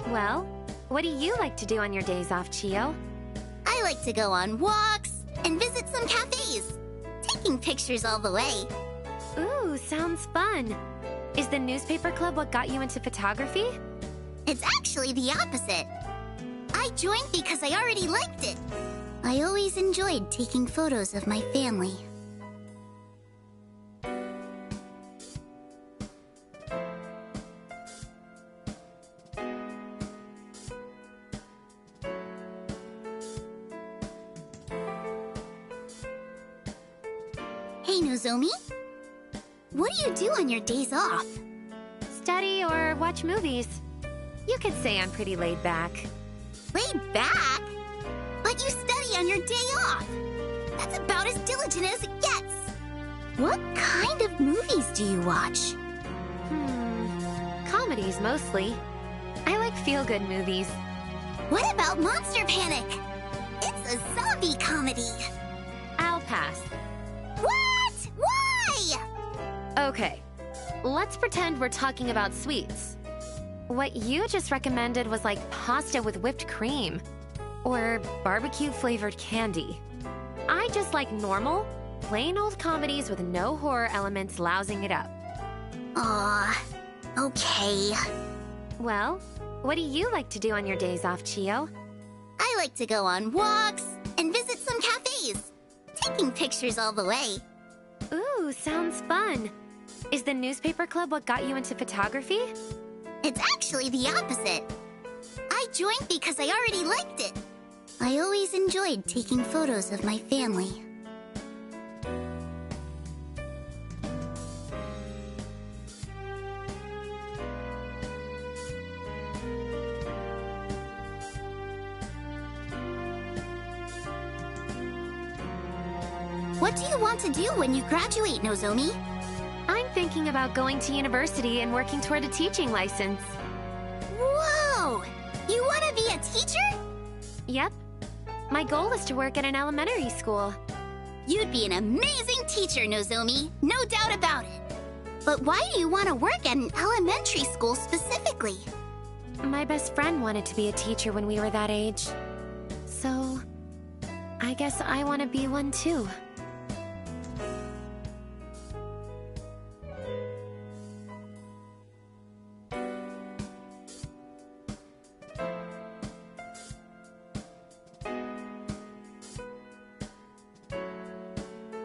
Well, what do you like to do on your days off, Chio? I like to go on walks and visit some cafes. Taking pictures all the way. Ooh, sounds fun. Is the newspaper club what got you into photography? It's actually the opposite. I joined because I already liked it. I always enjoyed taking photos of my family. Hey, Nozomi. What do you do on your days off? Study or watch movies. You could say I'm pretty laid back. Laid back? But you study on your day off. That's about as diligent as it gets. What kind of movies do you watch? Comedies, mostly. I like feel-good movies. What about Monster Panic? It's a zombie comedy. I'll pass. What? Why? Okay, let's pretend we're talking about sweets. What you just recommended was like pasta with whipped cream. Or barbecue-flavored candy. I just like normal, plain old comedies with no horror elements lousing it up. Aw, okay. Well, what do you like to do on your days off, Chio? I like to go on walks and visit some cafes. Taking pictures all the way. Ooh, sounds fun. Is the newspaper club what got you into photography? It's actually the opposite. I joined because I already liked it. I always enjoyed taking photos of my family. What do you want to do when you graduate, Nozomi? I'm thinking about going to university and working toward a teaching license. Whoa! You want to be a teacher? Yep. My goal is to work at an elementary school. You'd be an amazing teacher, Nozomi. No doubt about it. But why do you want to work at an elementary school specifically? My best friend wanted to be a teacher when we were that age. So, I guess I want to be one too.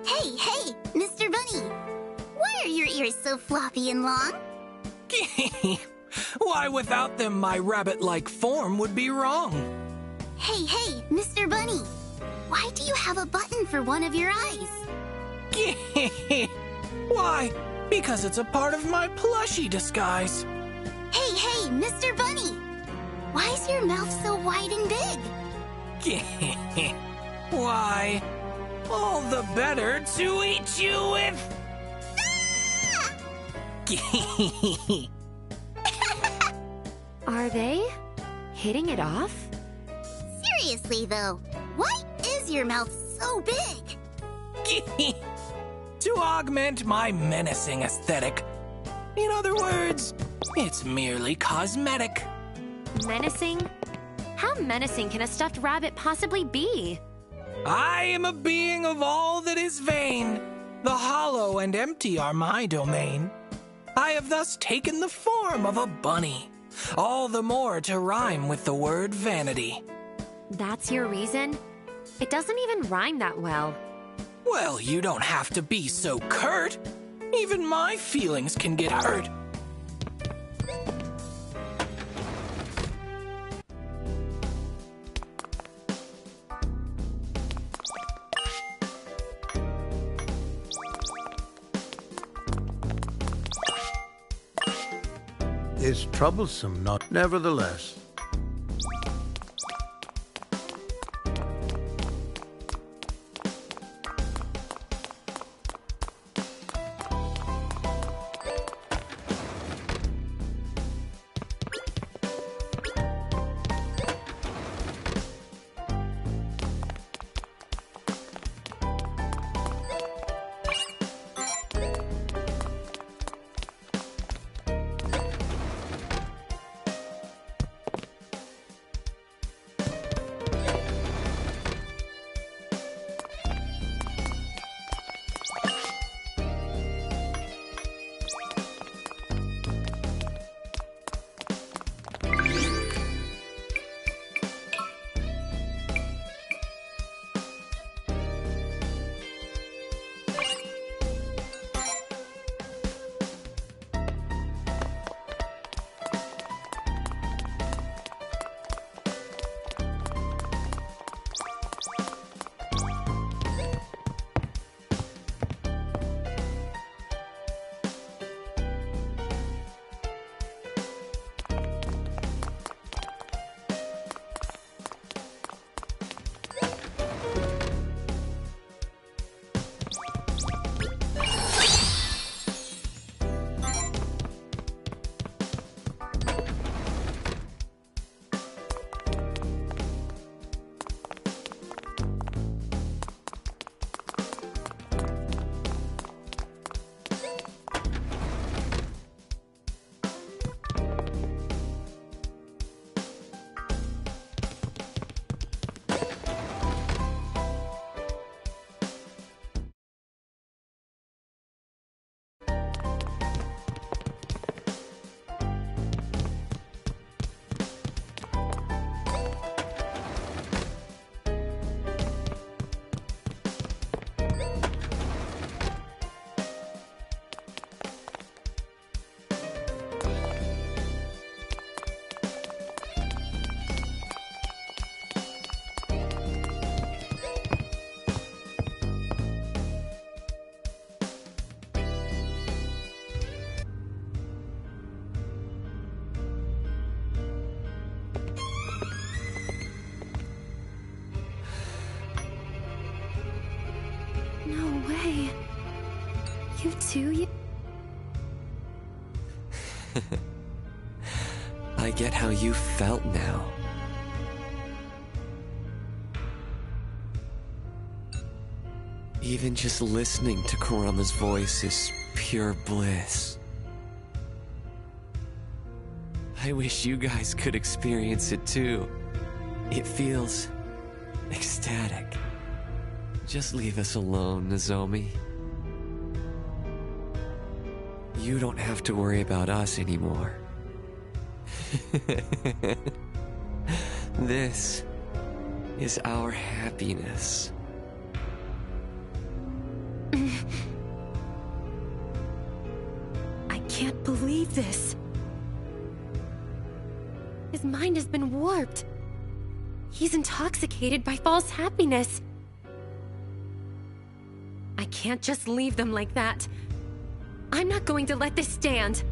Hey, Mr. Bunny! Why are your ears so floppy and long? Why, without them, my rabbit-like form would be wrong. Hey, Mr. Bunny! Why do you have a button for one of your eyes? Why? Because it's a part of my plushie disguise. Hey, Mr. Bunny! Why is your mouth so wide and big? Why? All the better to eat you with. Are they hitting it off? Seriously, though, why is your mouth so big? To augment my menacing aesthetic. In other words, it's merely cosmetic. Menacing? How menacing can a stuffed rabbit possibly be? I am a being of all that is vain. The hollow and empty are my domain. I have thus taken the form of a bunny, all the more to rhyme with the word vanity. That's your reason? It doesn't even rhyme that well. Well, you don't have to be so curt. Even my feelings can get hurt. is troublesome, not nevertheless. No way. You too, I get how you felt now. Even just listening to Kurama's voice is pure bliss. I wish you guys could experience it too. It feels ecstatic. Just leave us alone, Nozomi. You don't have to worry about us anymore. This is our happiness. I can't believe this. His mind has been warped. He's intoxicated by false happiness. I can't just leave them like that. I'm not going to let this stand.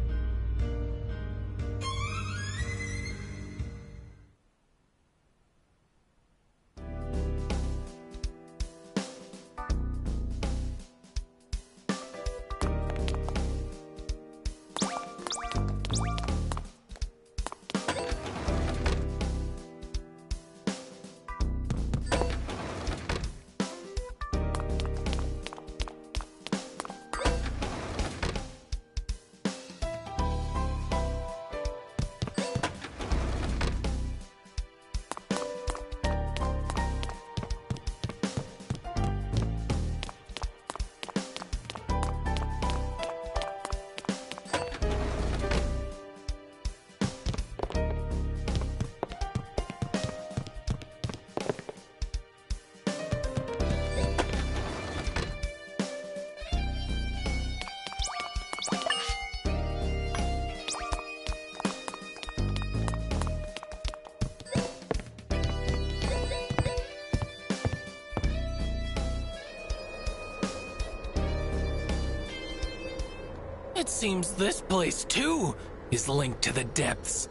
It seems this place, too, is linked to the depths.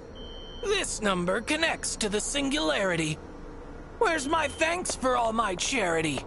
This number connects to the singularity. Where's my thanks for all my charity?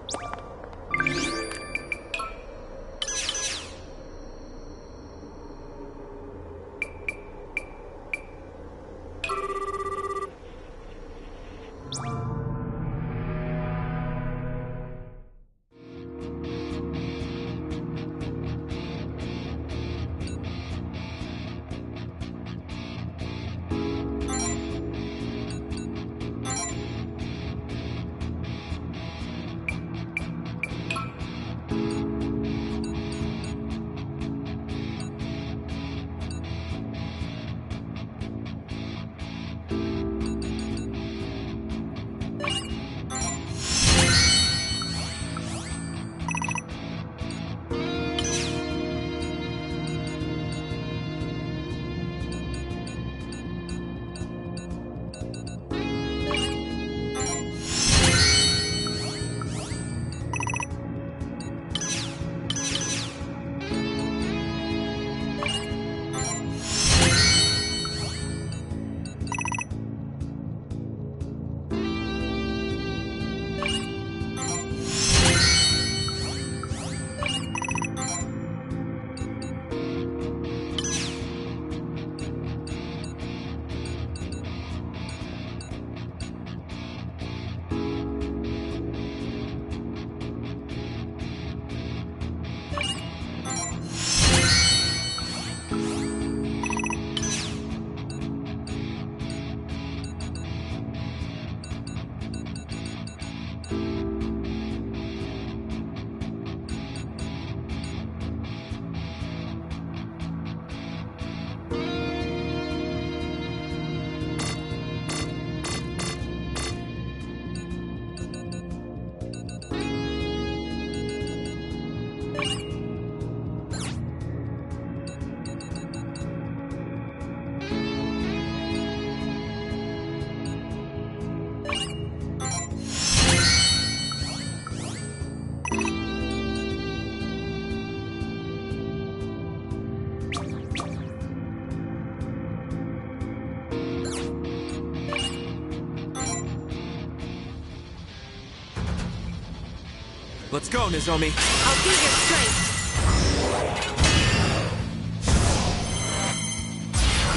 Let's go, Nozomi. I'll feel your strength.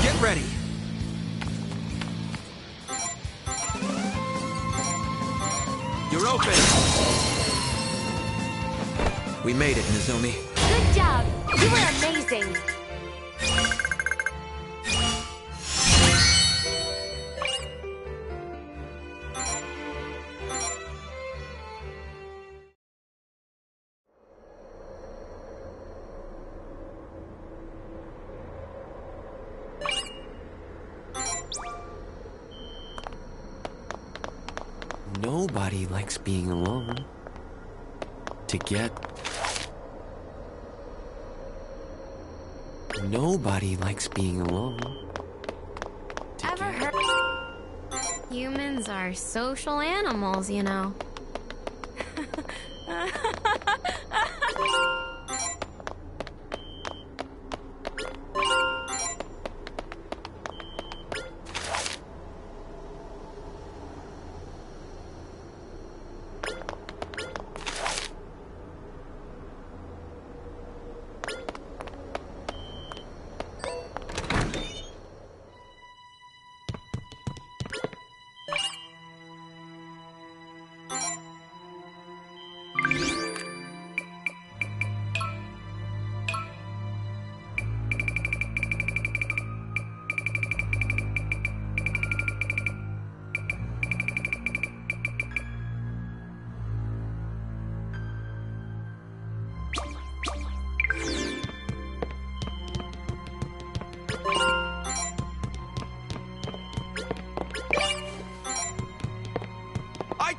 Get ready. You're open. We made it, Nozomi. Good job. You were amazing. Nobody likes being alone. Nobody likes being alone. Ever heard? Humans are social animals, you know.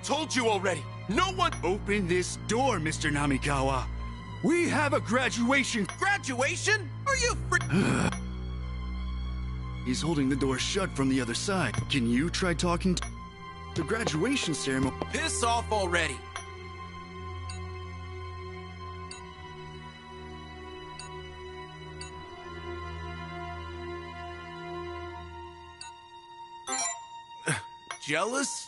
Told you already. No one... Open this door, Mr. Namikawa. We have a graduation. Graduation? Are you He's holding the door shut from the other side. Can you try talking to... The graduation ceremony... Piss off already. jealous?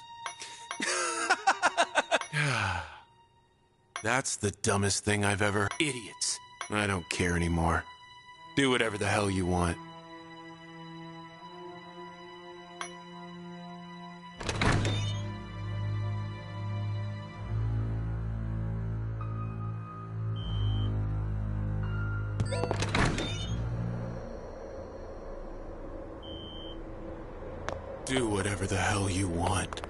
That's the dumbest thing I've ever... Idiots. I don't care anymore. Do whatever the hell you want. Do whatever the hell you want.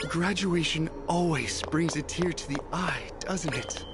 Graduation always brings a tear to the eye, doesn't it?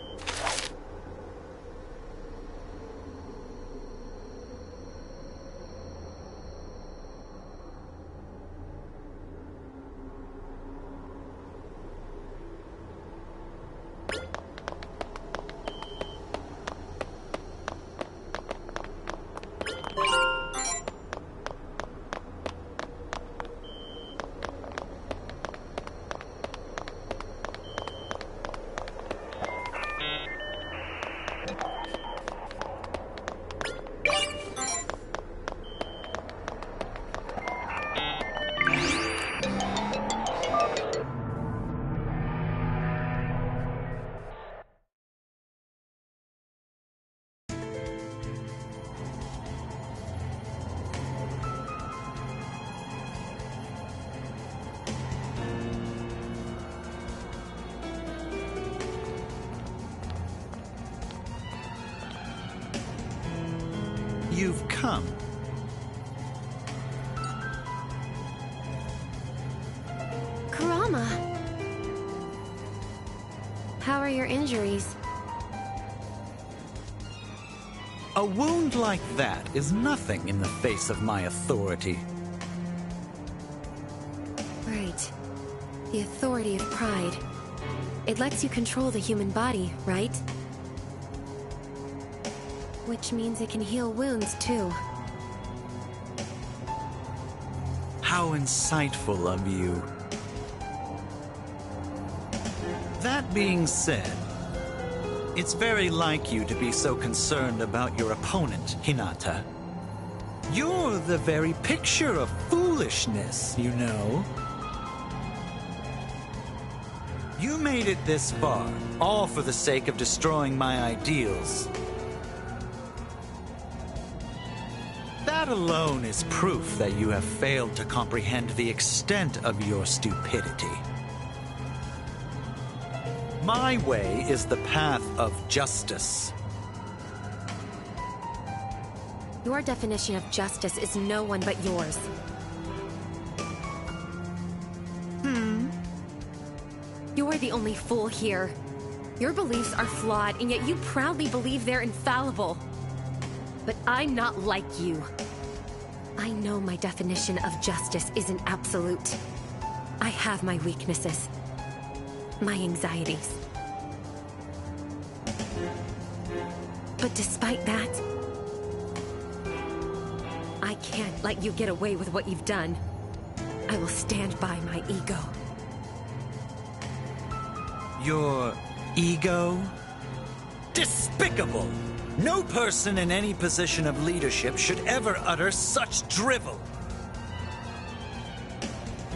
You've come. Kurama! How are your injuries? A wound like that is nothing in the face of my authority. Right. The authority of pride. It lets you control the human body, right? Which means it can heal wounds, too. How insightful of you. That being said, it's very like you to be so concerned about your opponent, Hinata. You're the very picture of foolishness, you know. You made it this far, all for the sake of destroying my ideals. That alone is proof that you have failed to comprehend the extent of your stupidity. My way is the path of justice. Your definition of justice is no one but yours. You're the only fool here. Your beliefs are flawed, and yet you proudly believe they're infallible. But I'm not like you. I know my definition of justice isn't absolute. I have my weaknesses. My anxieties. But despite that, I can't let you get away with what you've done. I will stand by my ego. Your ego? Despicable! No person in any position of leadership should ever utter such drivel.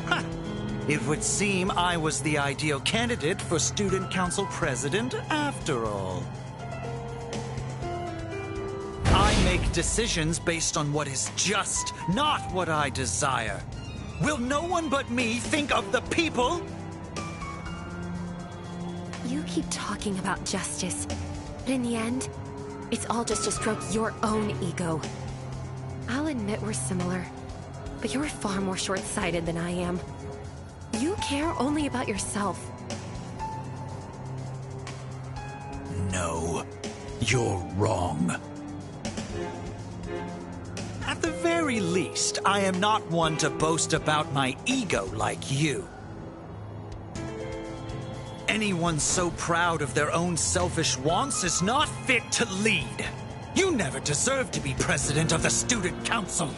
Ha! It would seem I was the ideal candidate for Student Council President after all. I make decisions based on what is just, not what I desire. Will no one but me think of the people? You keep talking about justice, but in the end, it's all just to stroke your own ego. I'll admit we're similar, but you're far more short-sighted than I am. You care only about yourself. No, you're wrong. At the very least, I am not one to boast about my ego like you. Anyone so proud of their own selfish wants is not fit to lead. You never deserved to be president of the Student Council.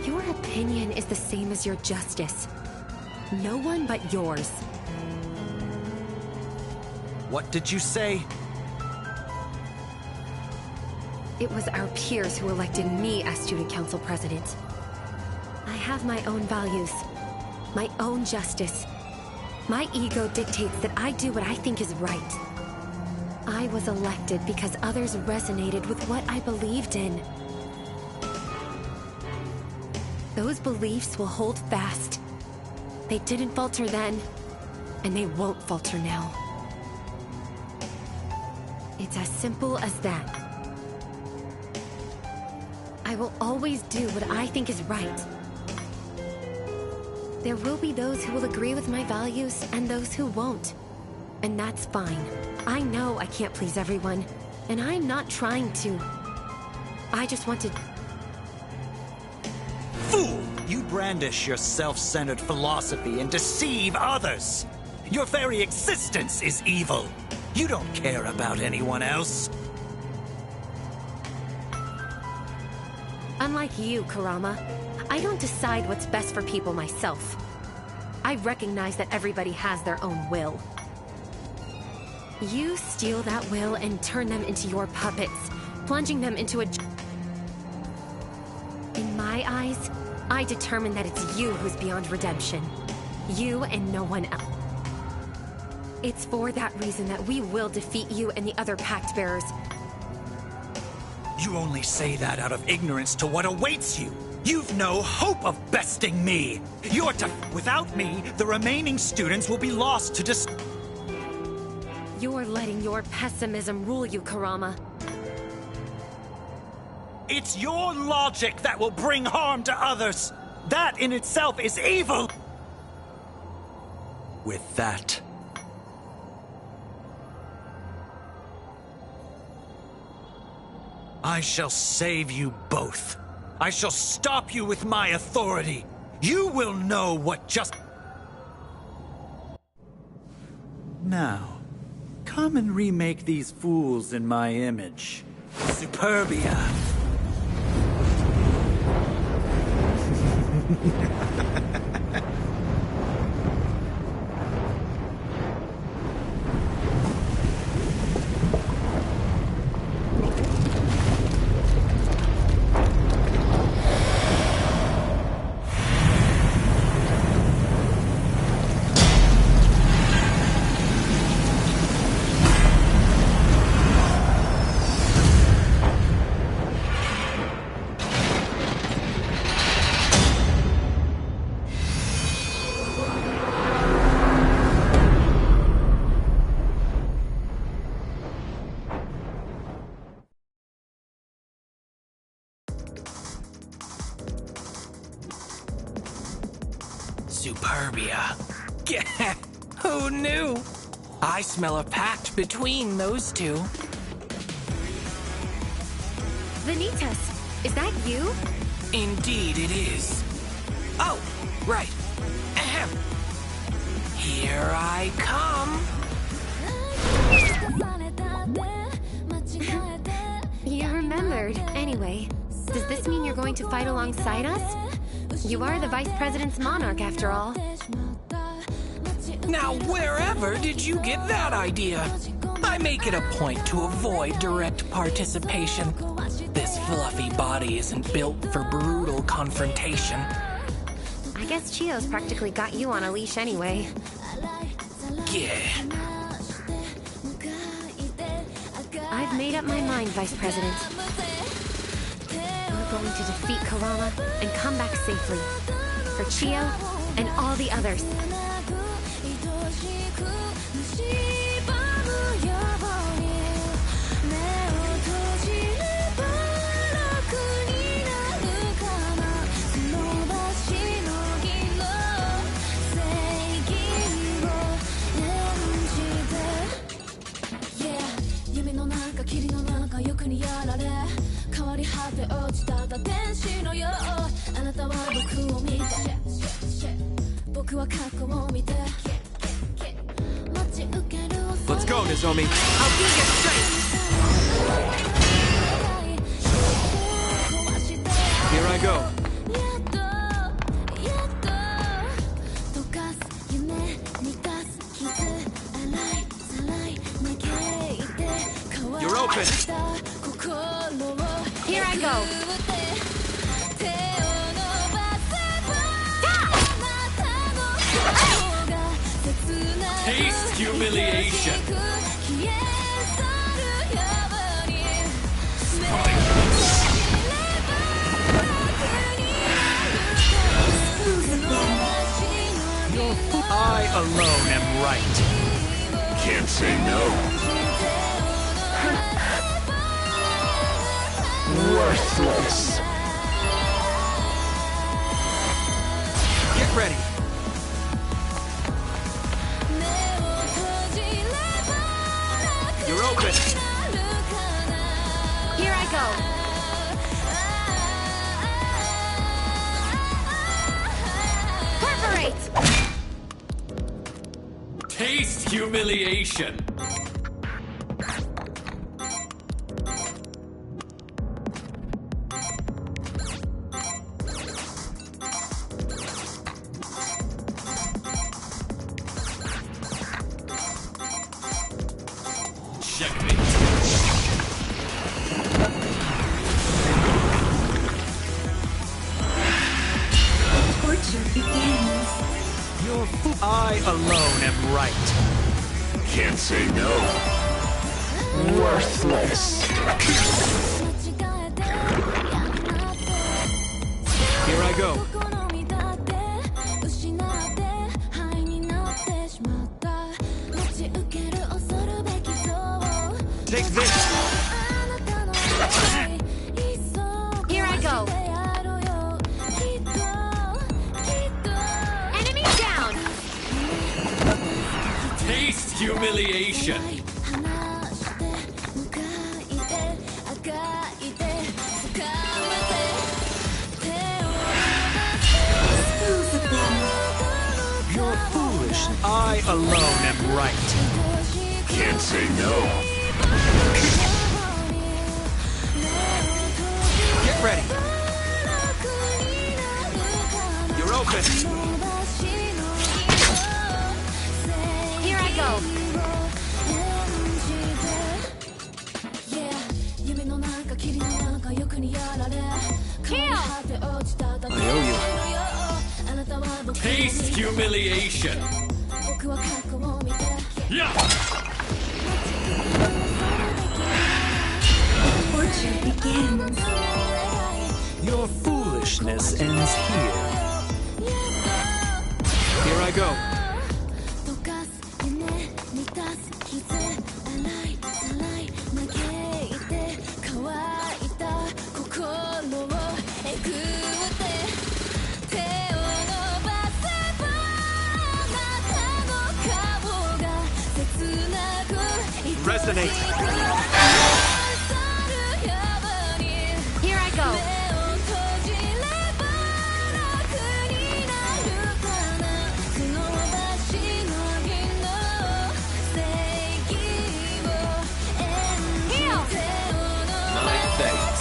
Your opinion is the same as your justice. No one but yours. What did you say? It was our peers who elected me as student council president. I have my own values, my own justice. My ego dictates that I do what I think is right. I was elected because others resonated with what I believed in. Those beliefs will hold fast. They didn't falter then, and they won't falter now. It's as simple as that. I will always do what I think is right. There will be those who will agree with my values and those who won't. And that's fine. I know I can't please everyone, and I'm not trying to. I just want to... Fool! You brandish your self-centered philosophy and deceive others. Your very existence is evil. You don't care about anyone else. Unlike you, Kurama, I don't decide what's best for people myself. I recognize that everybody has their own will. You steal that will and turn them into your puppets, plunging them into a... In my eyes, I determine that it's you who's beyond redemption. You and no one else. It's for that reason that we will defeat you and the other Pact Bearers. You only say that out of ignorance to what awaits you. You've no hope of besting me. You're to... Without me, the remaining students will be lost to You're letting your pessimism rule you, Kurama. It's your logic that will bring harm to others. That in itself is evil. With that... I shall save you both. I shall stop you with my authority. You will know what just... Now, come and remake these fools in my image. Superbia. Superbia. Who knew? I smell a pact between those two. Vanitas, is that you? Indeed it is. Oh, right. Ahem. Here I come. You remembered. Anyway, does this mean you're going to fight alongside us? You are the Vice President's Monarch, after all. Now, wherever did you get that idea? I make it a point to avoid direct participation. This fluffy body isn't built for brutal confrontation. I guess Chio's practically got you on a leash anyway. Yeah. I've made up my mind, Vice President. We're going to defeat Kurama and come back safely. For Chio and all the others. Let's go, Nozomi. I'll be your strength. Here I go. go. Taste humiliation. I alone am right. Can't say no. Worthless. Get ready. You're open. Here I go. Taste humiliation. Checkmate. Torture begins. I alone am right. Can't say no. Worthless. Here I go. Take this. Here I go. Enemy down. Taste humiliation. You're foolish. I alone am right. Can't say no. Get ready. You're open. Here I go. I owe you. Taste humiliation. Yeah. Torture begins. Your foolishness ends here. Here I go. Resonate. Here I go. Heal. My thanks.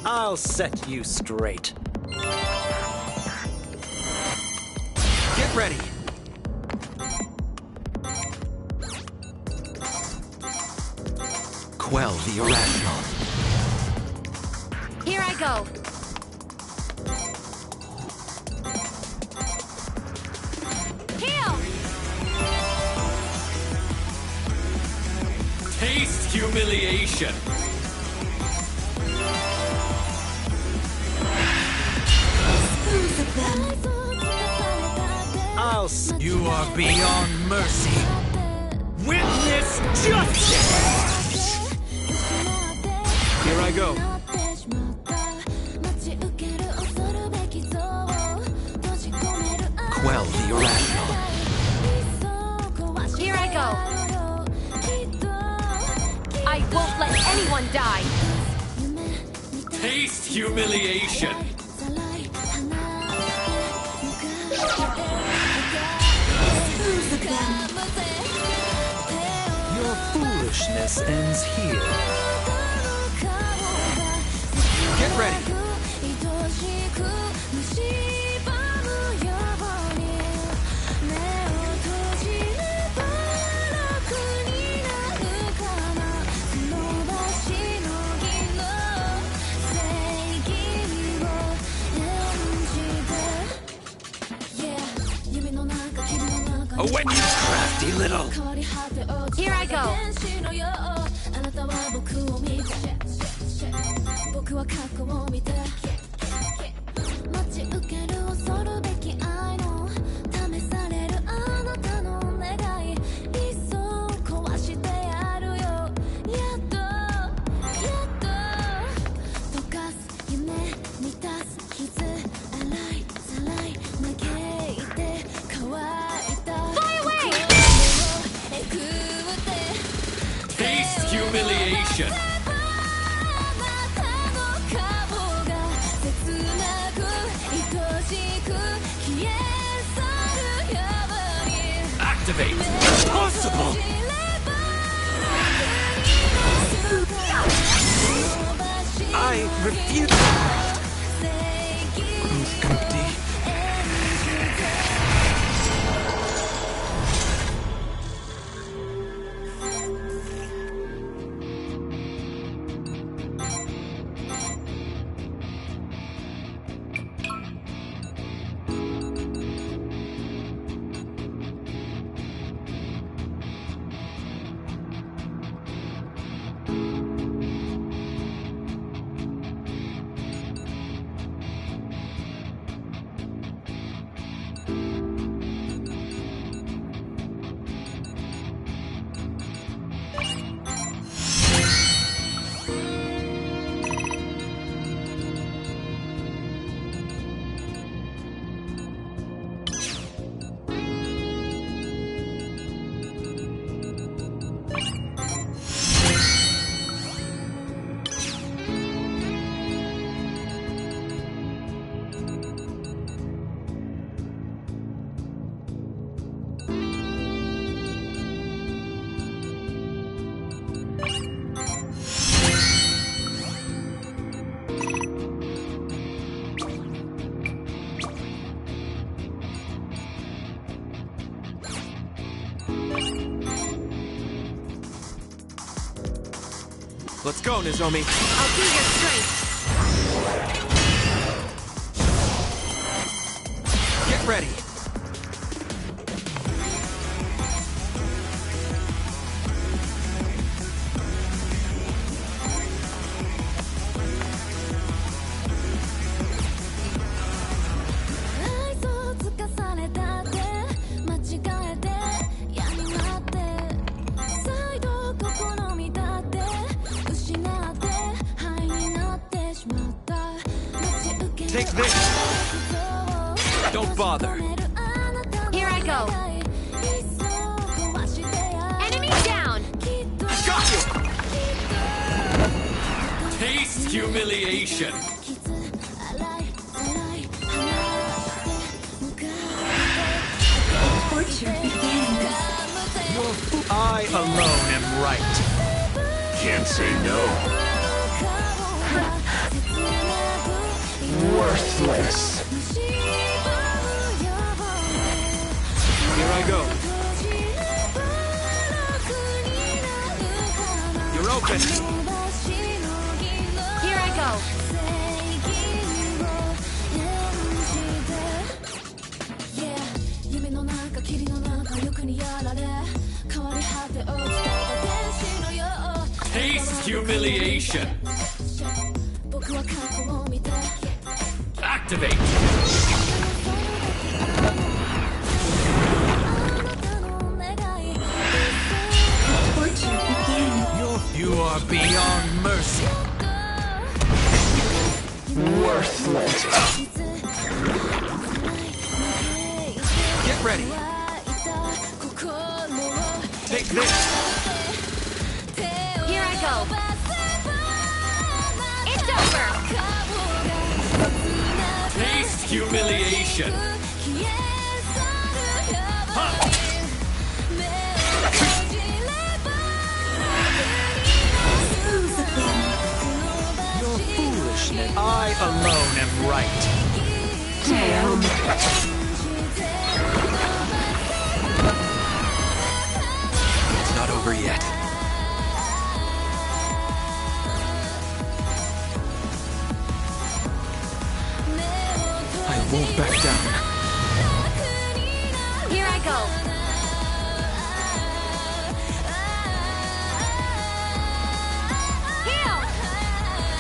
I'll set you straight. Get ready. Quell the irrational. Here I go. Heal. Taste humiliation. You are beyond mercy. Witness justice! Here I go. Quell the irrational. Here I go. I won't let anyone die. Taste humiliation. foolishness ends here. Get ready. Oh, when you crafty little... Here I go. Taste humiliation. Activate. Impossible! I refuse. Room's empty. Let's go, Nozomi. I'll be your strength. Get ready. Take this! Don't bother. Here I go. Enemy down! Got you! Taste humiliation. Torture begins. I alone am right. Can't say no. Worthless. Here I go. You're open. Here I go. Taste humiliation. Activate. Torture begins. You are beyond mercy. Worthless. Get ready. Take this. Here I go. It's over. Taste humiliation. right. Damn. It's not over yet. I won't back down. Here I go.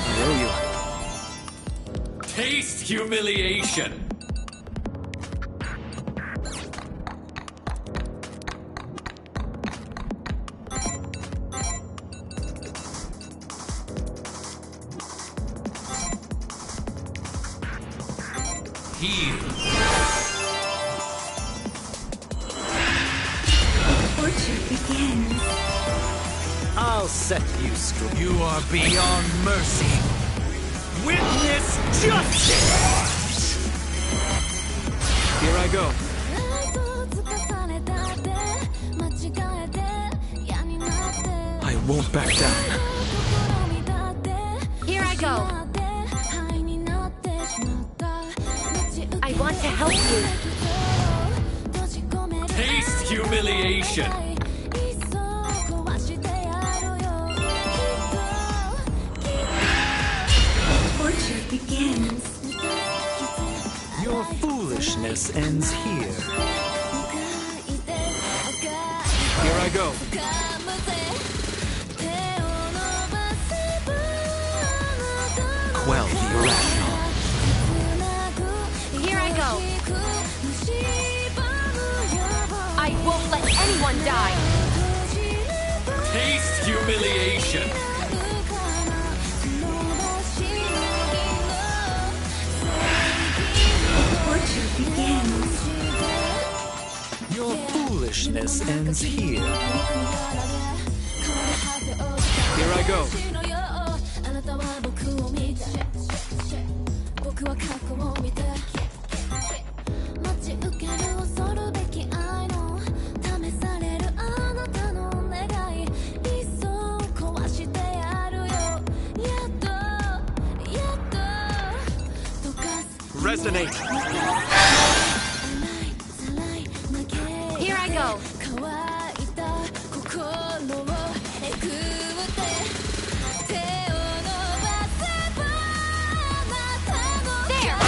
I owe you. Taste humiliation. Heal. Torture begins. I'll set you straight. You are beyond mercy. Witness justice! Here I go. I won't back down. Here I go. I want to help you. Taste humiliation. Torture begins. Your foolishness ends here. Here I go. Quell the irrational. Here I go. I won't let anyone die. Taste humiliation. Torture begins. Your foolishness ends here. Here I go. Resonate. Here I go. There.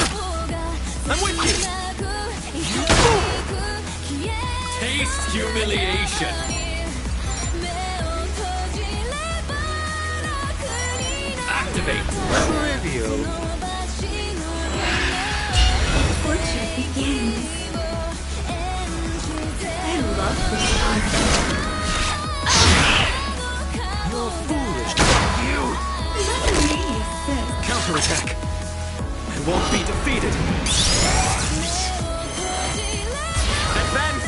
I'm with you. Taste humiliation. Activate. Trivial. Torture begins. I love this part. You're foolish. You. Let me assist. Counterattack. I won't be defeated. Advance.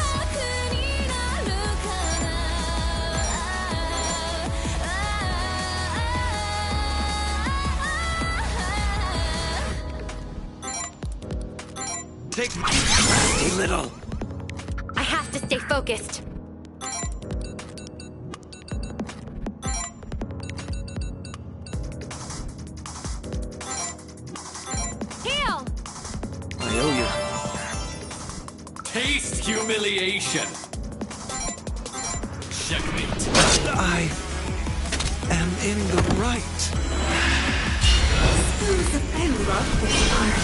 Take my crafty little. I have to stay focused. Heal! I owe you. Taste humiliation. Checkmate. I am in the right. I love this part.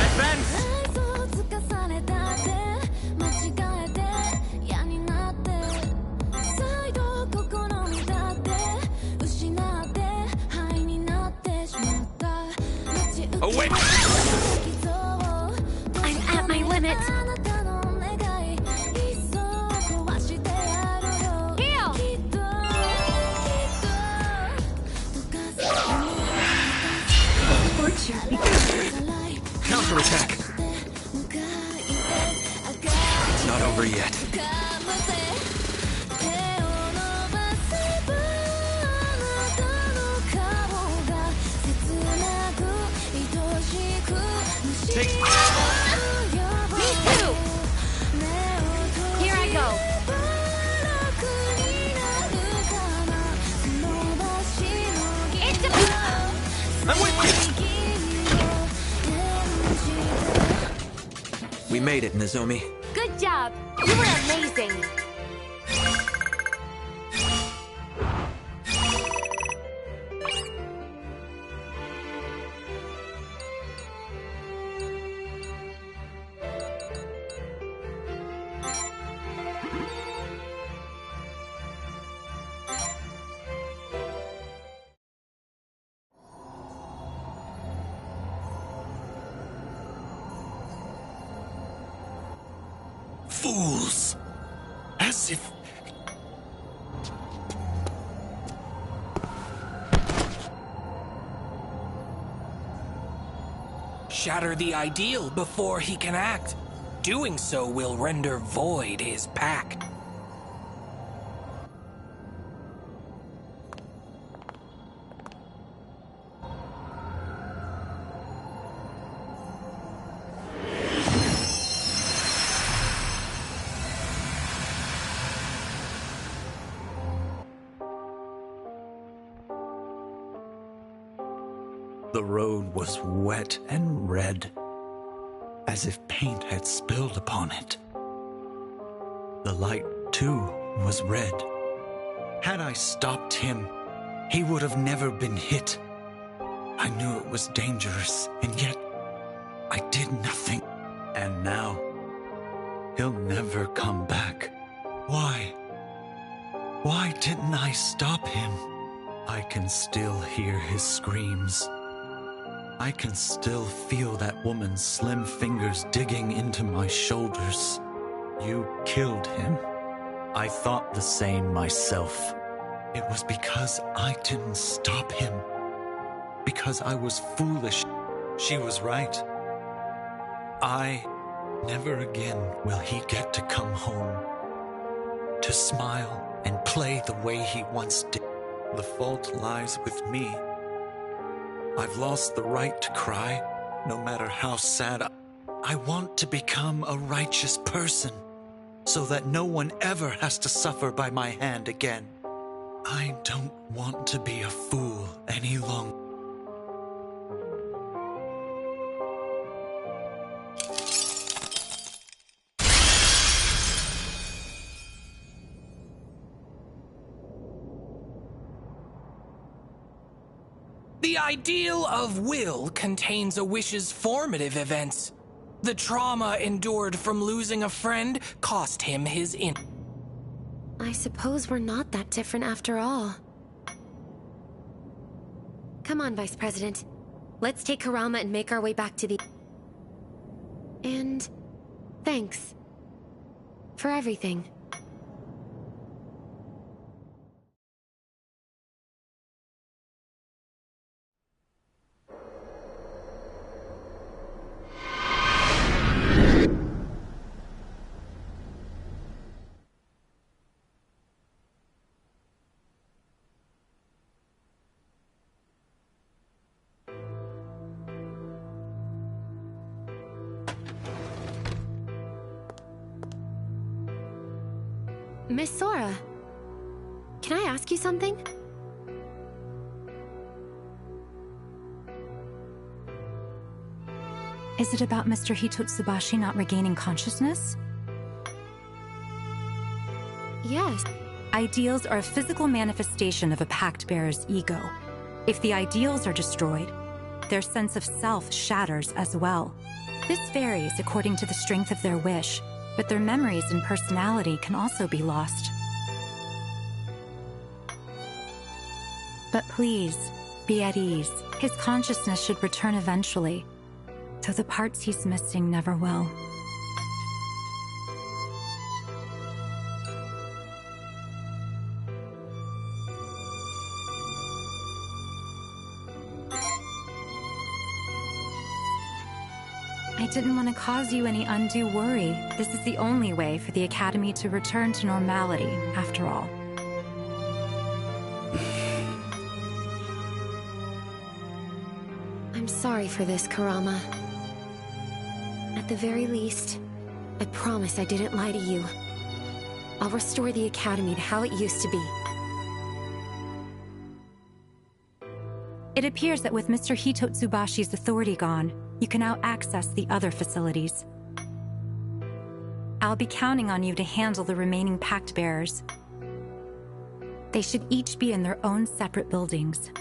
Advance. Away. I'm at my limit. Heal! Torture begins. Counterattack. It's not over yet. Take. Me too! Here I go. We made it, Nozomi. Good job. You were amazing. Fools! As if... Shatter the ideal before he can act. Doing so will render void his pact. The road was wet and red, as if paint had spilled upon it. The light, too, was red. Had I stopped him, he would have never been hit. I knew it was dangerous, and yet I did nothing. And now, he'll never come back. Why? Why didn't I stop him? I can still hear his screams. I can still feel that woman's slim fingers digging into my shoulders. You killed him. I thought the same myself. It was because I didn't stop him. Because I was foolish. She was right. Never again will he get to come home. To smile and play the way he once did. The fault lies with me. I've lost the right to cry, no matter how sad. I want to become a righteous person, so that no one ever has to suffer by my hand again. I don't want to be a fool any longer. The ideal of will contains a wish's formative events. The trauma endured from losing a friend cost him his I suppose we're not that different after all. Come on, Vice President. Let's take Kurama and make our way back to the... And... thanks. For everything. Miss Sora, can I ask you something? Is it about Mr. Hitotsubashi not regaining consciousness? Yes. Ideals are a physical manifestation of a pact bearer's ego. If the ideals are destroyed, their sense of self shatters as well. This varies according to the strength of their wish, but their memories and personality can also be lost. But please, be at ease. His consciousness should return eventually, though the parts he's missing never will. I didn't want to cause you any undue worry. This is the only way for the Academy to return to normality, after all. I'm sorry for this, Kurama. At the very least, I promise I didn't lie to you. I'll restore the Academy to how it used to be. It appears that with Mr. Hitotsubashi's authority gone, you can now access the other facilities. I'll be counting on you to handle the remaining pact bearers. They should each be in their own separate buildings.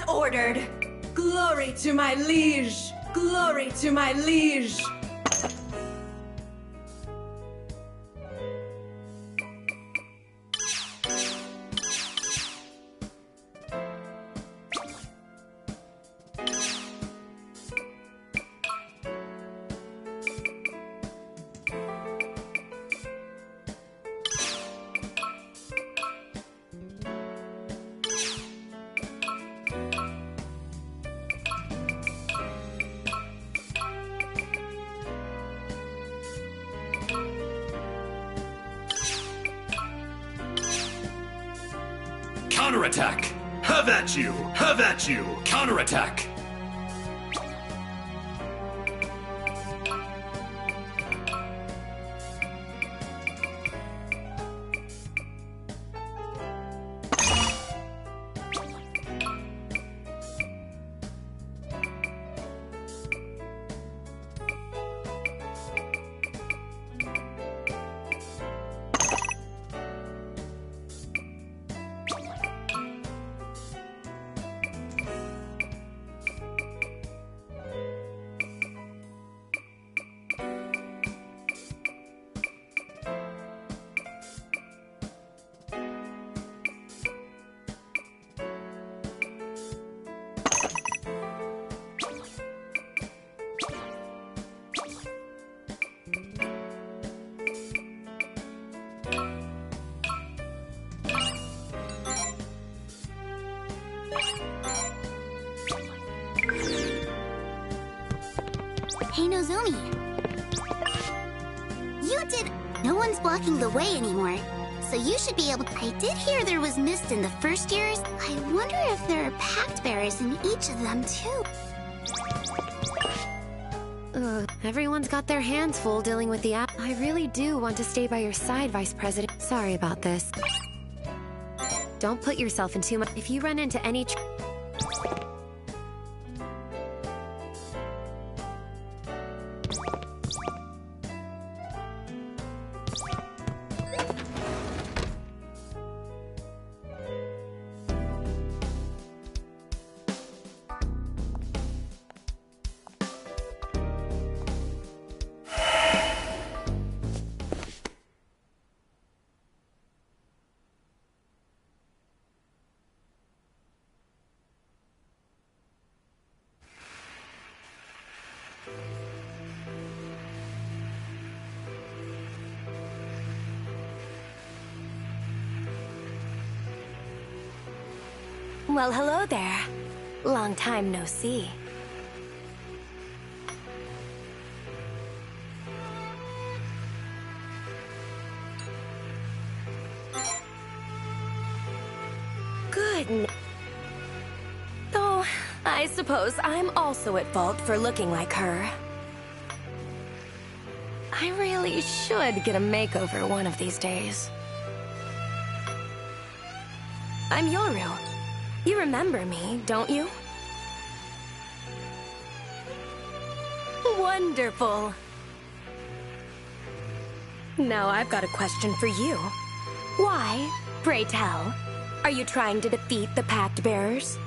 Ordered. Glory to my liege! Glory to my liege! Counterattack! Have at you! Have at you! Counterattack! Hey, Nozomi. You did... No one's blocking the way anymore, so you should be able to... I did hear there was mist in the first years. I wonder if there are pact bearers in each of them, too. Everyone's got their hands full dealing with the app. I really do want to stay by your side, Vice President. Sorry about this. Don't put yourself in too much... If you run into any... Well, hello there. Long time no see. Good. Though, I suppose I'm also at fault for looking like her. I really should get a makeover one of these days. I'm Yoru. You remember me, don't you? Wonderful. Now I've got a question for you. Why, pray tell, are you trying to defeat the Pact Bearers?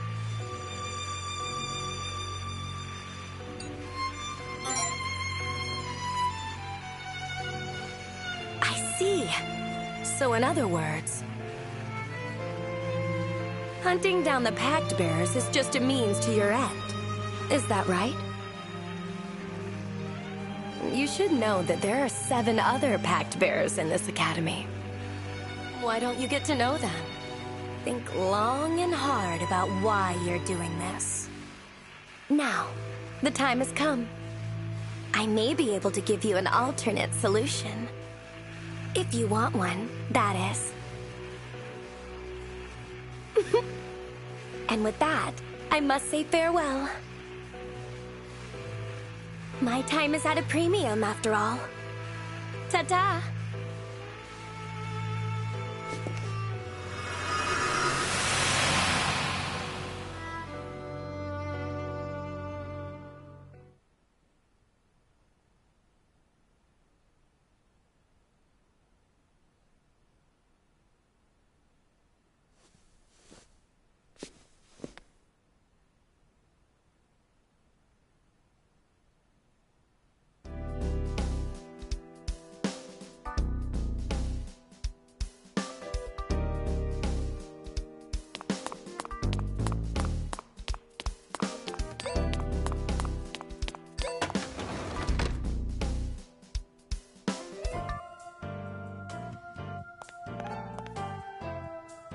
I see. So in other words, hunting down the Pact Bearers is just a means to your end. Is that right? You should know that there are 7 other Pact Bearers in this academy. Why don't you get to know them? Think long and hard about why you're doing this. Now, the time has come. I may be able to give you an alternate solution. If you want one, that is. And with that, I must say farewell. My time is at a premium, after all. Ta-ta!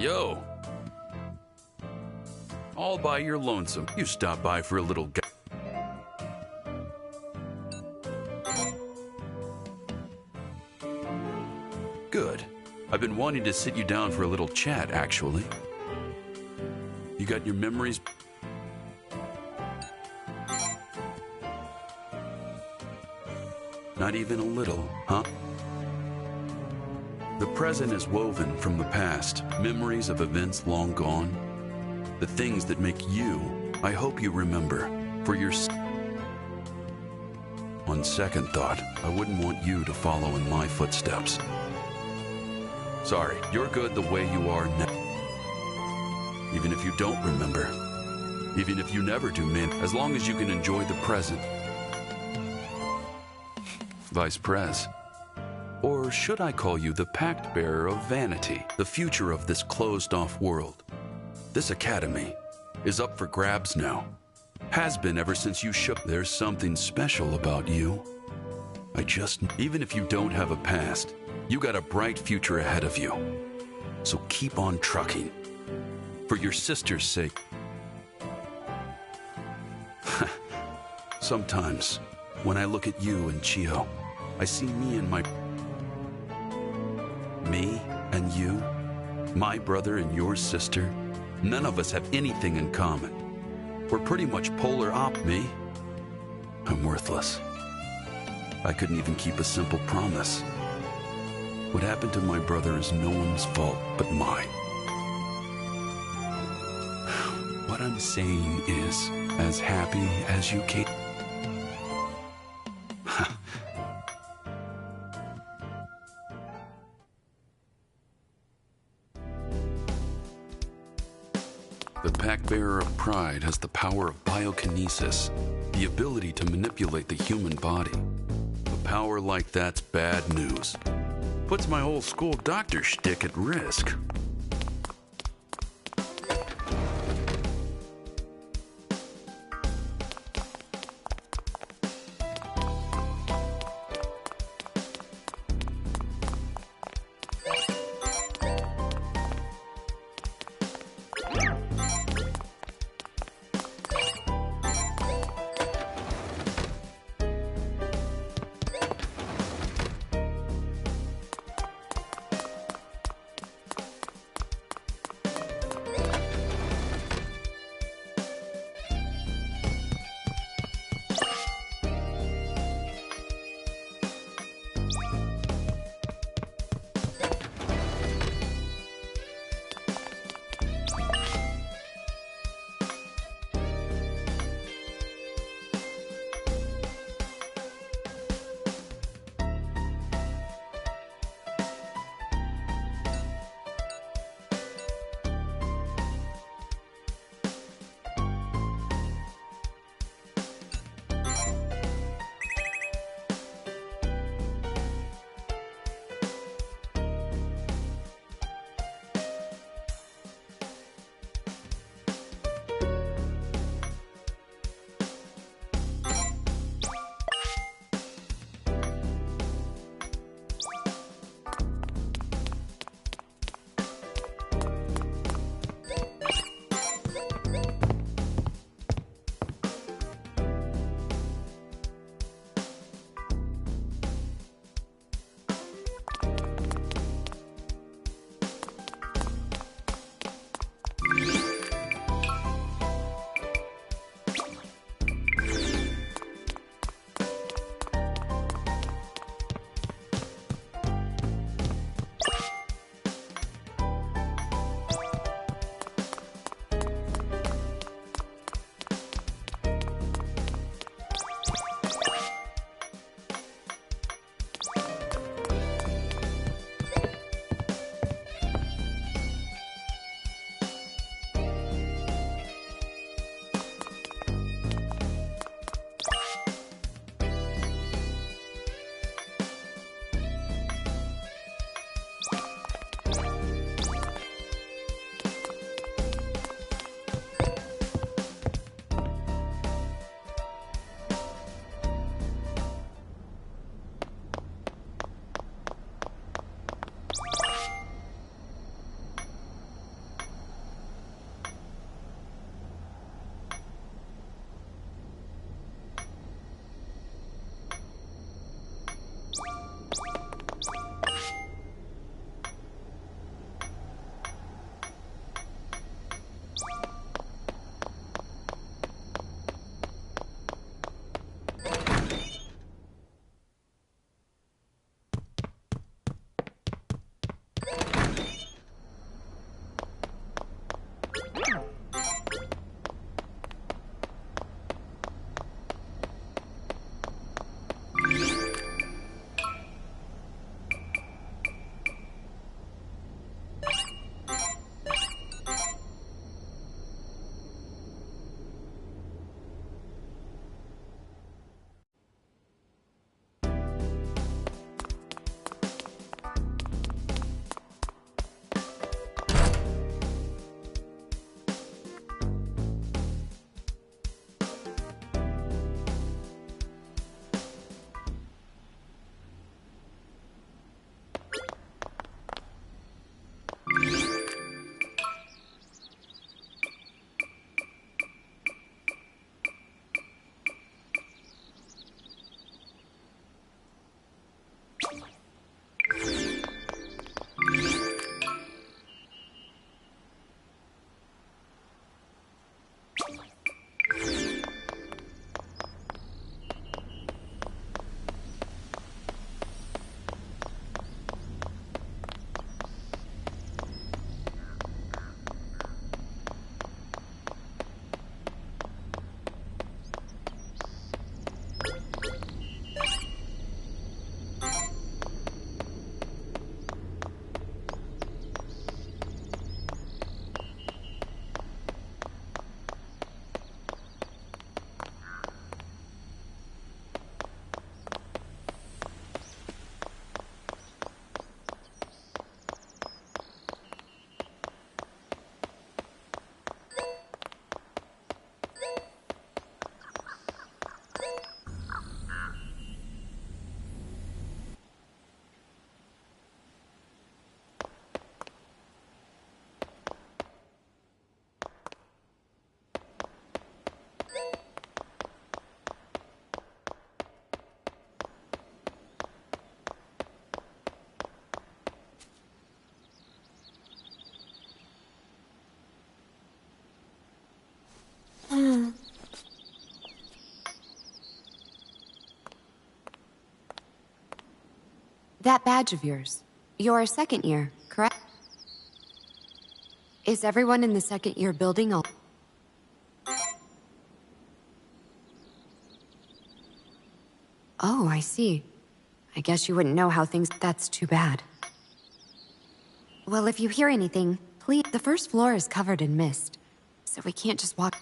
Yo. All by your lonesome. You stopped by for a little... Good. I've been wanting to sit you down for a little chat, actually. You got your memories? Not even a little, huh? The present is woven from the past, memories of events long gone. The things that make you, I hope you remember, for your... On second thought, I wouldn't want you to follow in my footsteps. Sorry, you're good the way you are now. Even if you don't remember, even if you never do, man, as long as you can enjoy the present. Vice Prez. Or should I call you the pact bearer of vanity, the future of this closed-off world? This academy is up for grabs now. Has been ever since you shook. There's something special about you. Even if you don't have a past, you got a bright future ahead of you. So keep on trucking. For your sister's sake. Sometimes, when I look at you and Chio, I see me and me and you, my brother and your sister. None of us have anything in common. We're pretty much polar me. I'm worthless. I couldn't even keep a simple promise. What happened to my brother is no one's fault but mine. What I'm saying is, as happy as you can. The Pact-Bearer of Pride has the power of biokinesis, the ability to manipulate the human body. A power like that's bad news. Puts my old school doctor shtick at risk. That badge of yours. You're a second year, correct? Is everyone in the second year building all... Oh, I see. I guess you wouldn't know how things... That's too bad. Well, if you hear anything, please... The first floor is covered in mist, so we can't just walk...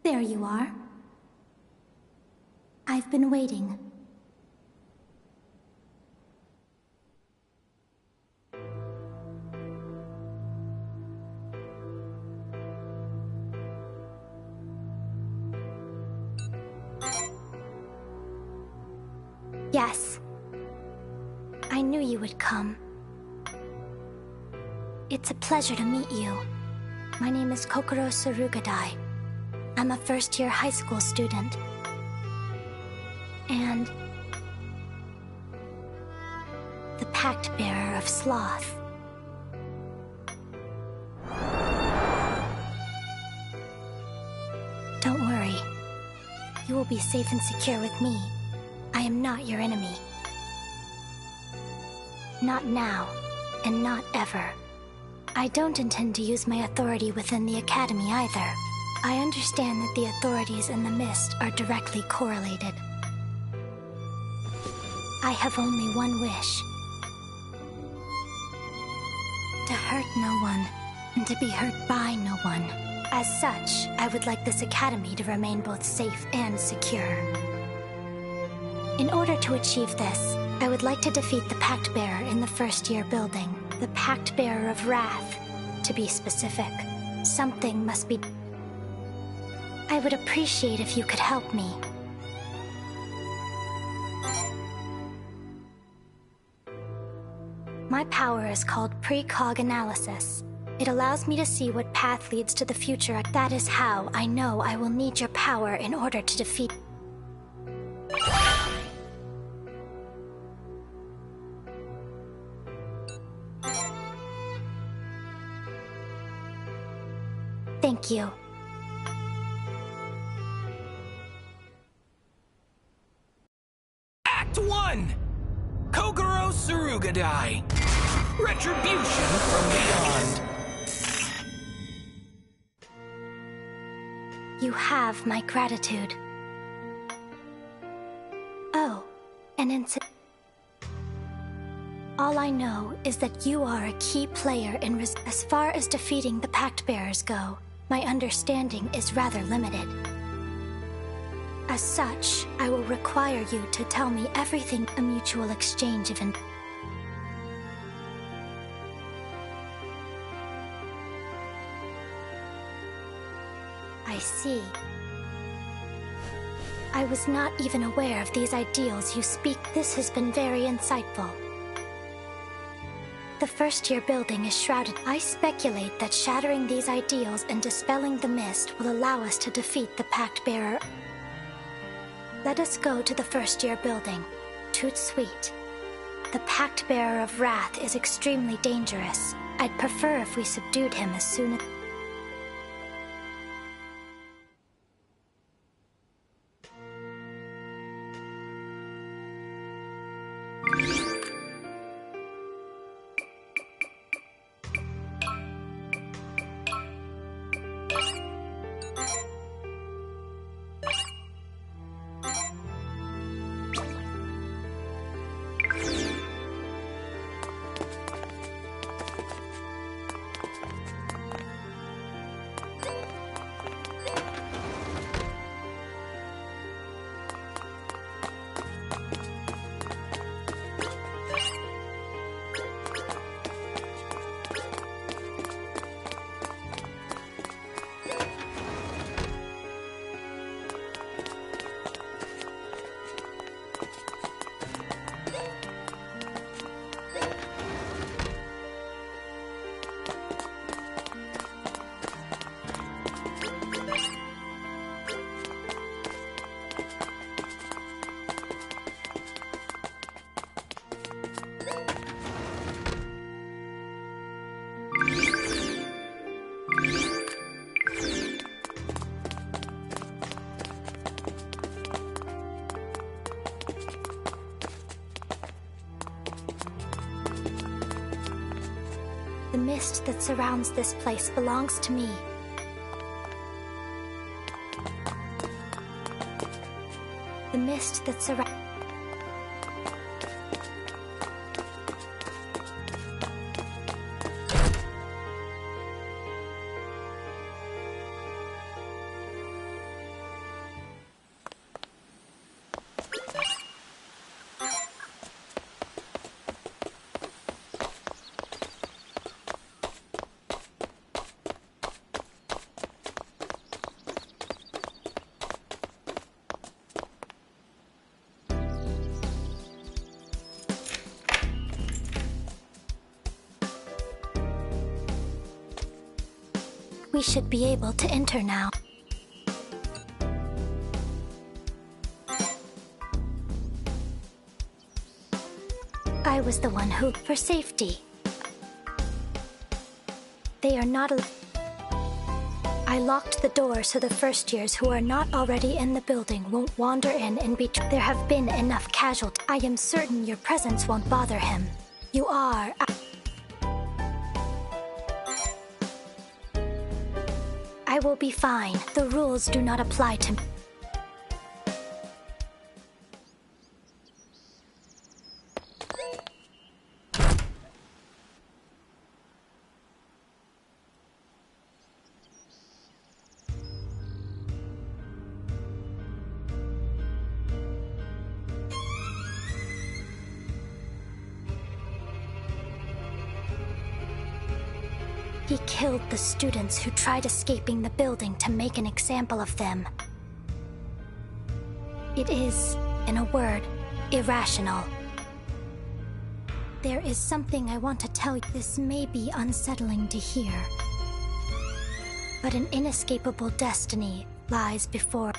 There you are. I've been waiting. Yes. I knew you would come. It's a pleasure to meet you. My name is Kokoro Surugadai. I'm a first-year high school student. And... the Pact Bearer of Sloth. Don't worry. You will be safe and secure with me. I am not your enemy. Not now, and not ever. I don't intend to use my authority within the Academy either. I understand that the authorities and the Mist are directly correlated. I have only one wish. To hurt no one, and to be hurt by no one. As such, I would like this Academy to remain both safe and secure. In order to achieve this, I would like to defeat the Pact Bearer in the first-year building. The Pact Bearer of Wrath, to be specific. Something must be... I would appreciate if you could help me. My power is called Precog Analysis. It allows me to see what path leads to the future. That is how I know I will need your power in order to defeat... Thank you. Act 1! Kokoro Surugadai. Retribution from beyond. You have my gratitude. Oh, an incident. All I know is that you are a key player in as far as defeating the Pact Bearers go. My understanding is rather limited. As such, I will require you to tell me everything. A mutual exchange of I see. I was not even aware of these ideals you speak. This has been very insightful. The first-year building is shrouded. I speculate that shattering these ideals and dispelling the mist will allow us to defeat the Pact Bearer. Let us go to the first-year building. Toot sweet. The Pact Bearer of Wrath is extremely dangerous. I'd prefer if we subdued him as soon as... The mist that surrounds this place belongs to me. The mist that surrounds... We should be able to enter now. I was the one who... for safety. They are not... I locked the door so the first years who are not already in the building won't wander in and betray. There have been enough casualties. I am certain your presence won't bother him. You are... I will be fine. The rules do not apply to me. He killed the students who tried escaping the building to make an example of them. It is, in a word, irrational. There is something I want to tell you. This may be unsettling to hear, but an inescapable destiny lies before.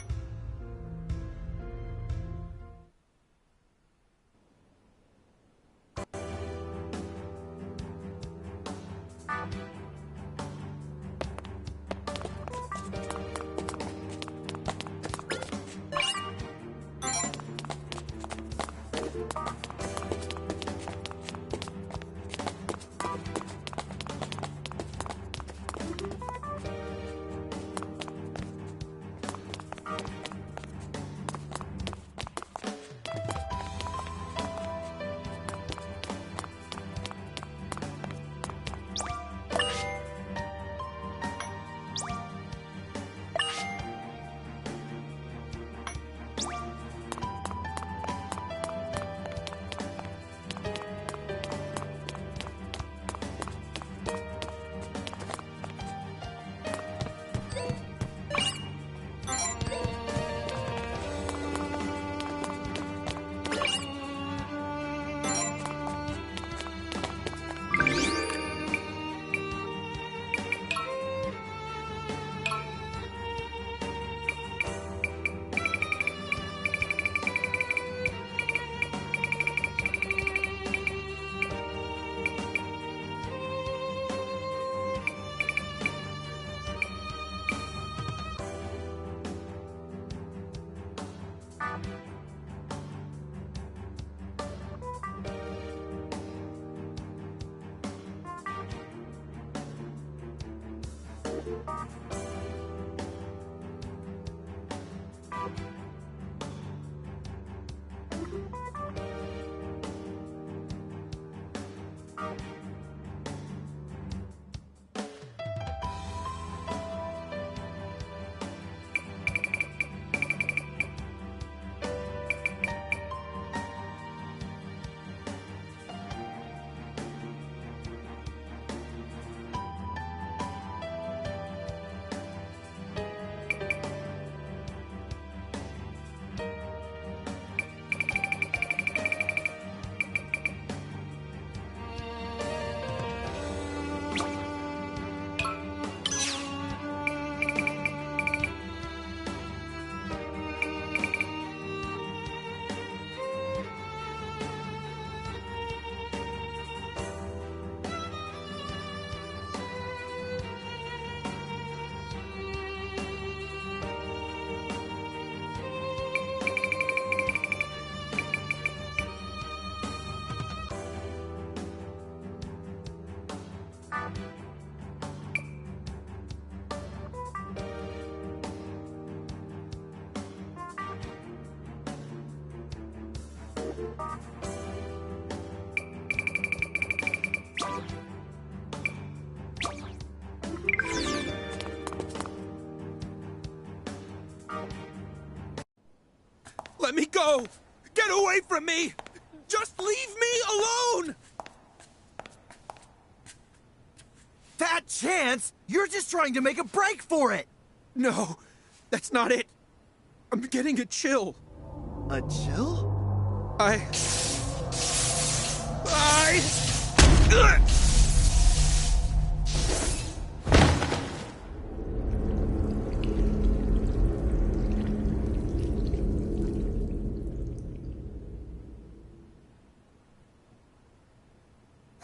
Let me go! Get away from me! Just leave me alone! Fat chance! You're just trying to make a break for it! No, that's not it. I'm getting a chill. A chill? Ugh!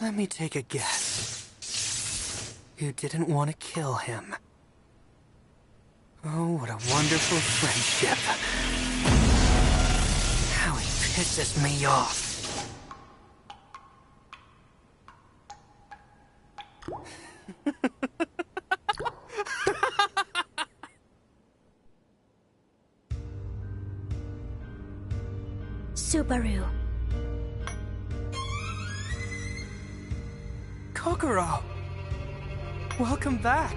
Let me take a guess. You didn't want to kill him. Oh, what a wonderful friendship. How he pisses me off. Subaru. Kokoro! Welcome back.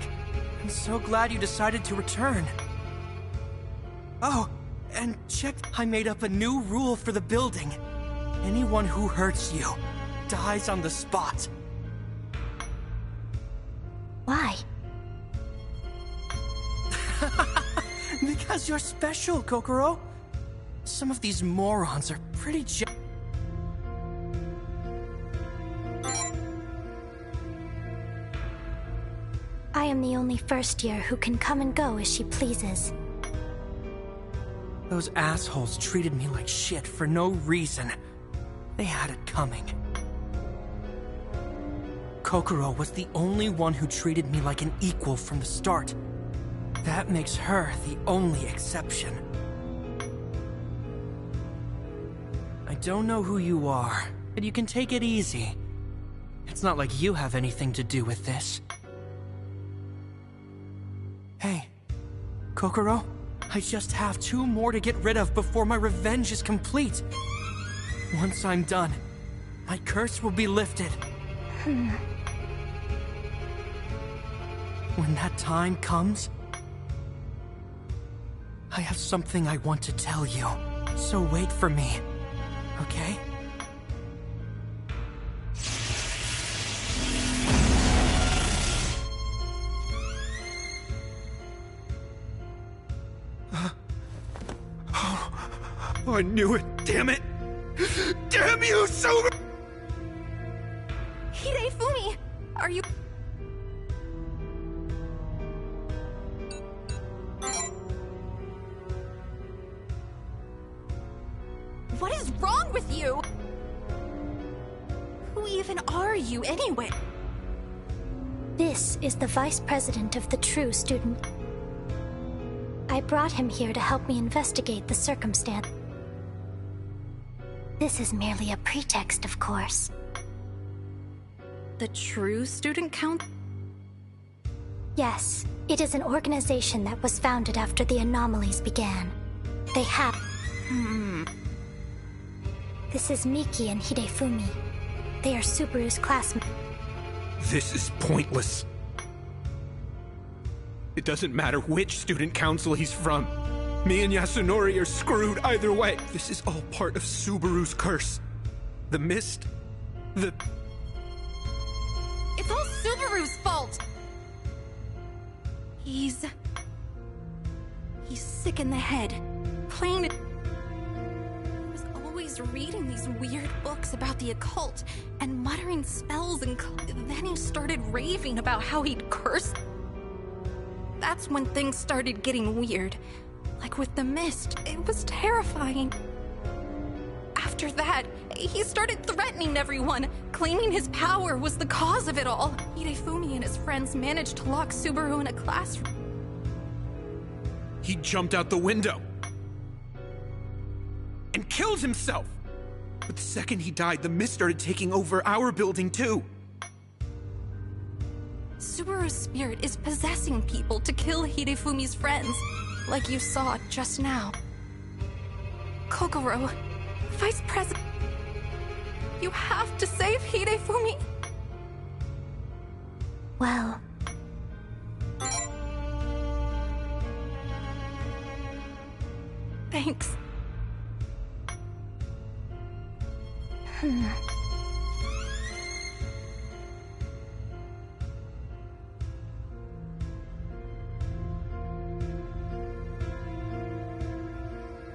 I'm so glad you decided to return. Oh, and check, I made up a new rule for the building. Anyone who hurts you dies on the spot. Why? Because you're special, Kokoro. Some of these morons are pretty I am the only first year who can come and go as she pleases. Those assholes treated me like shit for no reason. They had it coming. Kokoro was the only one who treated me like an equal from the start. That makes her the only exception. I don't know who you are, but you can take it easy. It's not like you have anything to do with this. Hey, Kokoro, I just have 2 more to get rid of before my revenge is complete. Once I'm done, my curse will be lifted. When that time comes, I have something I want to tell you. So wait for me, okay? I knew it, damn it! Damn you, so... Hidefumi! Are you... What is wrong with you? Who even are you, anyway? This is the Vice President of the True Student. I brought him here to help me investigate the circumstance. This is merely a pretext, of course. The True Student Count? Yes, it is an organization that was founded after the anomalies began. They have... This is Miki and Hidefumi. They are Subaru's classmates. This is pointless. It doesn't matter which student council he's from. Me and Yasunori are screwed either way. This is all part of Subaru's curse. The mist, the... It's all Subaru's fault! He's sick in the head. Plain... He was always reading these weird books about the occult and muttering spells, and then he started raving about how he'd curse. That's when things started getting weird. Like with the mist, it was terrifying. After that, he started threatening everyone, claiming his power was the cause of it all. Hidefumi and his friends managed to lock Subaru in a classroom. He jumped out the window and killed himself. But the second he died, the mist started taking over our building too. Subaru's spirit is possessing people to kill Hidefumi's friends, like you saw just now. Kokoro, Vice President, you have to save Hidefumi. Well... Thanks.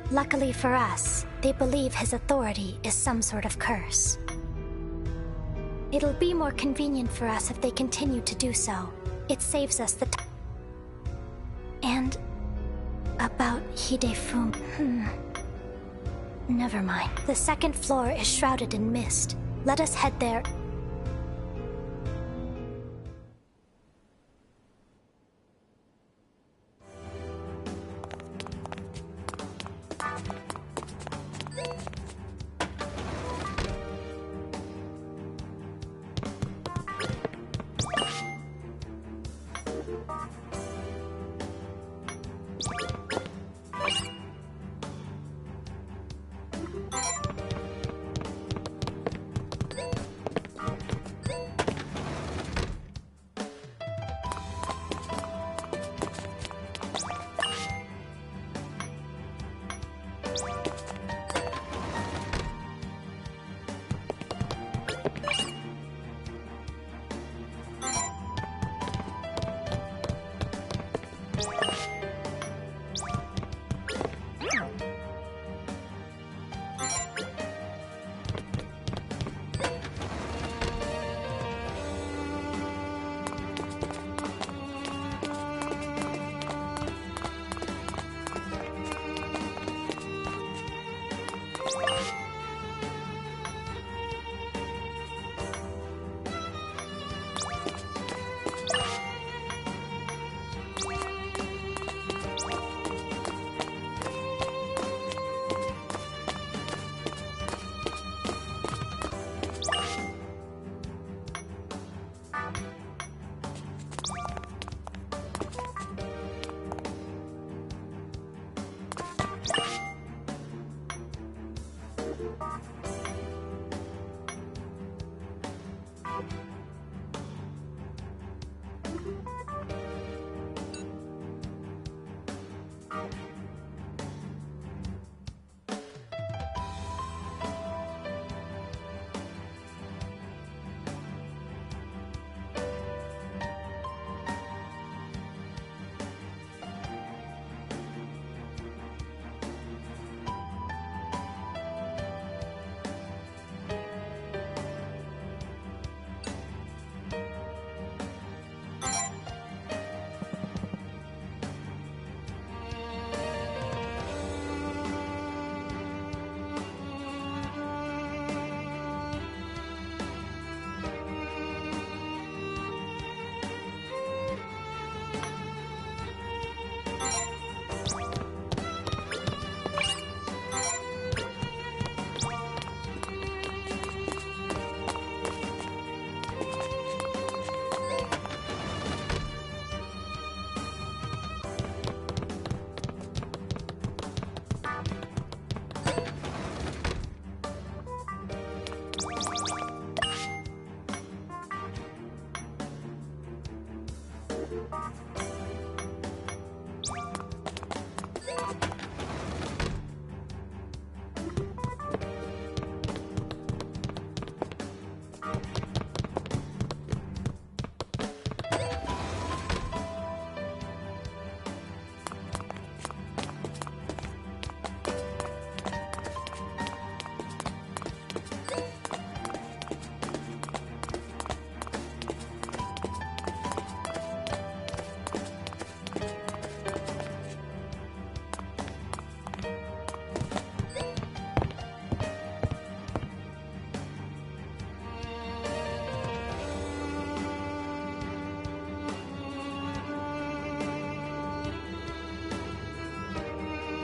Luckily for us, they believe his authority is some sort of curse. It'll be more convenient for us if they continue to do so. It saves us the time. And... about Hidefumi... Never mind. The second floor is shrouded in mist. Let us head there.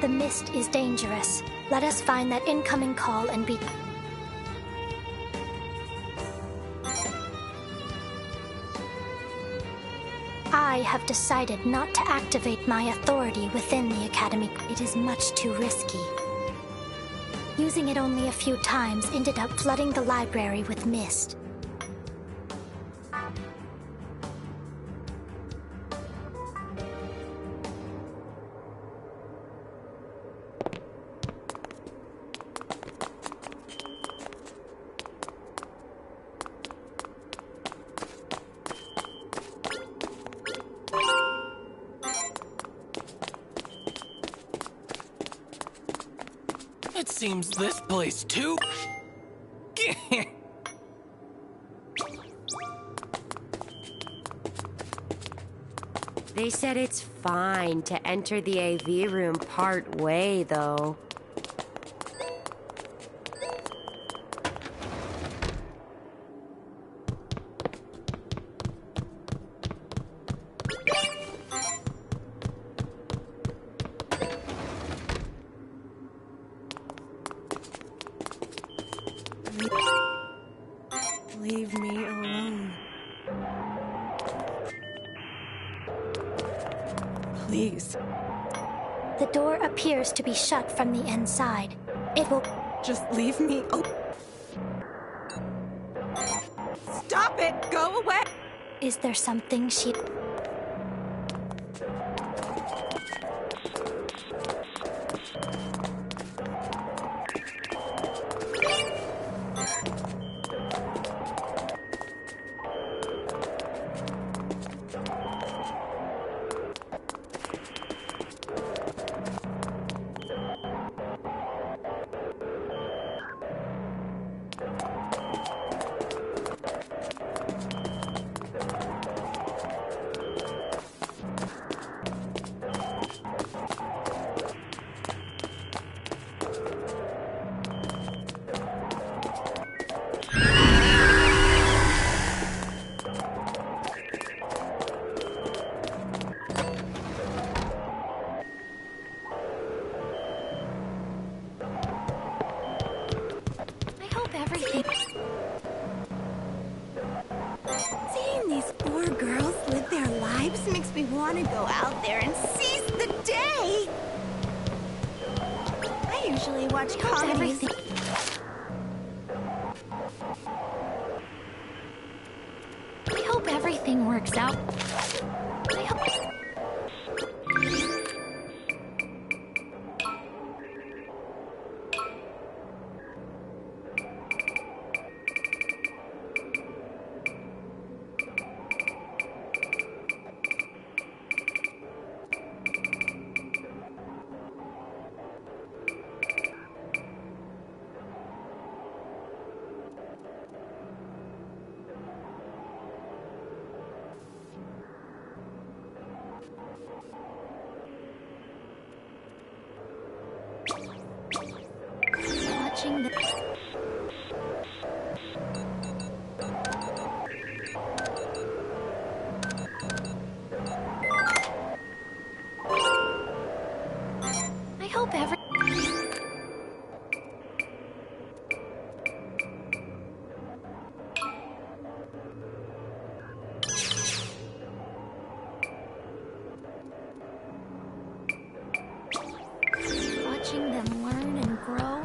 The mist is dangerous. Let us find that incoming call and be... I have decided not to activate my authority within the Academy. It is much too risky. Using it only a few times ended up flooding the library with mist. It seems this place too... They said it's fine to enter the AV room part way, though. Leave me alone. Please. The door appears to be shut from the inside. It will... Just leave me alone. Stop it! Go away! Is there something she... Seeing these poor girls live their lives makes me want to go out there and seize the day. I usually watch comedies. I hope everything works out. I hope... Watching the... I hope every... Watching them learn and grow.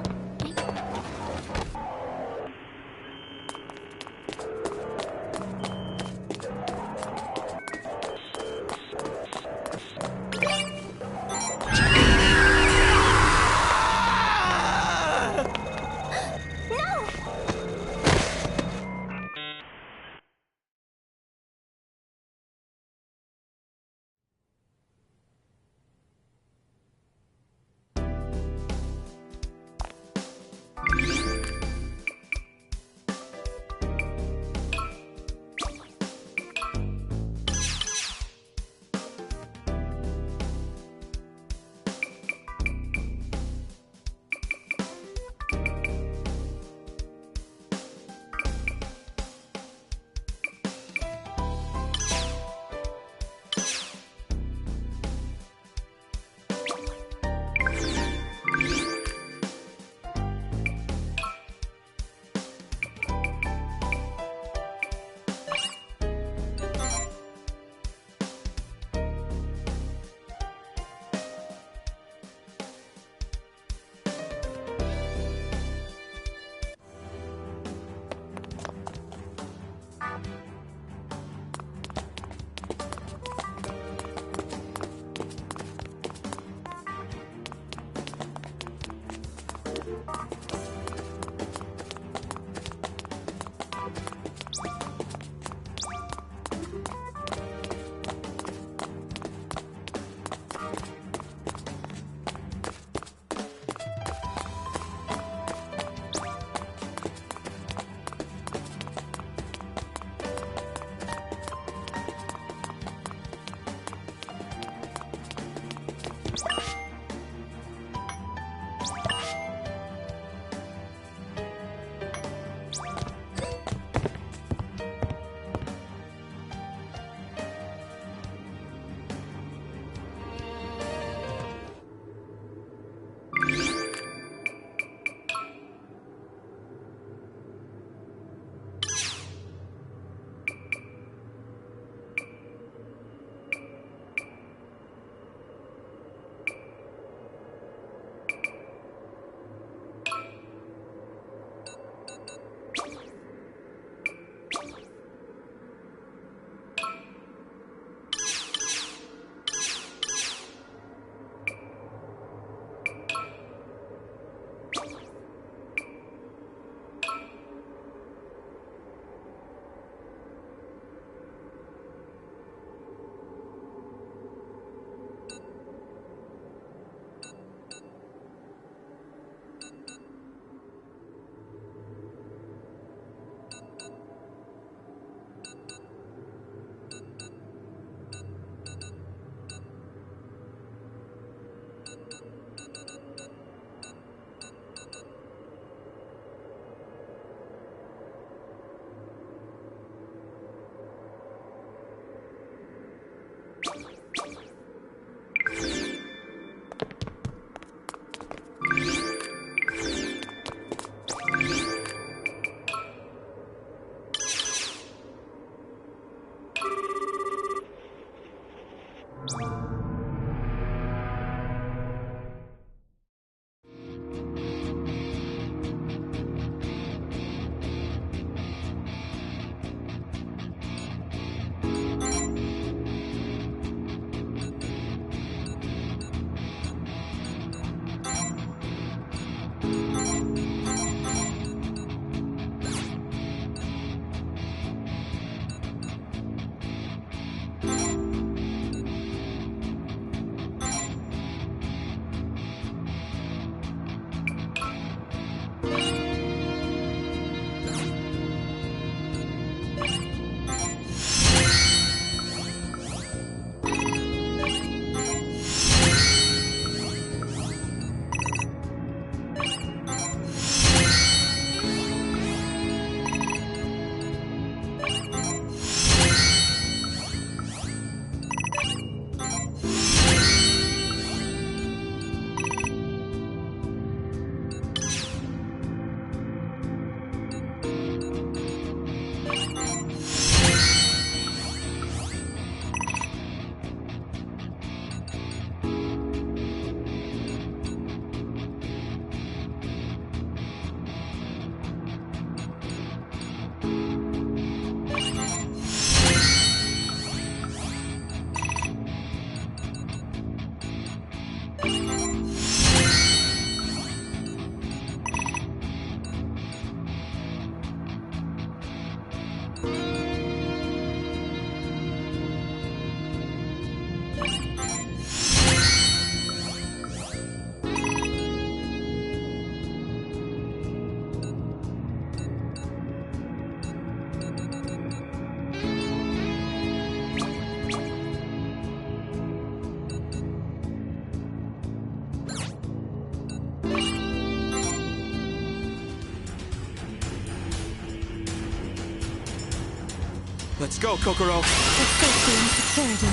Let's go, Kokoro. It's safety and security.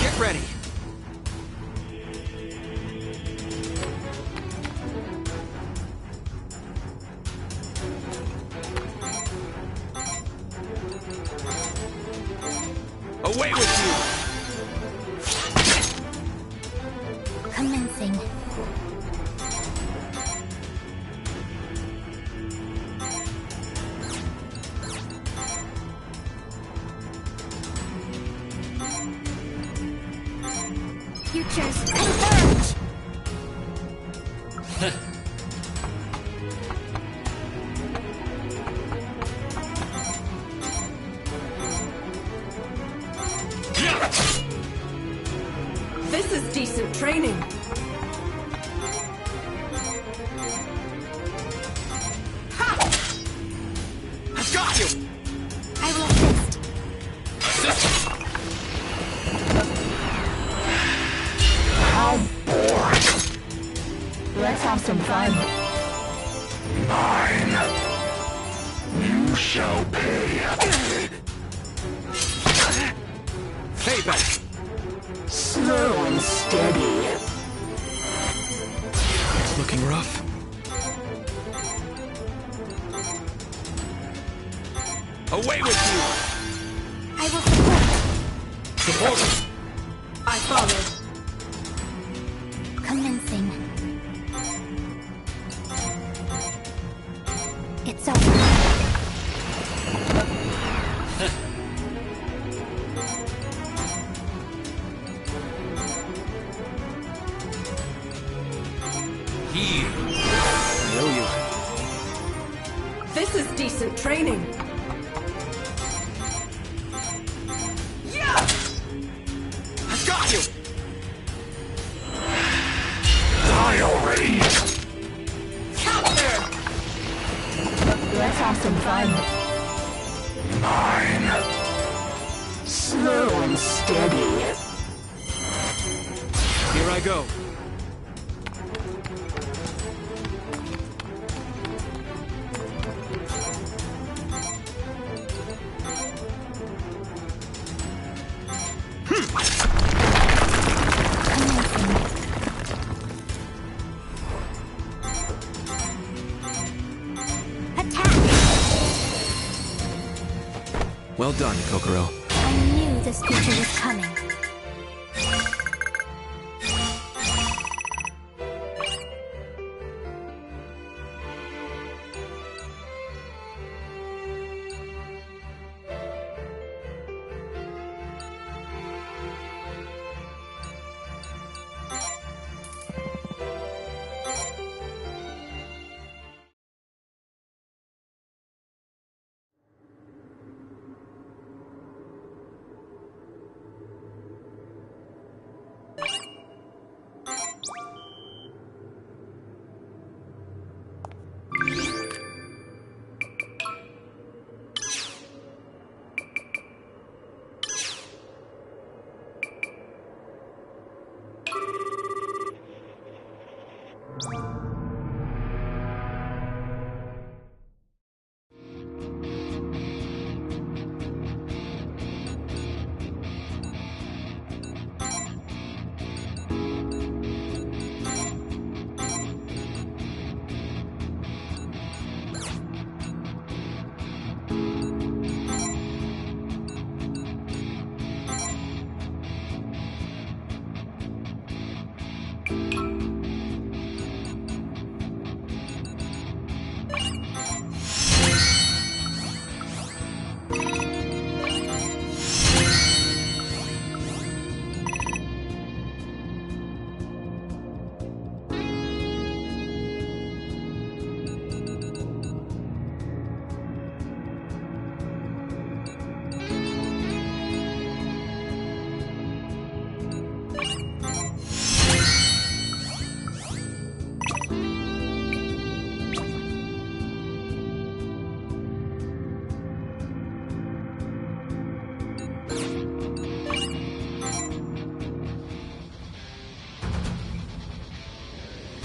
Get ready. Away with you! Commencing. Futures converge! This is decent training. Ha! I've got you! I will assist. How boring. Let's have some fun. Mine. You shall pay. Payback! Slow and steady. It's looking rough. Away with you! I will support. Support! I follow. Commencing. It's over. Here. Know you. This is decent training. Yeah! I've got you! Die already! Counter! Let's have some fun. Mine. Slow and steady. Here I go. Well done, Kokoro. I knew this future was coming.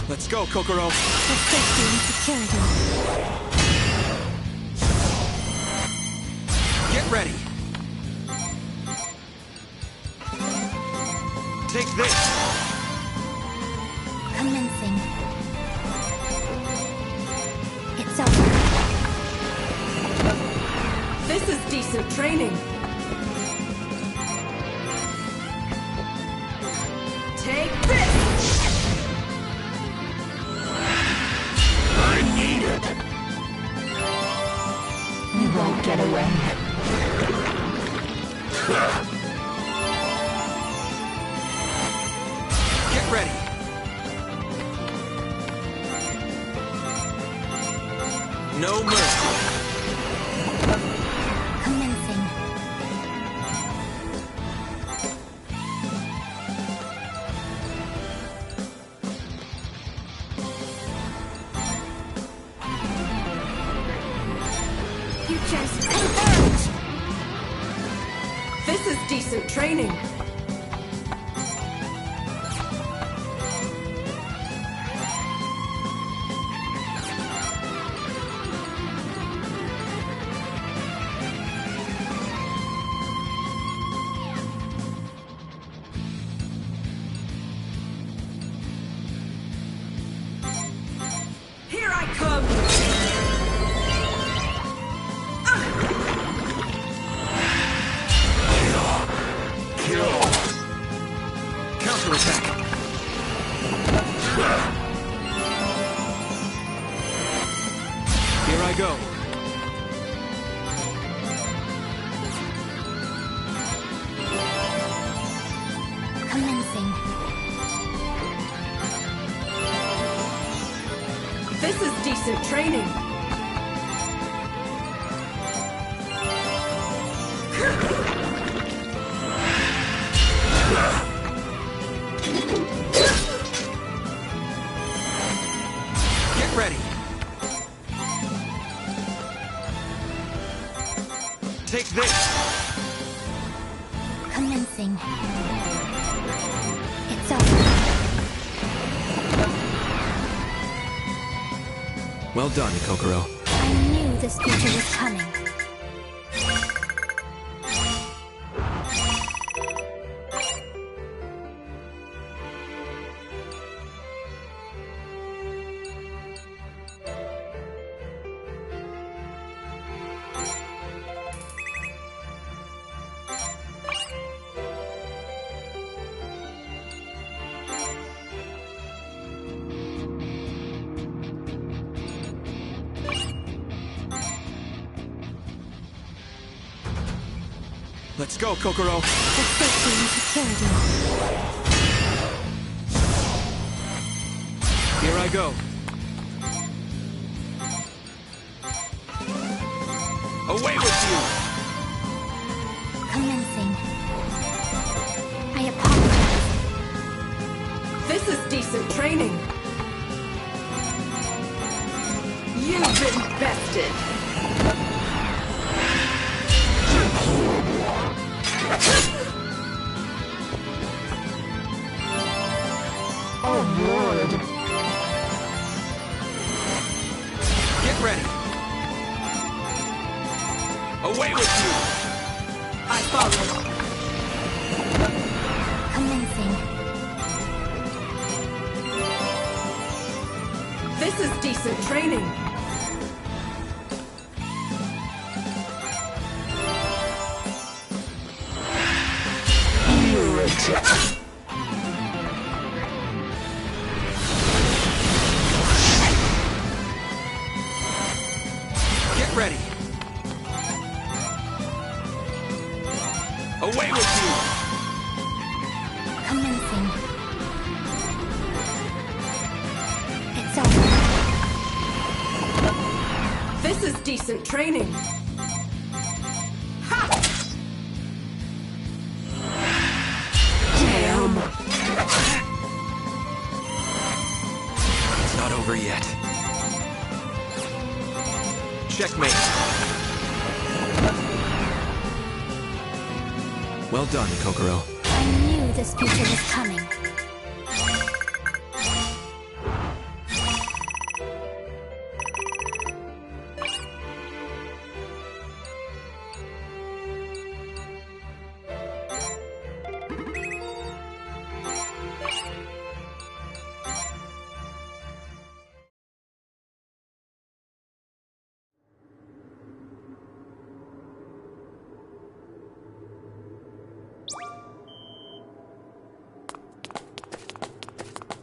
Let's go, Kokoro. For safety and security. Get ready. Take this. Commencing. It's over. This is decent training. Take this! I need it. You won't get away. Get ready. No mercy. Commencing. Futures converge! This is decent training. Here I come! Kill. Counterattack. Here I go. Commencing. This is decent training. Get ready. Take this. Commencing. It's over. Well done, Kokoro. I knew this future was coming. Let's go, Kokoro. The safety and security. Here I go. Away with you! Commencing. I apologize. This is decent training. You've been bested. Oh, Lord. Get ready. Away with you! I follow. Commencing. This is decent training. Get ready. Away with you! Commencing. It's over. This is decent training. Ha! Damn. It's not over yet. Checkmate. Well done, Kokoro. I knew this future was coming.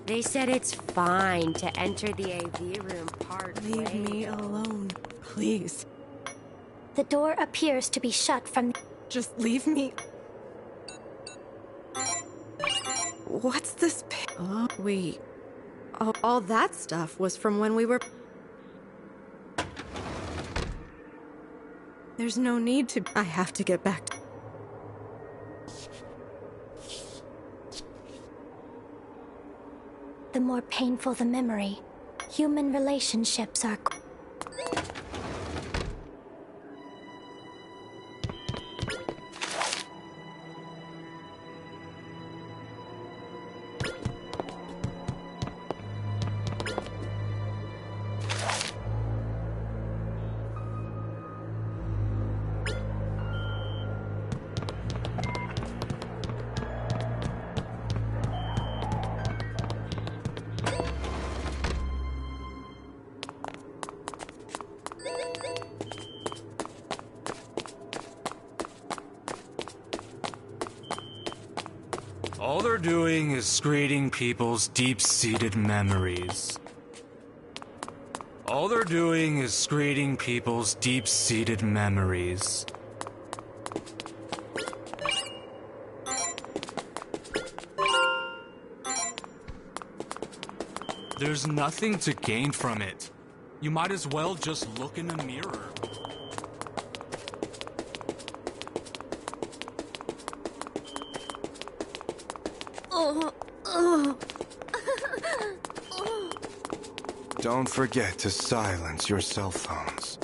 They said it's fine to enter the AV room part way. Leave me alone, please. The door appears to be shut from... Just leave me. What's this? Oh, wait. Oh, all that stuff was from when we were... There's no need to... I have to get back to... The more painful the memory, human relationships are... All they're doing is screening people's deep-seated memories. All they're doing is screening people's deep-seated memories. There's nothing to gain from it. You might as well just look in a mirror. Don't forget to silence your cell phones.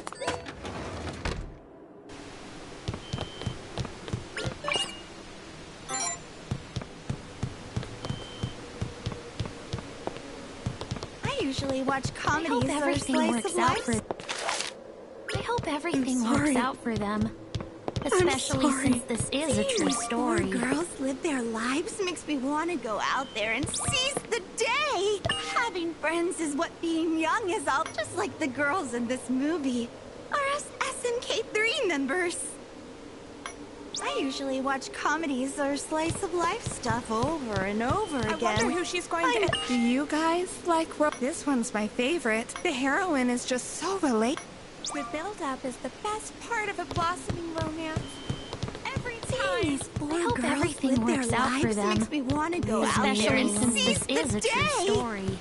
I usually watch comedies I hope or everything slice works of out life. for... I hope everything works out for them. Especially since this is a true story. Poor girls live their lives makes me want to go out there and seize the day. Having friends is what being young is all, just like the girls in this movie. Or us SMK3 members. I usually watch comedies or slice of life stuff over and over again. I wonder who she's going to... Do you guys like... This one's my favorite. The heroine is just so relatable. The build-up is the best part of a blossoming romance. Every time seeing these four I hope girls everything live their works out for lives them. makes me want to go out there Especially and since seize this is the a true day. story.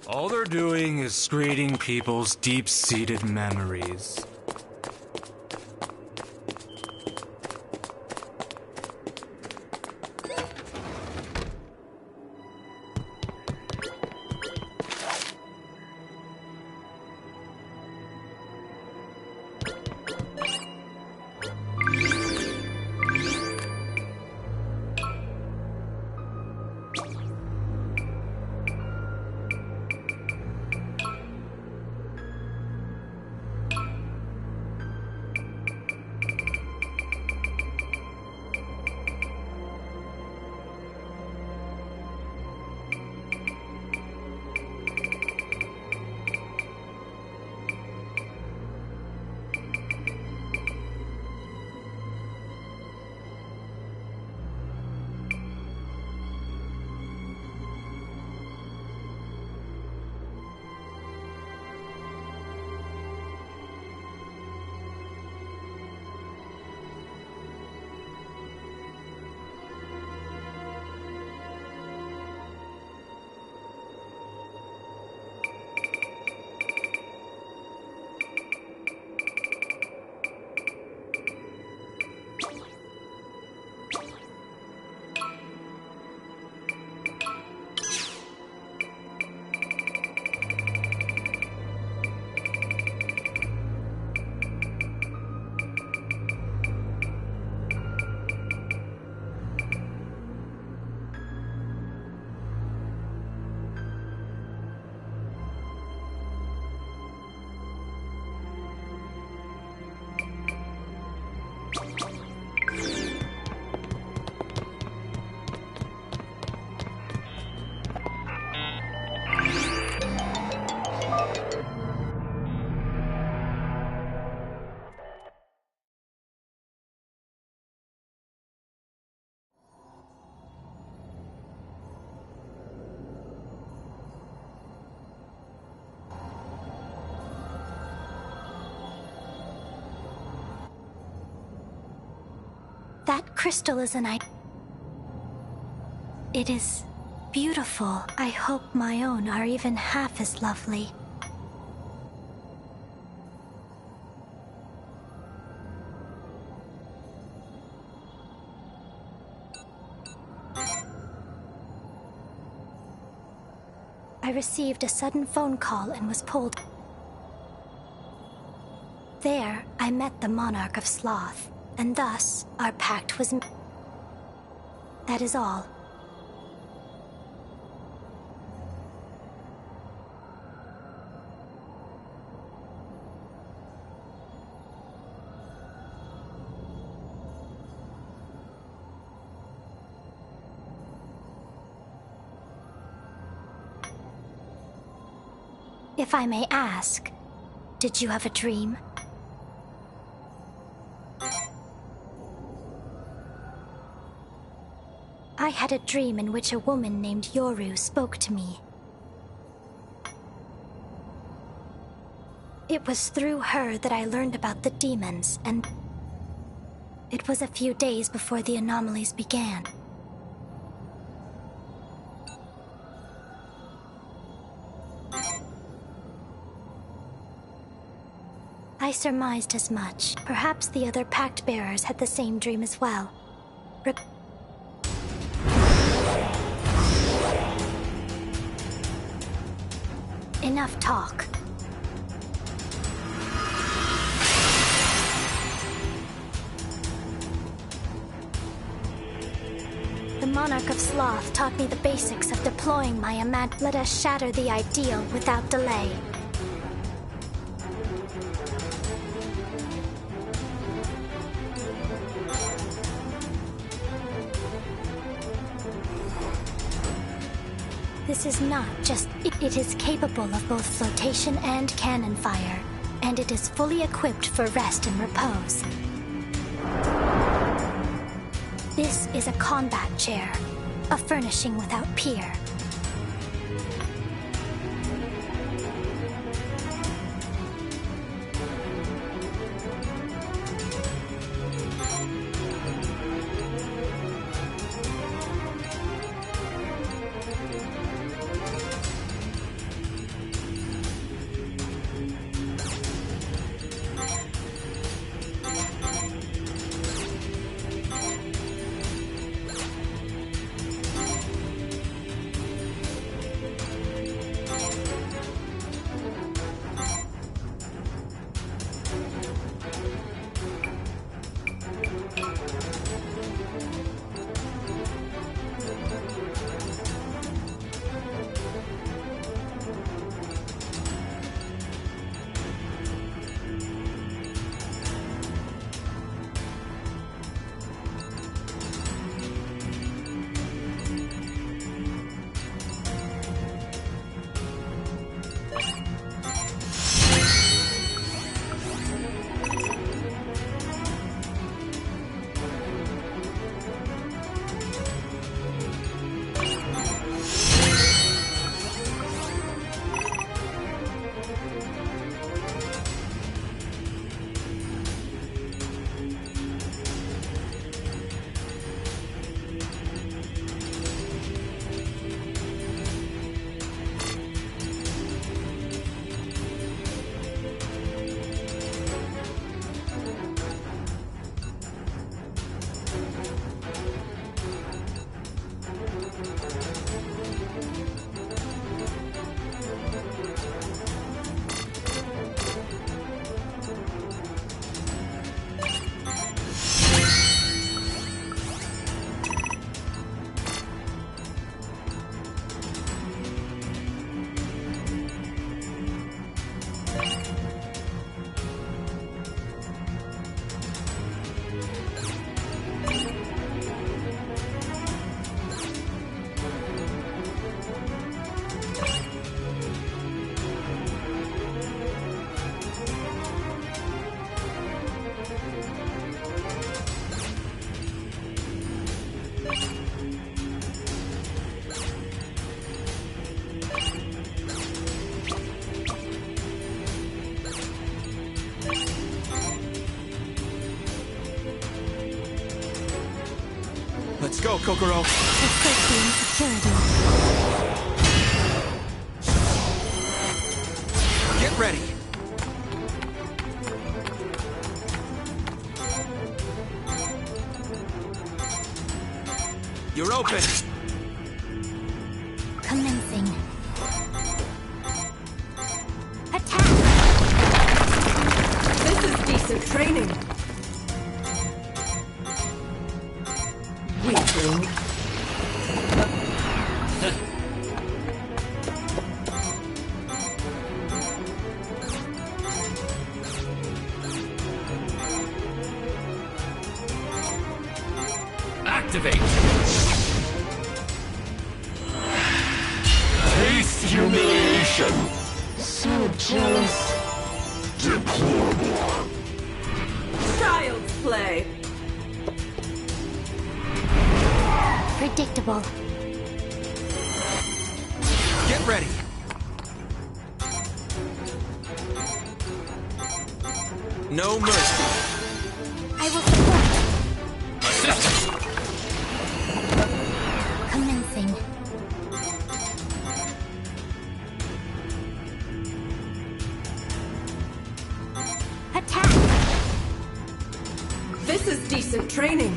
All they're doing is screening people's deep-seated memories. That crystal is It is beautiful. I hope my own are even half as lovely. I received a sudden phone call and was pulled. There, I met the Monarch of Sloth, and thus our pact was. That is all. If I may ask, did you have a dream? I had a dream in which a woman named Yoru spoke to me. It was through her that I learned about the demons, and it was a few days before the anomalies began. I surmised as much. Perhaps the other pact bearers had the same dream as well. Enough talk. The Monarch of Sloth taught me the basics of deploying my Let us shatter the ideal without delay. This is not just... It is capable of both flotation and cannon fire. and it is fully equipped for rest and repose. This is a combat chair, a furnishing without peer. Let's go, Kokoro. For safety and security. Get ready. You're open. Commencing. This is decent training. Weakling. Activate. Taste humiliation. So jealous. Deplorable. Child's play. Predictable. Get ready. No mercy. I will support. Assist. Commencing. Attack! This is decent training.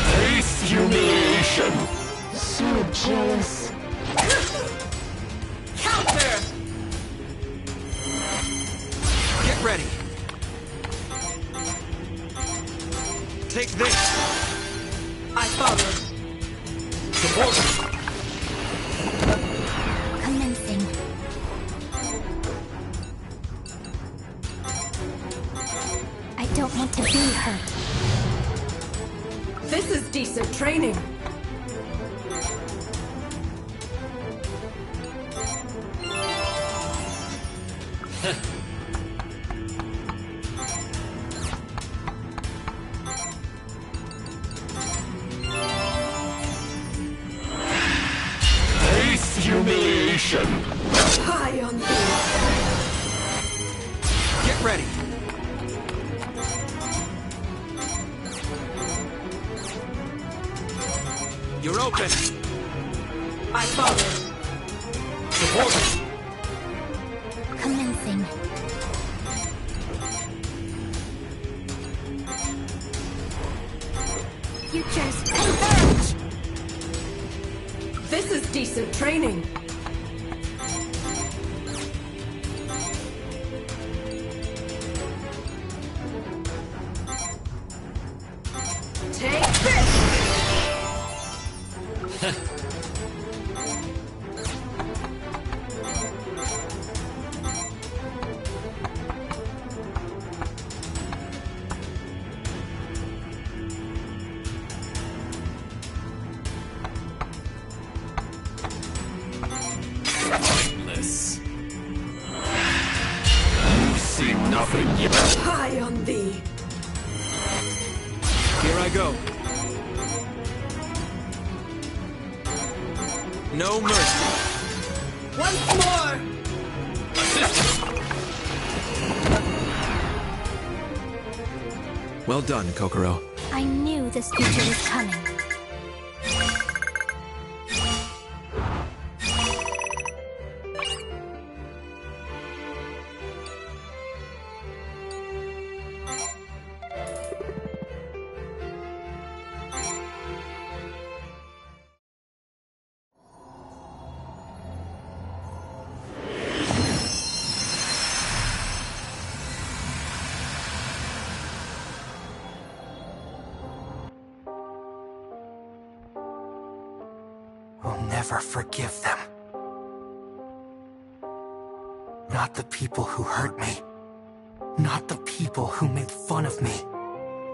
Taste humiliation. So jealous. Counter! Get ready. Take this. I follow. Support. Commencing. decent training. Face humiliation. High on thee. Get ready. You're open. I follow. Support. Commencing. Futures converge. This is decent training. Take this! Pointless. You see nothing yet. High on thee. Here I go. No mercy. Once more! Well done, Kokoro. I knew this future was coming. I'll never forgive them. Not the people who hurt me. Not the people who made fun of me.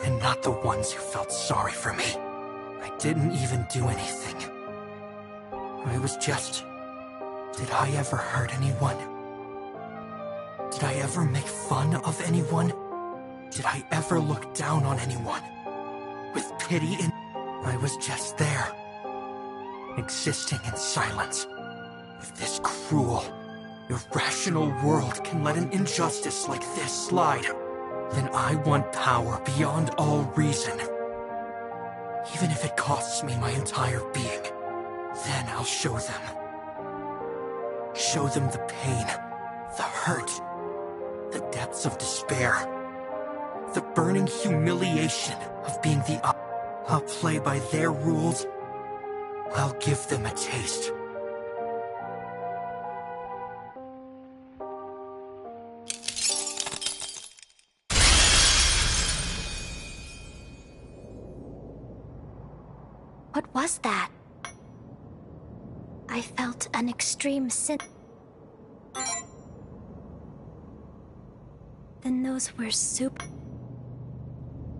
And not the ones who felt sorry for me. I didn't even do anything. I was just... Did I ever hurt anyone? Did I ever make fun of anyone? Did I ever look down on anyone? With pity in... I was just there. Existing in silence. If this cruel, irrational world can let an injustice like this slide, then I want power beyond all reason. Even if it costs me my entire being, then I'll show them. Show them the pain, the hurt, the depths of despair, the burning humiliation of being the... I'll play by their rules. I'll give them a taste. What was that? I felt an extreme sin. Then those were soup.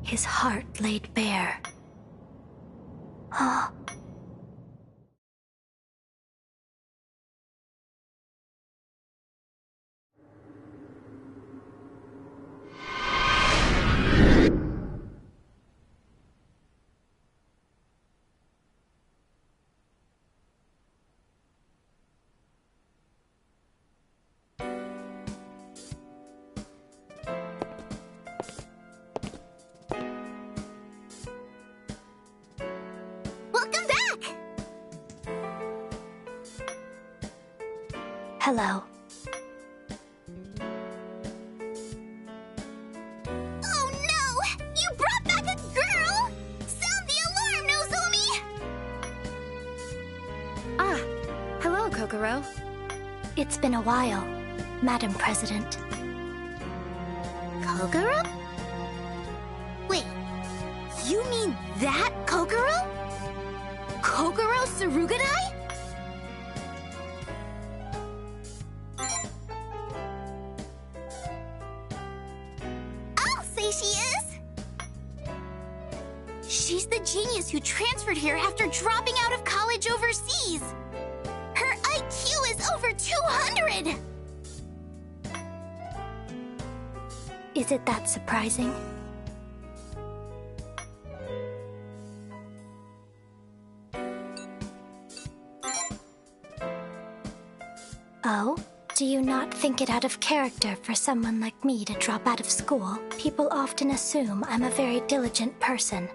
His heart laid bare. Ah. Hello. Oh no! You brought back a girl! Sound the alarm, Nozomi! Ah, hello, Kokoro. It's been a while, Madam President. Kokoro? Wait, you mean that Kokoro? Kokoro Surugadai? I'll say she is! She's the genius who transferred here after dropping out of college overseas. Her IQ is over 200! Is it that surprising? Oh? Do you not think it out of character for someone like me to drop out of school? People often assume I'm a very diligent person.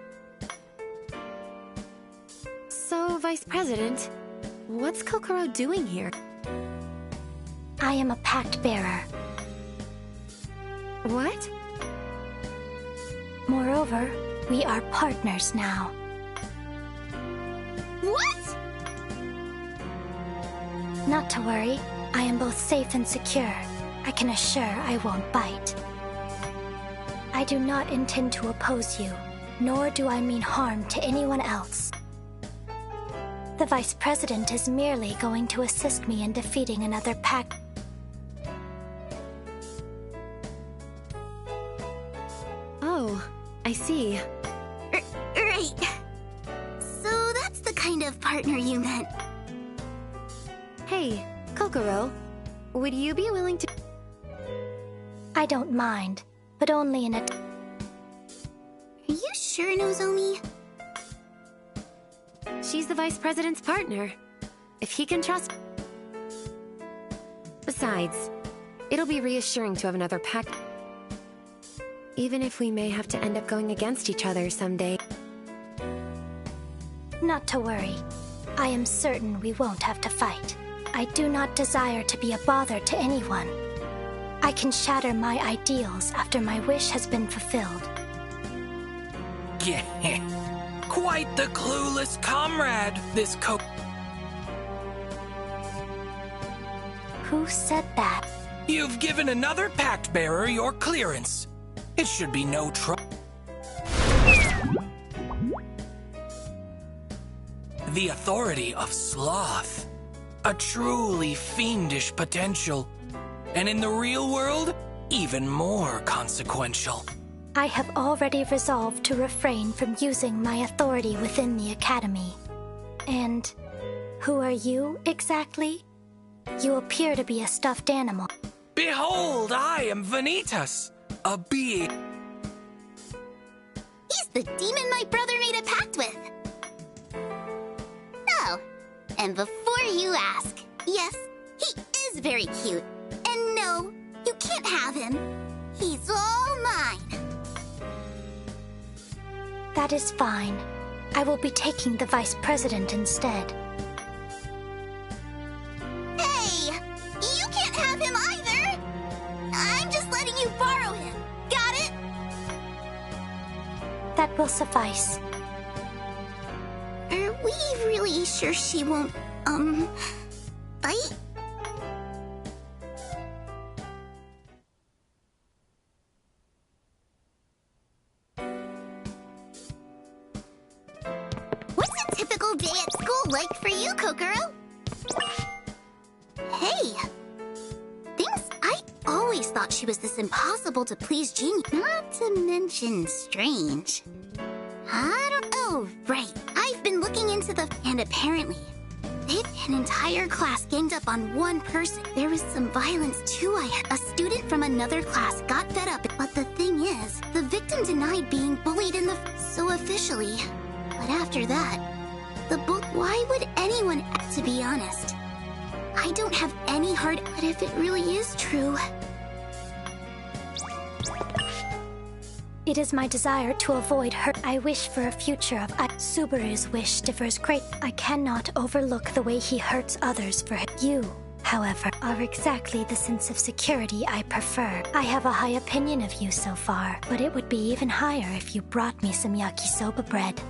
So, Vice President, what's Kokoro doing here? I am a pact bearer. What? Moreover, we are partners now. What? Not to worry. I am both safe and secure. I can assure I won't bite. I do not intend to oppose you, nor do I mean harm to anyone else. The Vice President is merely going to assist me in defeating another pact. Oh, I see. Right. So that's the kind of partner you meant. Hey, Kokoro, would you be willing to... I don't mind, but only in a... Are you sure, Nozomi? She's the Vice President's partner. If he can trust... Besides, it'll be reassuring to have another pact. Even if we may have to end up going against each other someday. Not to worry. I am certain we won't have to fight. I do not desire to be a bother to anyone. I can shatter my ideals after my wish has been fulfilled. Yeah, quite the clueless comrade, this Who said that? You've given another pact bearer your clearance. It should be no trouble. The authority of sloth. A truly fiendish potential. And in the real world, even more consequential. I have already resolved to refrain from using my authority within the Academy. And who are you, exactly? You appear to be a stuffed animal. Behold, I am Vanitas, a being. He's the demon my brother made a pact with. Oh, and before you ask, yes, he is very cute. And no, you can't have him. He's all mine. That is fine. I will be taking the Vice President instead. Hey! You can't have him either! I'm just letting you borrow him. Got it? That will suffice. Are we really sure she won't, bite? What's a typical day at school like for you, Kokoro? Hey! I always thought she was this impossible to please genius. Not to mention strange. Oh, right. I've been looking into and apparently, they've an entire class ganged up on one person. There was some violence too, A student from another class got fed up, but the thing is, the victim denied being bullied in the... So officially. But after that, why would anyone... To be honest, I don't have any heart, but if it really is true... It is my desire to avoid hurt. I wish for a future of... Subaru's wish differs great. I cannot overlook the way he hurts others for him. You, however, are exactly the sense of security I prefer. I have a high opinion of you so far, but it would be even higher if you brought me some yakisoba bread.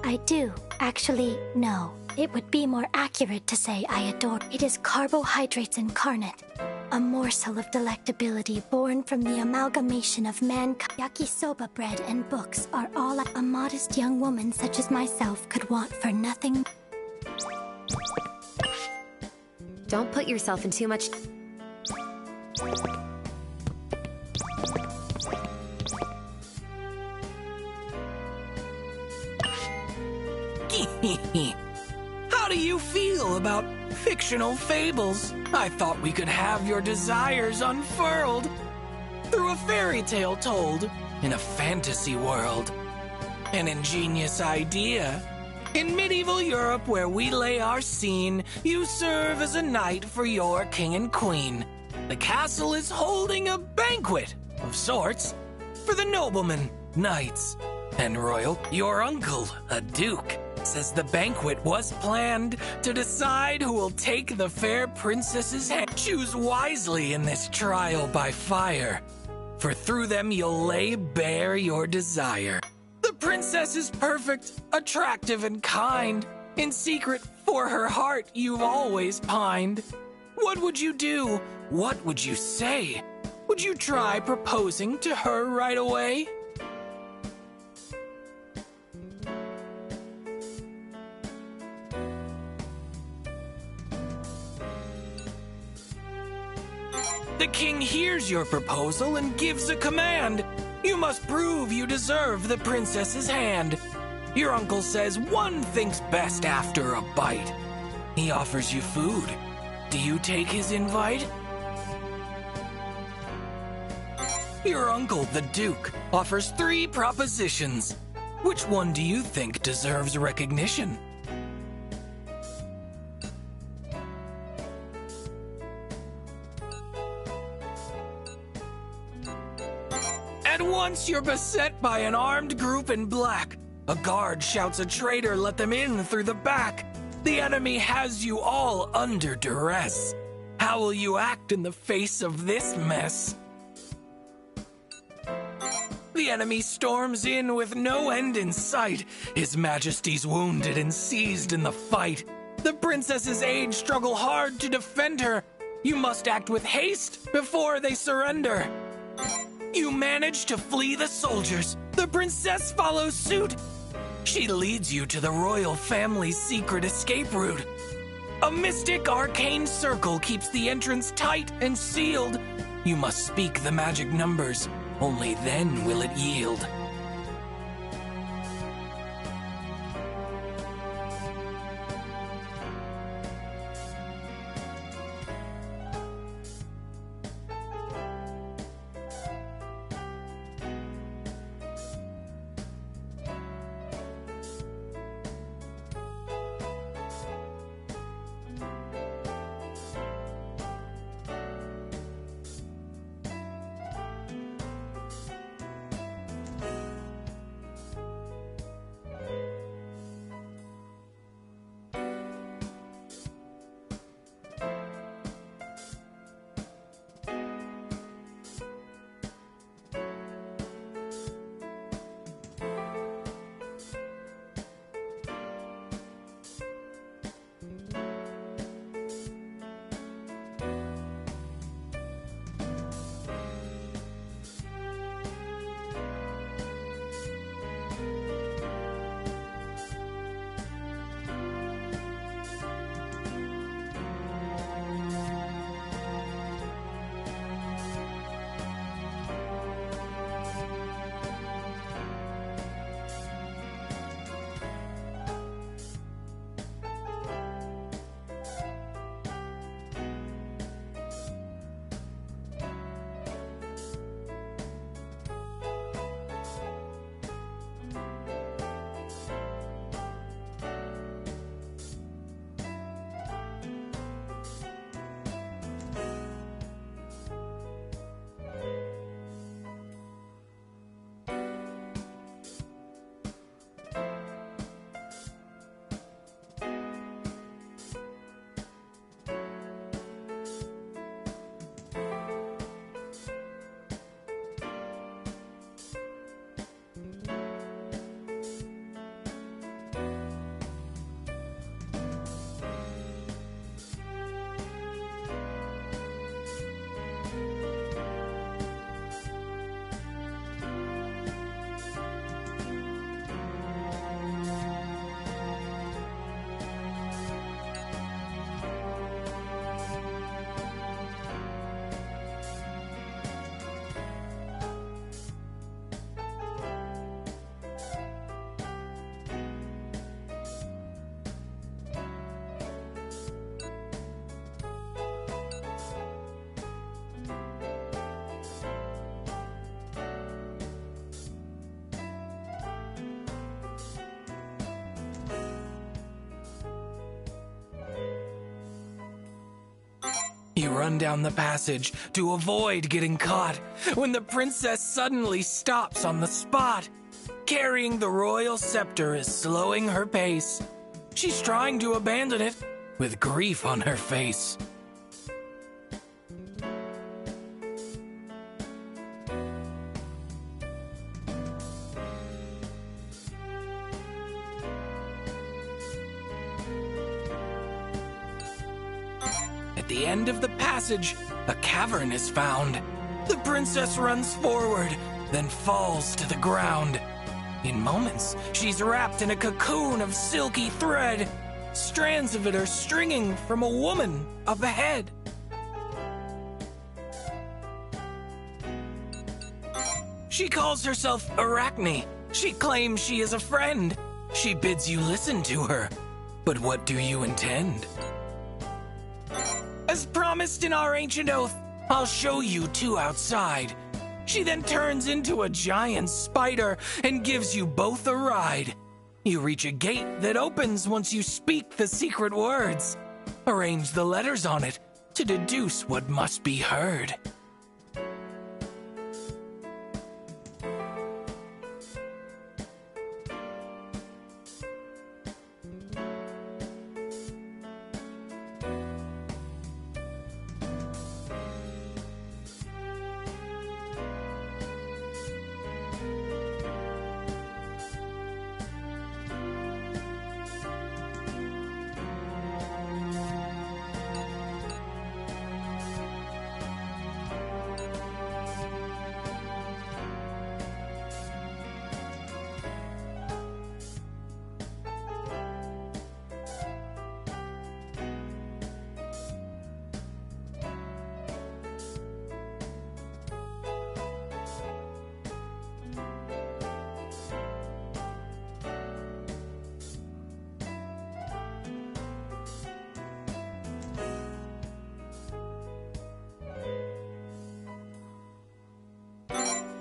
I do. Actually, no. It would be more accurate to say I adore. It is carbohydrates incarnate. A morsel of delectability born from the amalgamation of mankind. Yakisoba bread and books are all a modest young woman such as myself could want for nothing. Don't put yourself in too much... How do you feel about fictional fables? I thought we could have your desires unfurled through a fairy tale told in a fantasy world. An ingenious idea. In medieval Europe, where we lay our scene, you serve as a knight for your king and queen. The castle is holding a banquet of sorts for the noblemen, knights, and royal. Your uncle, a duke, says the banquet was planned to decide who will take the fair princess's hand. Choose wisely in this trial by fire, for through them you'll lay bare your desire. The princess is perfect, attractive, and kind. In secret, for her heart, you've always pined. What would you do? What would you say? Would you try proposing to her right away? The king hears your proposal and gives a command. You must prove you deserve the princess's hand. Your uncle says one thinks best after a bite. He offers you food. Do you take his invite? Your uncle, the duke, offers 3 propositions. Which one do you think deserves recognition? At once you're beset by an armed group in black. A guard shouts a traitor, let them in through the back. The enemy has you all under duress. How will you act in the face of this mess? The enemy storms in with no end in sight. His Majesty's wounded and seized in the fight. The princess's aides struggle hard to defend her. You must act with haste before they surrender. You manage to flee the soldiers. The princess follows suit. She leads you to the royal family's secret escape route. A mystic arcane circle keeps the entrance tight and sealed. You must speak the magic numbers. Only then will it yield. You run down the passage to avoid getting caught when the princess suddenly stops on the spot. Carrying the royal scepter is slowing her pace. She's trying to abandon it with grief on her face. At the end of the passage, a cavern is found. The princess runs forward, then falls to the ground. In moments, she's wrapped in a cocoon of silky thread. Strands of it are stringing from a woman up ahead. She calls herself Arachne. She claims she is a friend. She bids you listen to her. But what do you intend? As promised in our ancient oath, I'll show you two outside. She then turns into a giant spider and gives you both a ride. You reach a gate that opens once you speak the secret words. Arrange the letters on it to deduce what must be heard.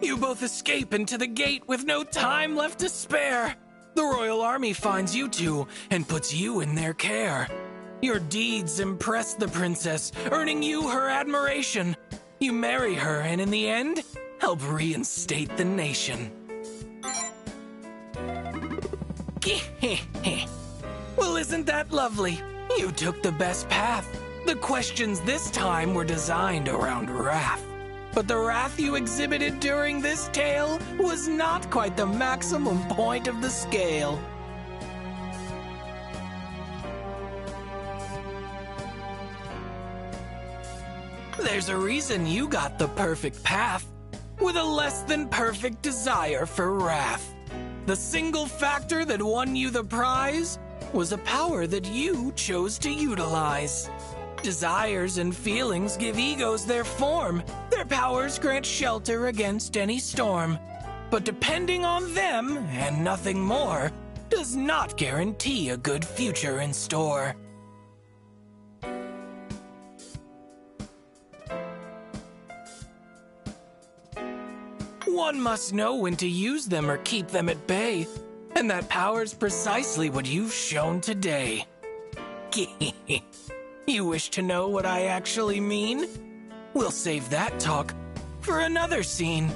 You both escape into the gate with no time left to spare. The royal army finds you two and puts you in their care. Your deeds impress the princess, earning you her admiration. You marry her and in the end, help reinstate the nation. Well, isn't that lovely? You took the best path. The questions this time were designed around wrath. But the wrath you exhibited during this tale was not quite the maximum point of the scale. There's a reason you got the perfect path, with a less than perfect desire for wrath. The single factor that won you the prize was a power that you chose to utilize. Desires and feelings give egos their form. Their powers grant shelter against any storm. But depending on them, and nothing more, does not guarantee a good future in store. One must know when to use them or keep them at bay. And that power's precisely what you've shown today. You wish to know what I actually mean? We'll save that talk for another scene.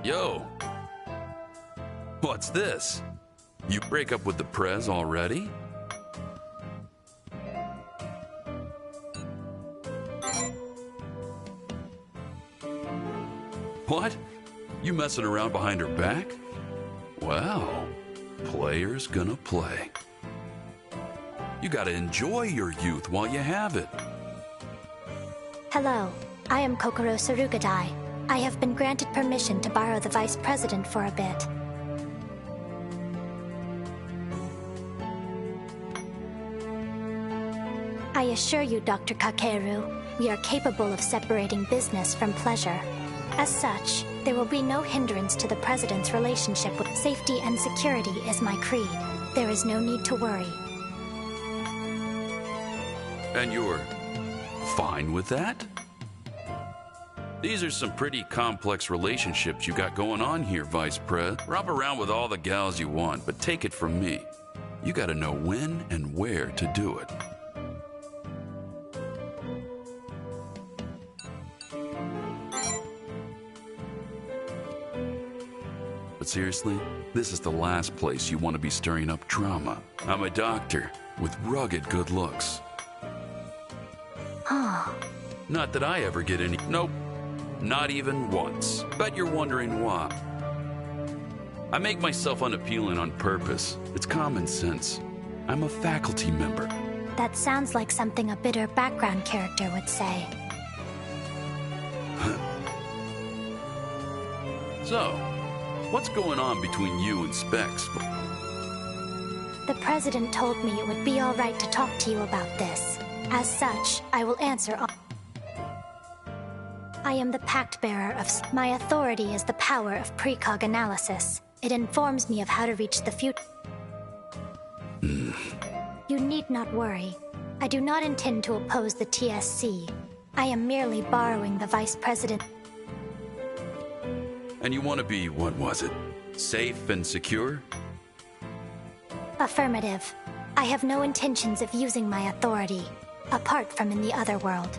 Yo! What's this? You break up with the Prez already? What? You messing around behind her back? Well, player's gonna play. You gotta enjoy your youth while you have it. Hello, I am Kokoro Sarugadai. I have been granted permission to borrow the Vice President for a bit. I assure you, Dr. Kakeru, we are capable of separating business from pleasure. As such, there will be no hindrance to the President's relationship with safety and security is my creed. There is no need to worry. And you're fine with that? These are some pretty complex relationships you got going on here, Vice Pres. Romp around with all the gals you want, but take it from me. You gotta know when and where to do it. But seriously, this is the last place you want to be stirring up drama. I'm a doctor with rugged good looks. Not that I ever get any. Nope. Not even once. Bet you're wondering why. I make myself unappealing on purpose. It's common sense. I'm a faculty member. That sounds like something a bitter background character would say. So, what's going on between you and Specs? The President told me it would be all right to talk to you about this. As such, I will answer all. I am the Pact Bearer of My authority is the power of precog analysis. It informs me of how to reach the future. You need not worry. I do not intend to oppose the TSC. I am merely borrowing the Vice President. And you want to be, what was it? Safe and secure? Affirmative. I have no intentions of using my authority, apart from in the other world.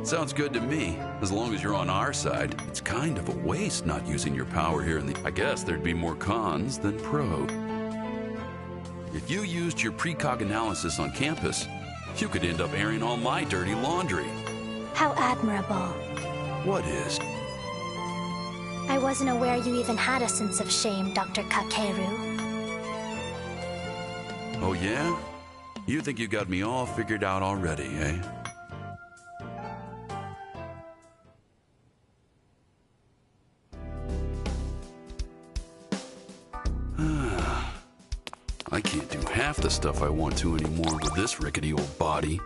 Sounds good to me. As long as you're on our side, it's kind of a waste not using your power here in the... I guess there'd be more cons than pros. If you used your precog analysis on campus, you could end up airing all my dirty laundry. How admirable. What is? I wasn't aware you even had a sense of shame, Dr. Kakeru. Oh yeah? You think you got me all figured out already, eh? I can't do half the stuff I want to anymore with this rickety old body.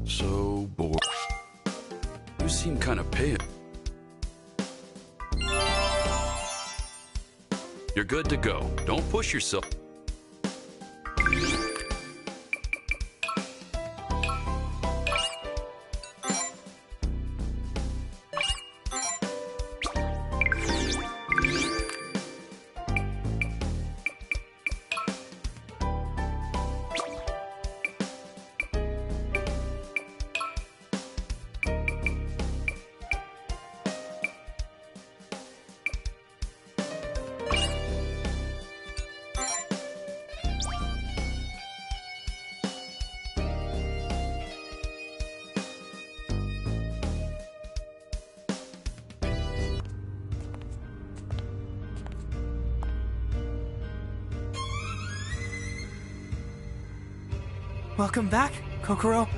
So bored. You seem kind of pale. You're good to go. Don't push yourself. Welcome back, Kokoro.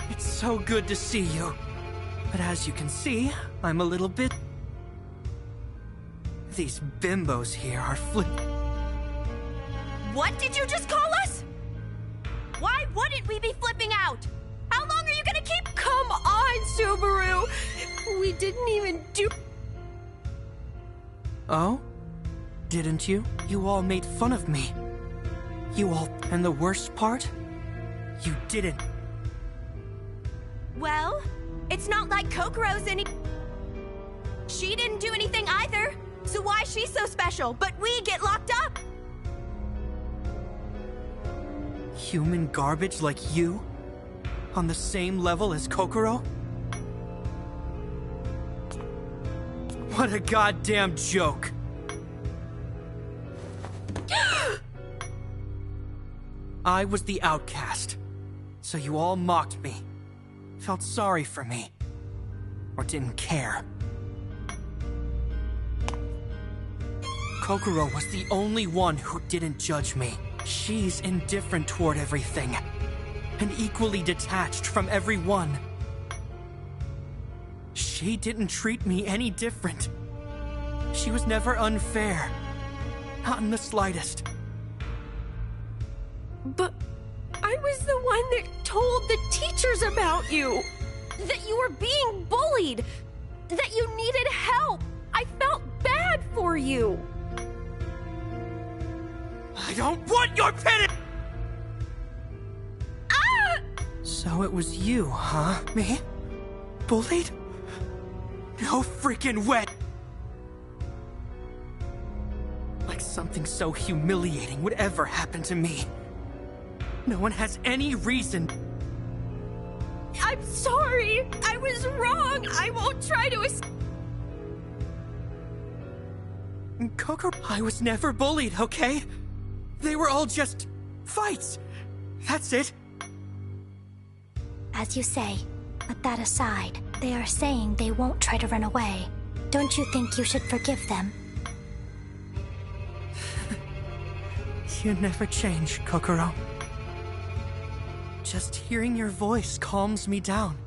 It's so good to see you. But as you can see, I'm a little bit... These bimbos here are What did you just call us? Why wouldn't we be flipping out? How long are you gonna keep... Come on, Subaru! We didn't even do... Oh? Didn't you? You all made fun of me. You all... And the worst part? You didn't. Well, it's not like Kokoro's any... She didn't do anything either, so why is she so special, but we get locked up? Human garbage like you? On the same level as Kokoro? What a goddamn joke! I was the outcast, so you all mocked me. Felt sorry for me. or didn't care. Kokoro was the only one who didn't judge me. She's indifferent toward everything, and equally detached from everyone. She didn't treat me any different. She was never unfair. Not in the slightest. But I was the one that told the teachers about you! That you were being bullied! That you needed help! I felt bad for you! I don't want your pity! Ah! So it was you, huh? Me? Bullied? No freaking way! Like something so humiliating would ever happen to me. No one has any reason. I'm sorry! I was wrong! I won't try to Kokoro, I was never bullied, okay? They were all just fights. That's it. As you say, but that aside, they are saying they won't try to run away. Don't you think you should forgive them? You never change, Kokoro. Just hearing your voice calms me down.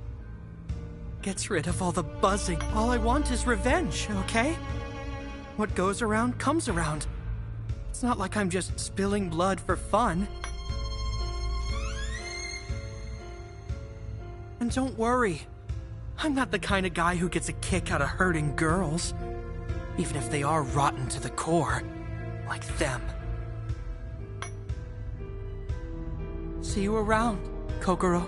Gets rid of all the buzzing. All I want is revenge, okay? What goes around comes around. It's not like I'm just spilling blood for fun. And don't worry. I'm not the kind of guy who gets a kick out of hurting girls. Even if they are rotten to the core. Like them. See you around, Kokoro.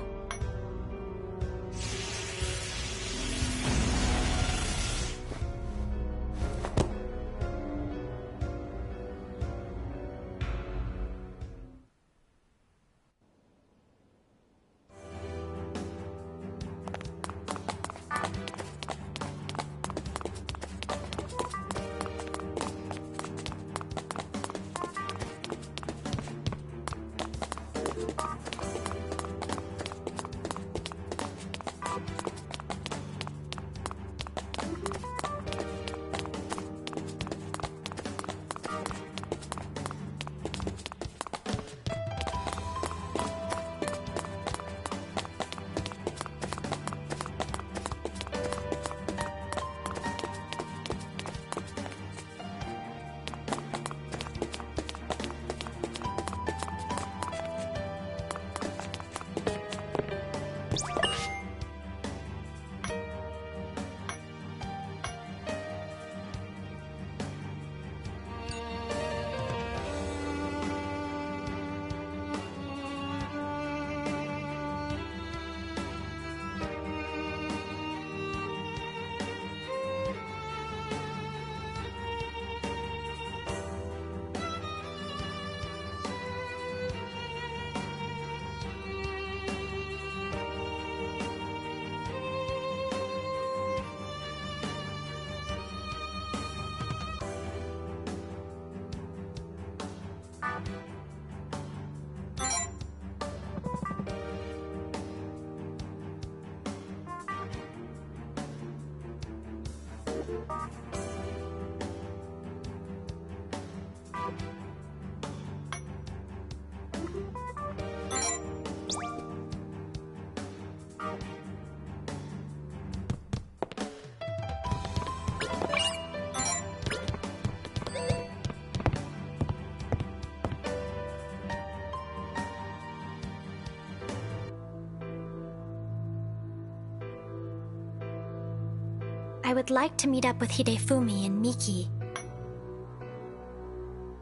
I would like to meet up with Hidefumi and Miki.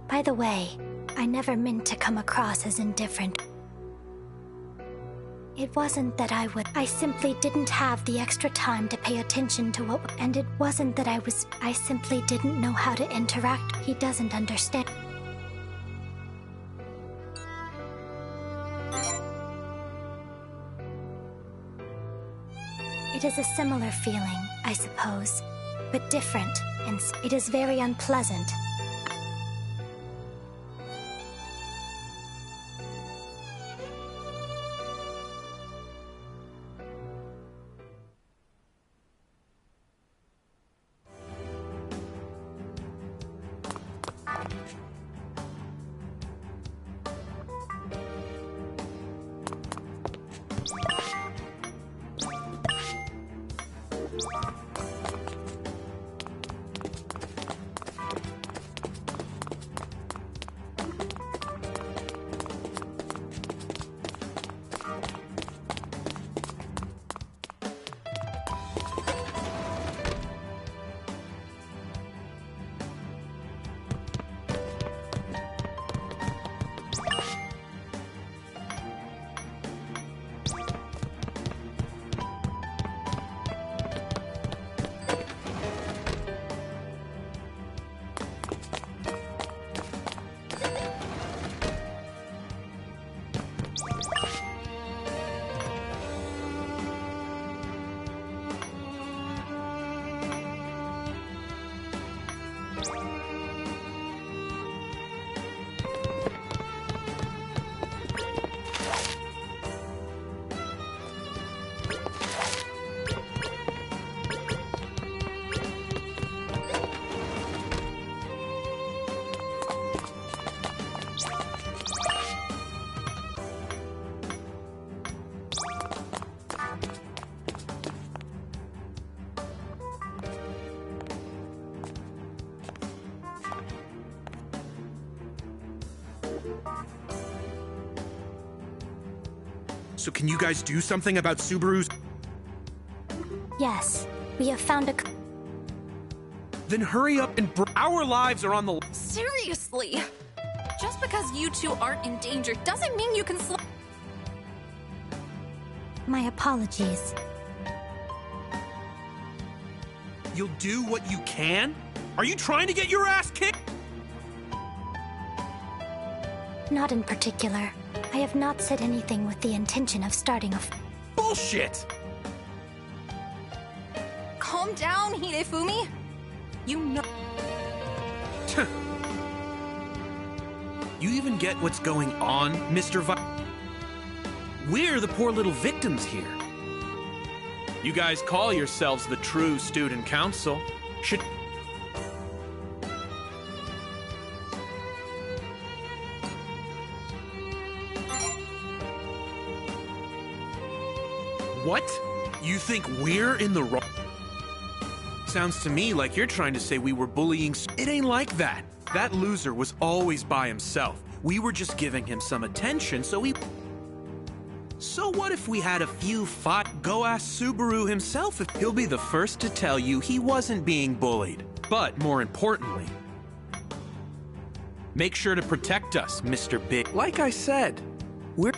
By the way, I never meant to come across as indifferent. It wasn't that I simply didn't have the extra time to pay attention to what... And it wasn't that I simply didn't know how to interact. He doesn't understand. It is a similar feeling, I suppose, but different, and it is very unpleasant. So can you guys do something about Subaru's? Yes, we have found a... Then hurry up and our lives are on the... Seriously? Just because you two aren't in danger doesn't mean you can My apologies. You'll do what you can? Are you trying to get your ass kicked? Not in particular. I have not said anything with the intention of starting a... Bullshit! Calm down, Hidefumi. You know... You even get what's going on, Mr. We're the poor little victims here. You guys call yourselves the true student council. Should... What? You think we're in the wrong? Sounds to me like you're trying to say we were bullying. It ain't like that. That loser was always by himself. We were just giving him some attention, so he... So what if we had a few fight? Go ask Subaru himself if he'll be the first to tell you he wasn't being bullied. But more importantly, make sure to protect us, Mr. Big. Like I said, we're...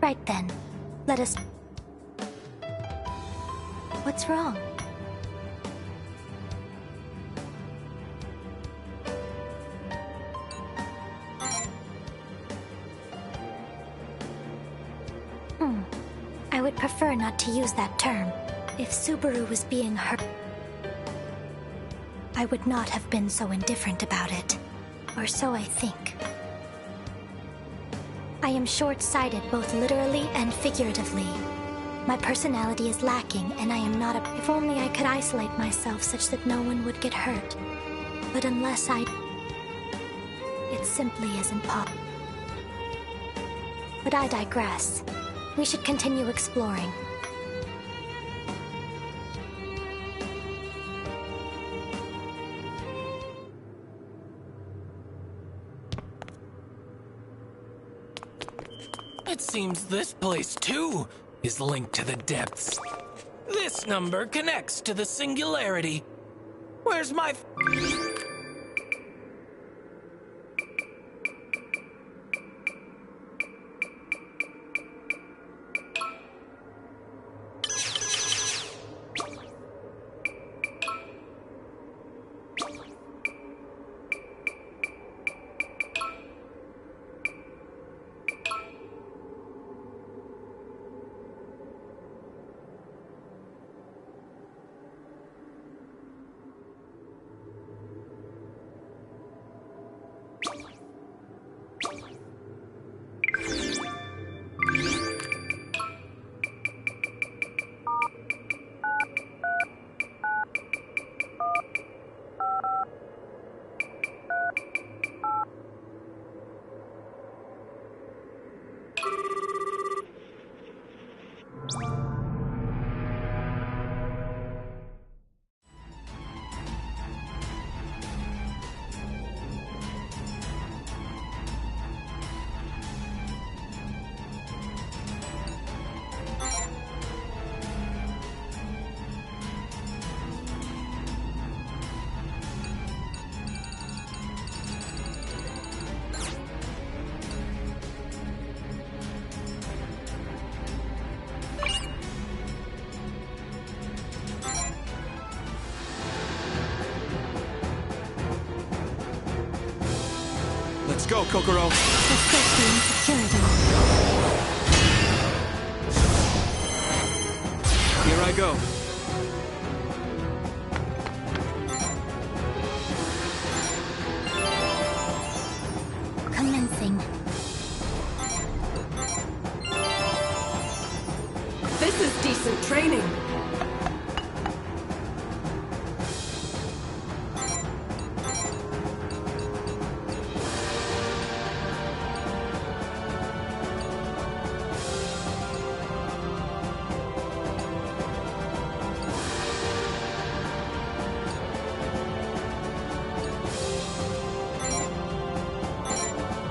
Right then, let us... What's wrong? I would prefer not to use that term. If Subaru was being hurt, I would not have been so indifferent about it. Or so I think. I am short-sighted both literally and figuratively. My personality is lacking, and I am not a... If only I could isolate myself such that no one would get hurt. But unless I... It simply isn't possible. But I digress. We should continue exploring. It seems this place, too, is linked to the depths. This number connects to the singularity. Where's my... Let's go, Kokoro. For safety and security. Here I go. Commencing. This is decent training.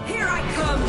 Here I come!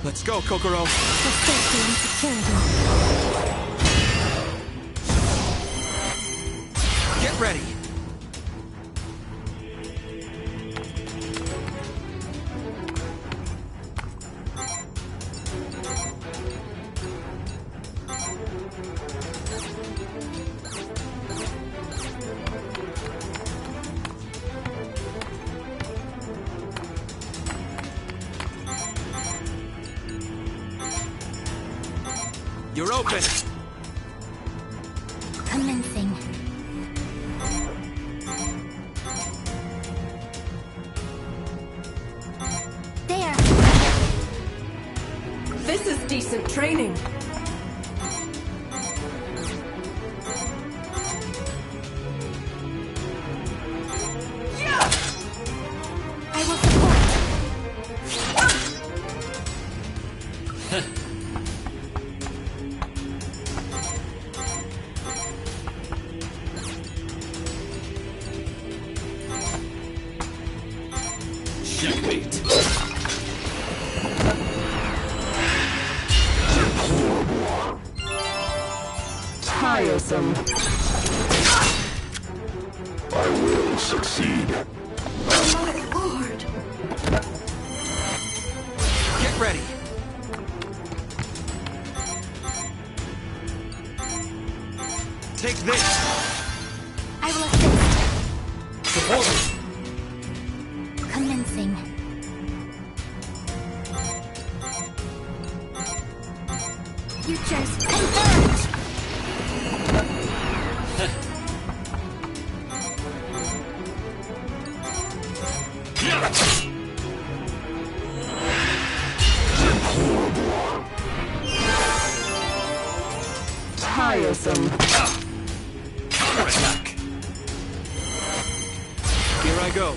Let's go, Kokoro. For safety and security. Get ready. You're open. Commencing. There. This is decent training. I will support. Checkmate. Tiresome. I will succeed. My lord. Get ready. Take this. I will assist. Support me. Commencing. Futures converge. Tiresome. Counterattack. Here I go.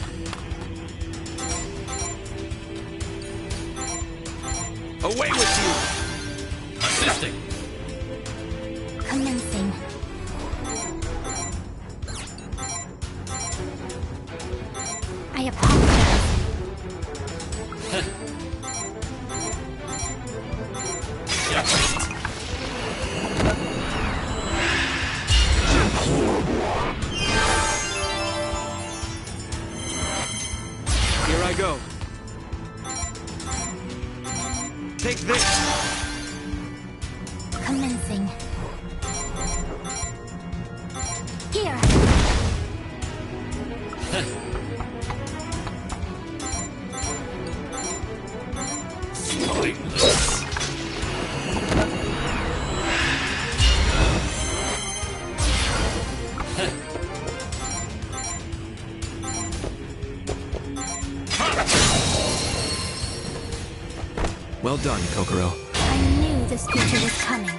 Away with you. Assisting. Commencing. I apologize. Here I go. Take this. nothing. Here! Spineless. Well done, Kokoro. I knew this creature was coming.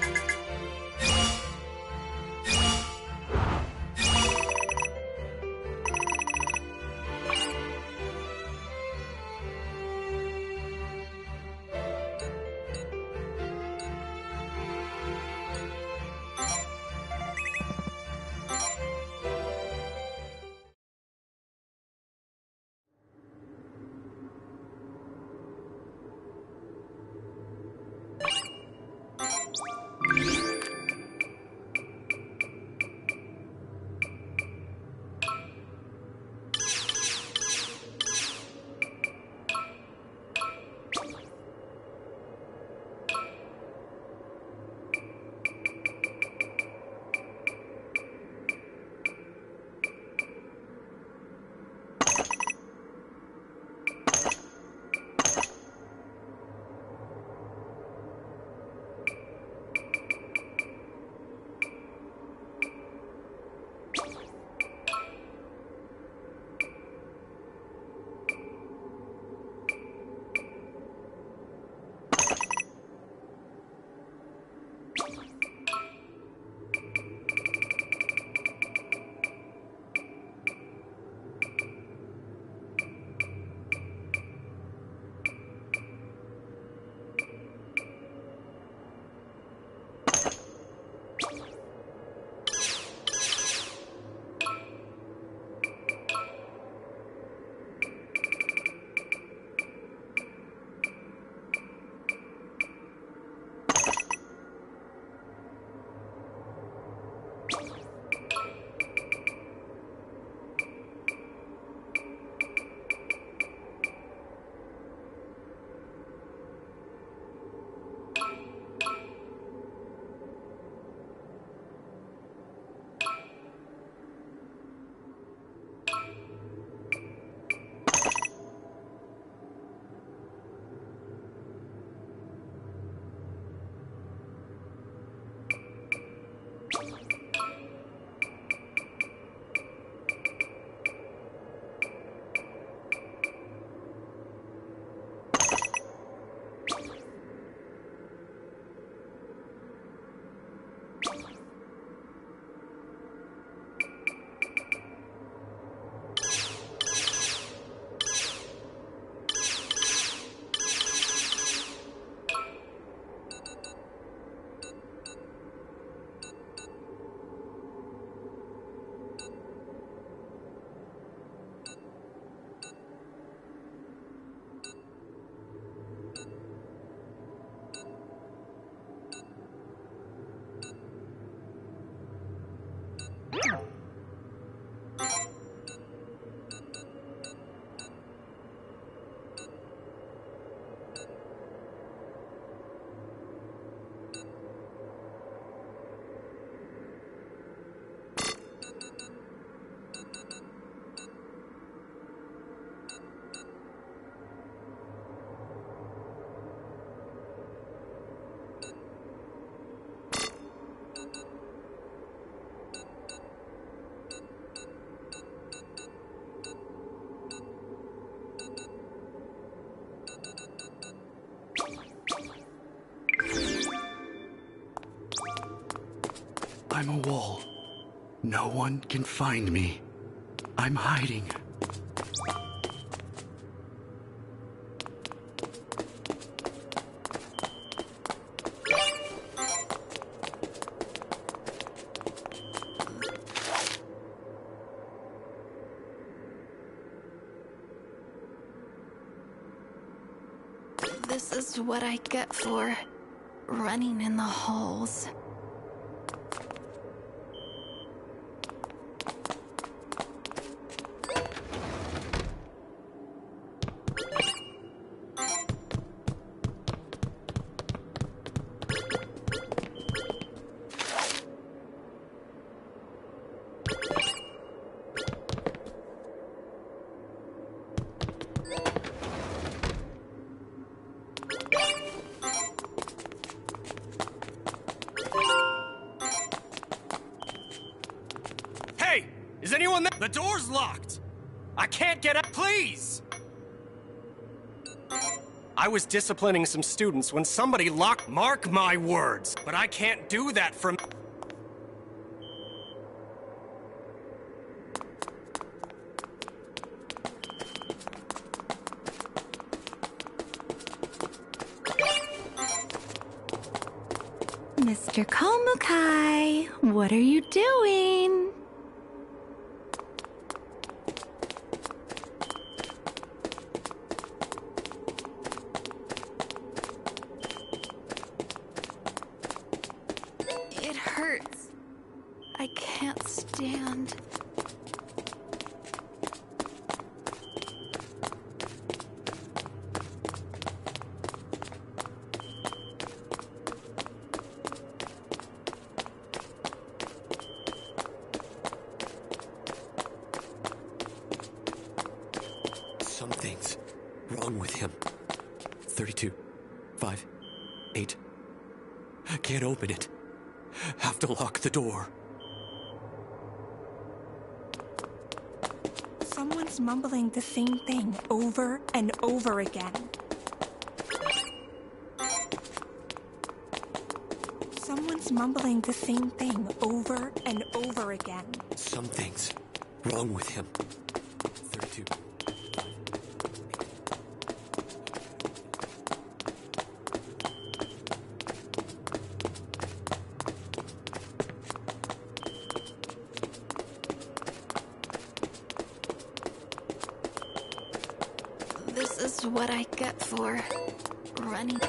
I'm a wall. No one can find me. I'm hiding. This is what I get for running in the halls. Is anyone there? The door's locked! I can't get out, please! I was disciplining some students when somebody locked. Mark my words, but I can't do that from. Mr. Komukai, what are you doing? It hurts. I can't stand. Something's wrong with him. 32, 5, 8. Can't open it. Have to lock the door. Someone's mumbling the same thing over and over again. Someone's mumbling the same thing over and over again. Something's wrong with him. 32. This is what I get for running.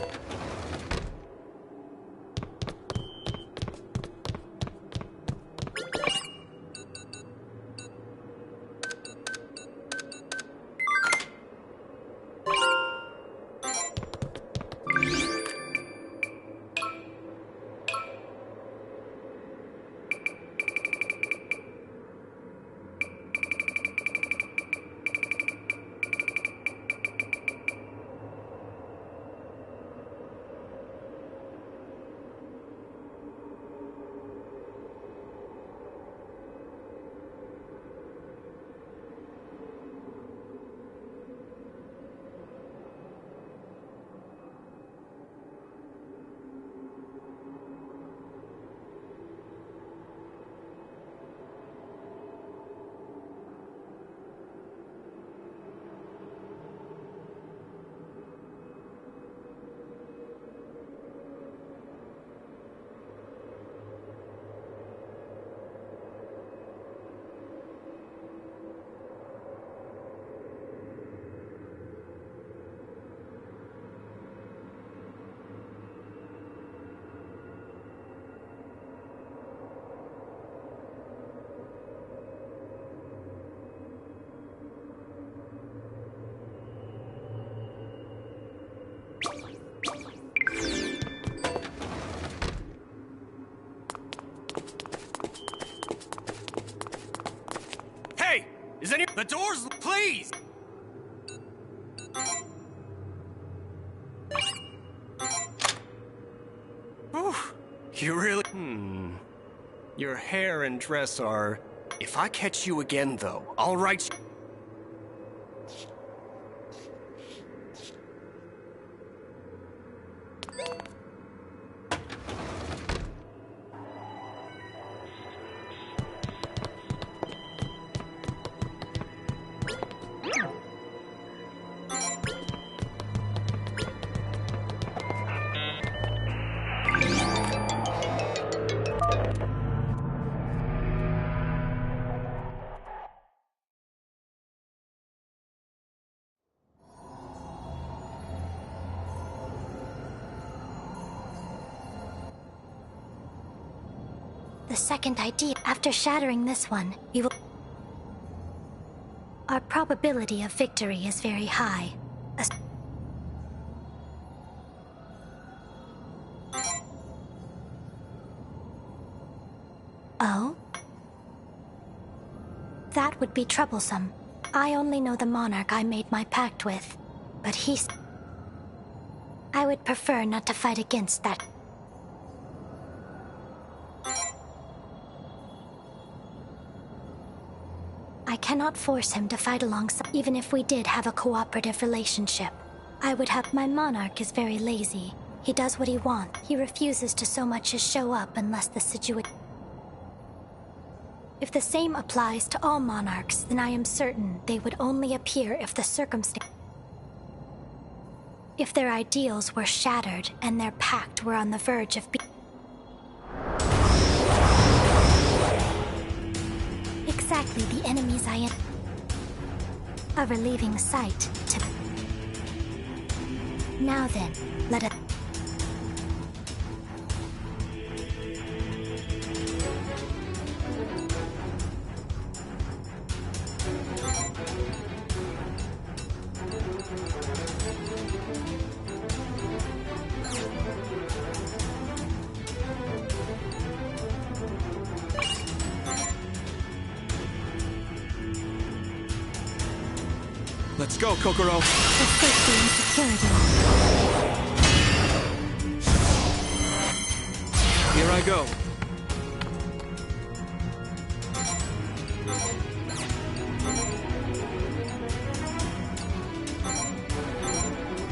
Hey! Is any. The door's. Please! Whew. You really. Your hair and dress are. If I catch you again, though, I'll write. The second idea, after shattering this one, we will... Our probability of victory is very high. Oh? That would be troublesome. I only know the Monarch I made my pact with, but he's... I would prefer not to fight against that. cannot force him to fight alongside, even if we did have a cooperative relationship. I would have my Monark is very lazy. He does what he wants. He refuses to so much as show up unless the situation... If the same applies to all monarchs, then I am certain they would only appear if the circumstance... If their ideals were shattered and their pact were on the verge of being... Exactly the enemies I am... A relieving sight to... Now then, let us... Let's go, Kokoro. For safety and security. Here I go.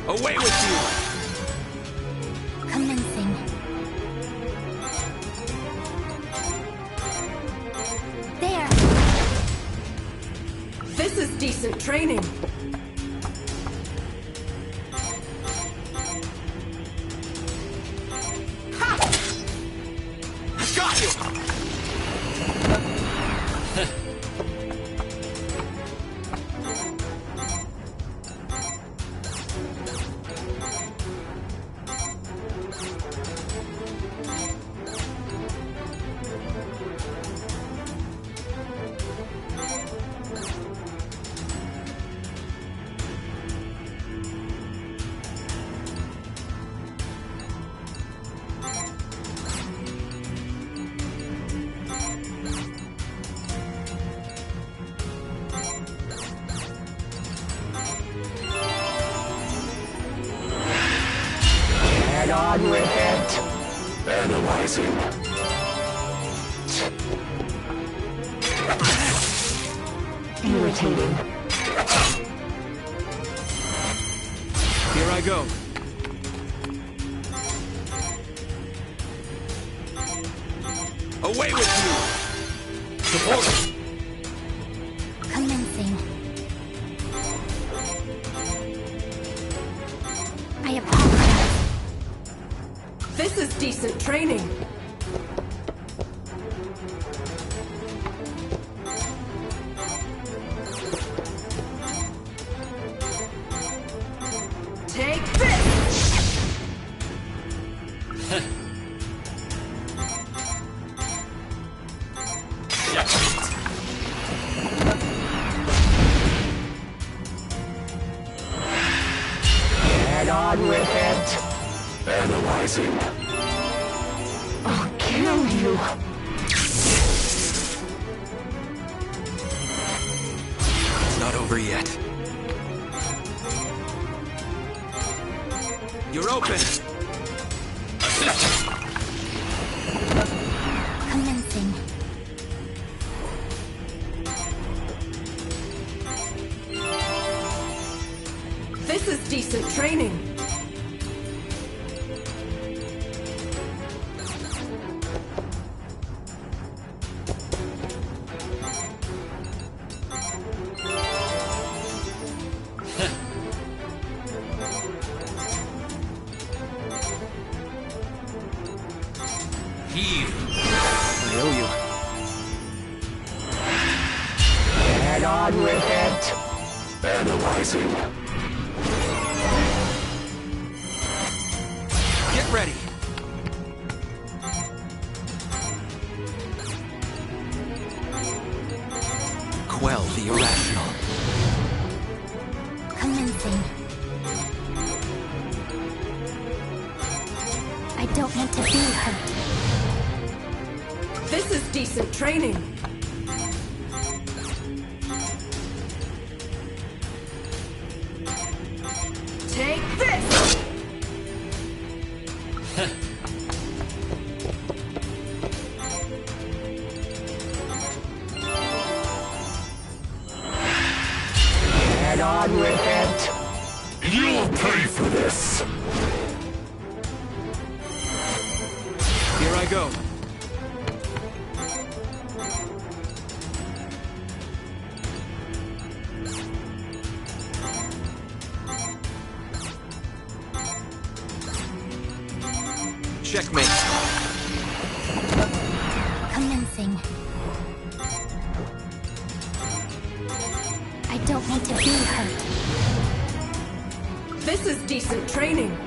Away with you! Commencing. There! This is decent training. On with it. Analyzing. Irritating. Here I go. Away with you! Support! Commencing. I apologize. This is decent training. Take this! Get on with it. Analyzing. I'll kill you. It's not over yet. You're open! Commencing. This is decent training. Heave! I owe you. Get on with it. Analyzing. Get ready! Quell the irrational. Commencing. I don't want to be hurt. This is decent training. Take this! on with it. You'll pay for this. Here I go. Checkmate. Commencing. I don't want to be hurt. This is decent training.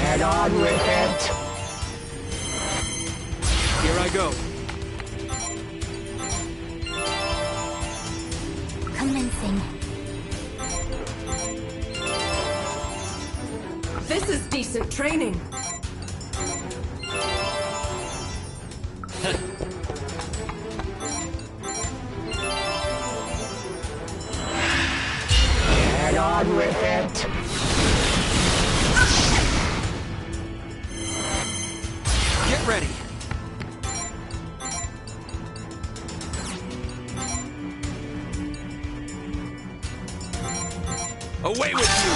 Get on with it. Here I go. Commencing. This is decent training. Get on with it. Get ready. Away with you!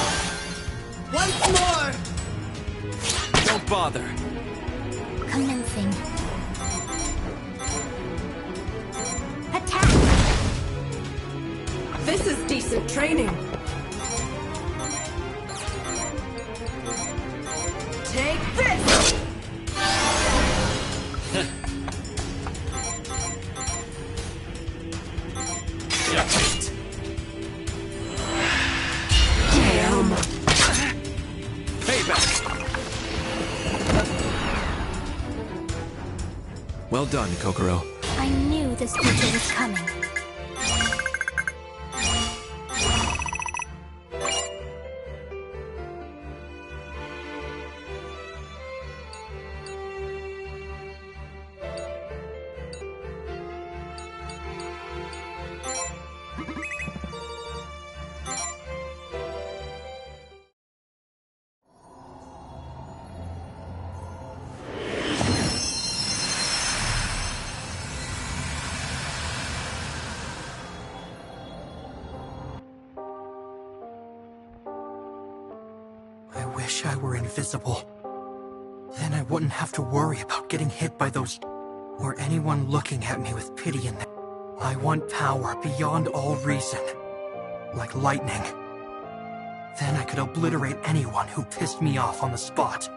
Once more! Don't bother. Commencing. Attack! This is decent training. Take this! Damn. Payback. Well done, Kokoro. I knew this future was coming. I wish I were invisible. Then I wouldn't have to worry about getting hit by those... or anyone looking at me with pity in them. I want power beyond all reason. Like lightning. Then I could obliterate anyone who pissed me off on the spot.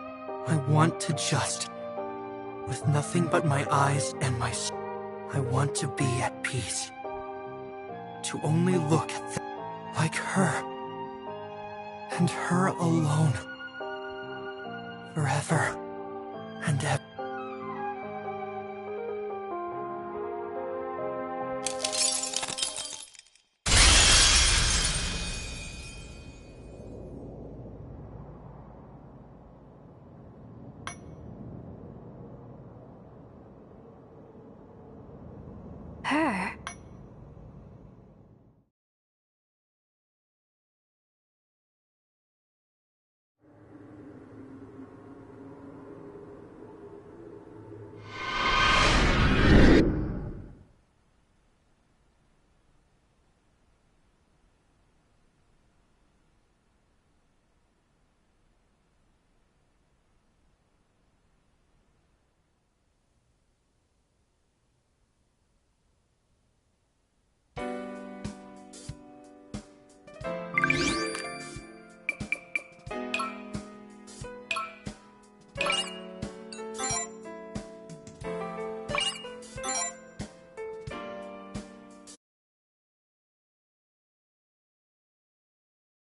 I want to just... with nothing but my eyes and my soul. I want to be at peace. To only look at them like her. And her alone. Forever and ever.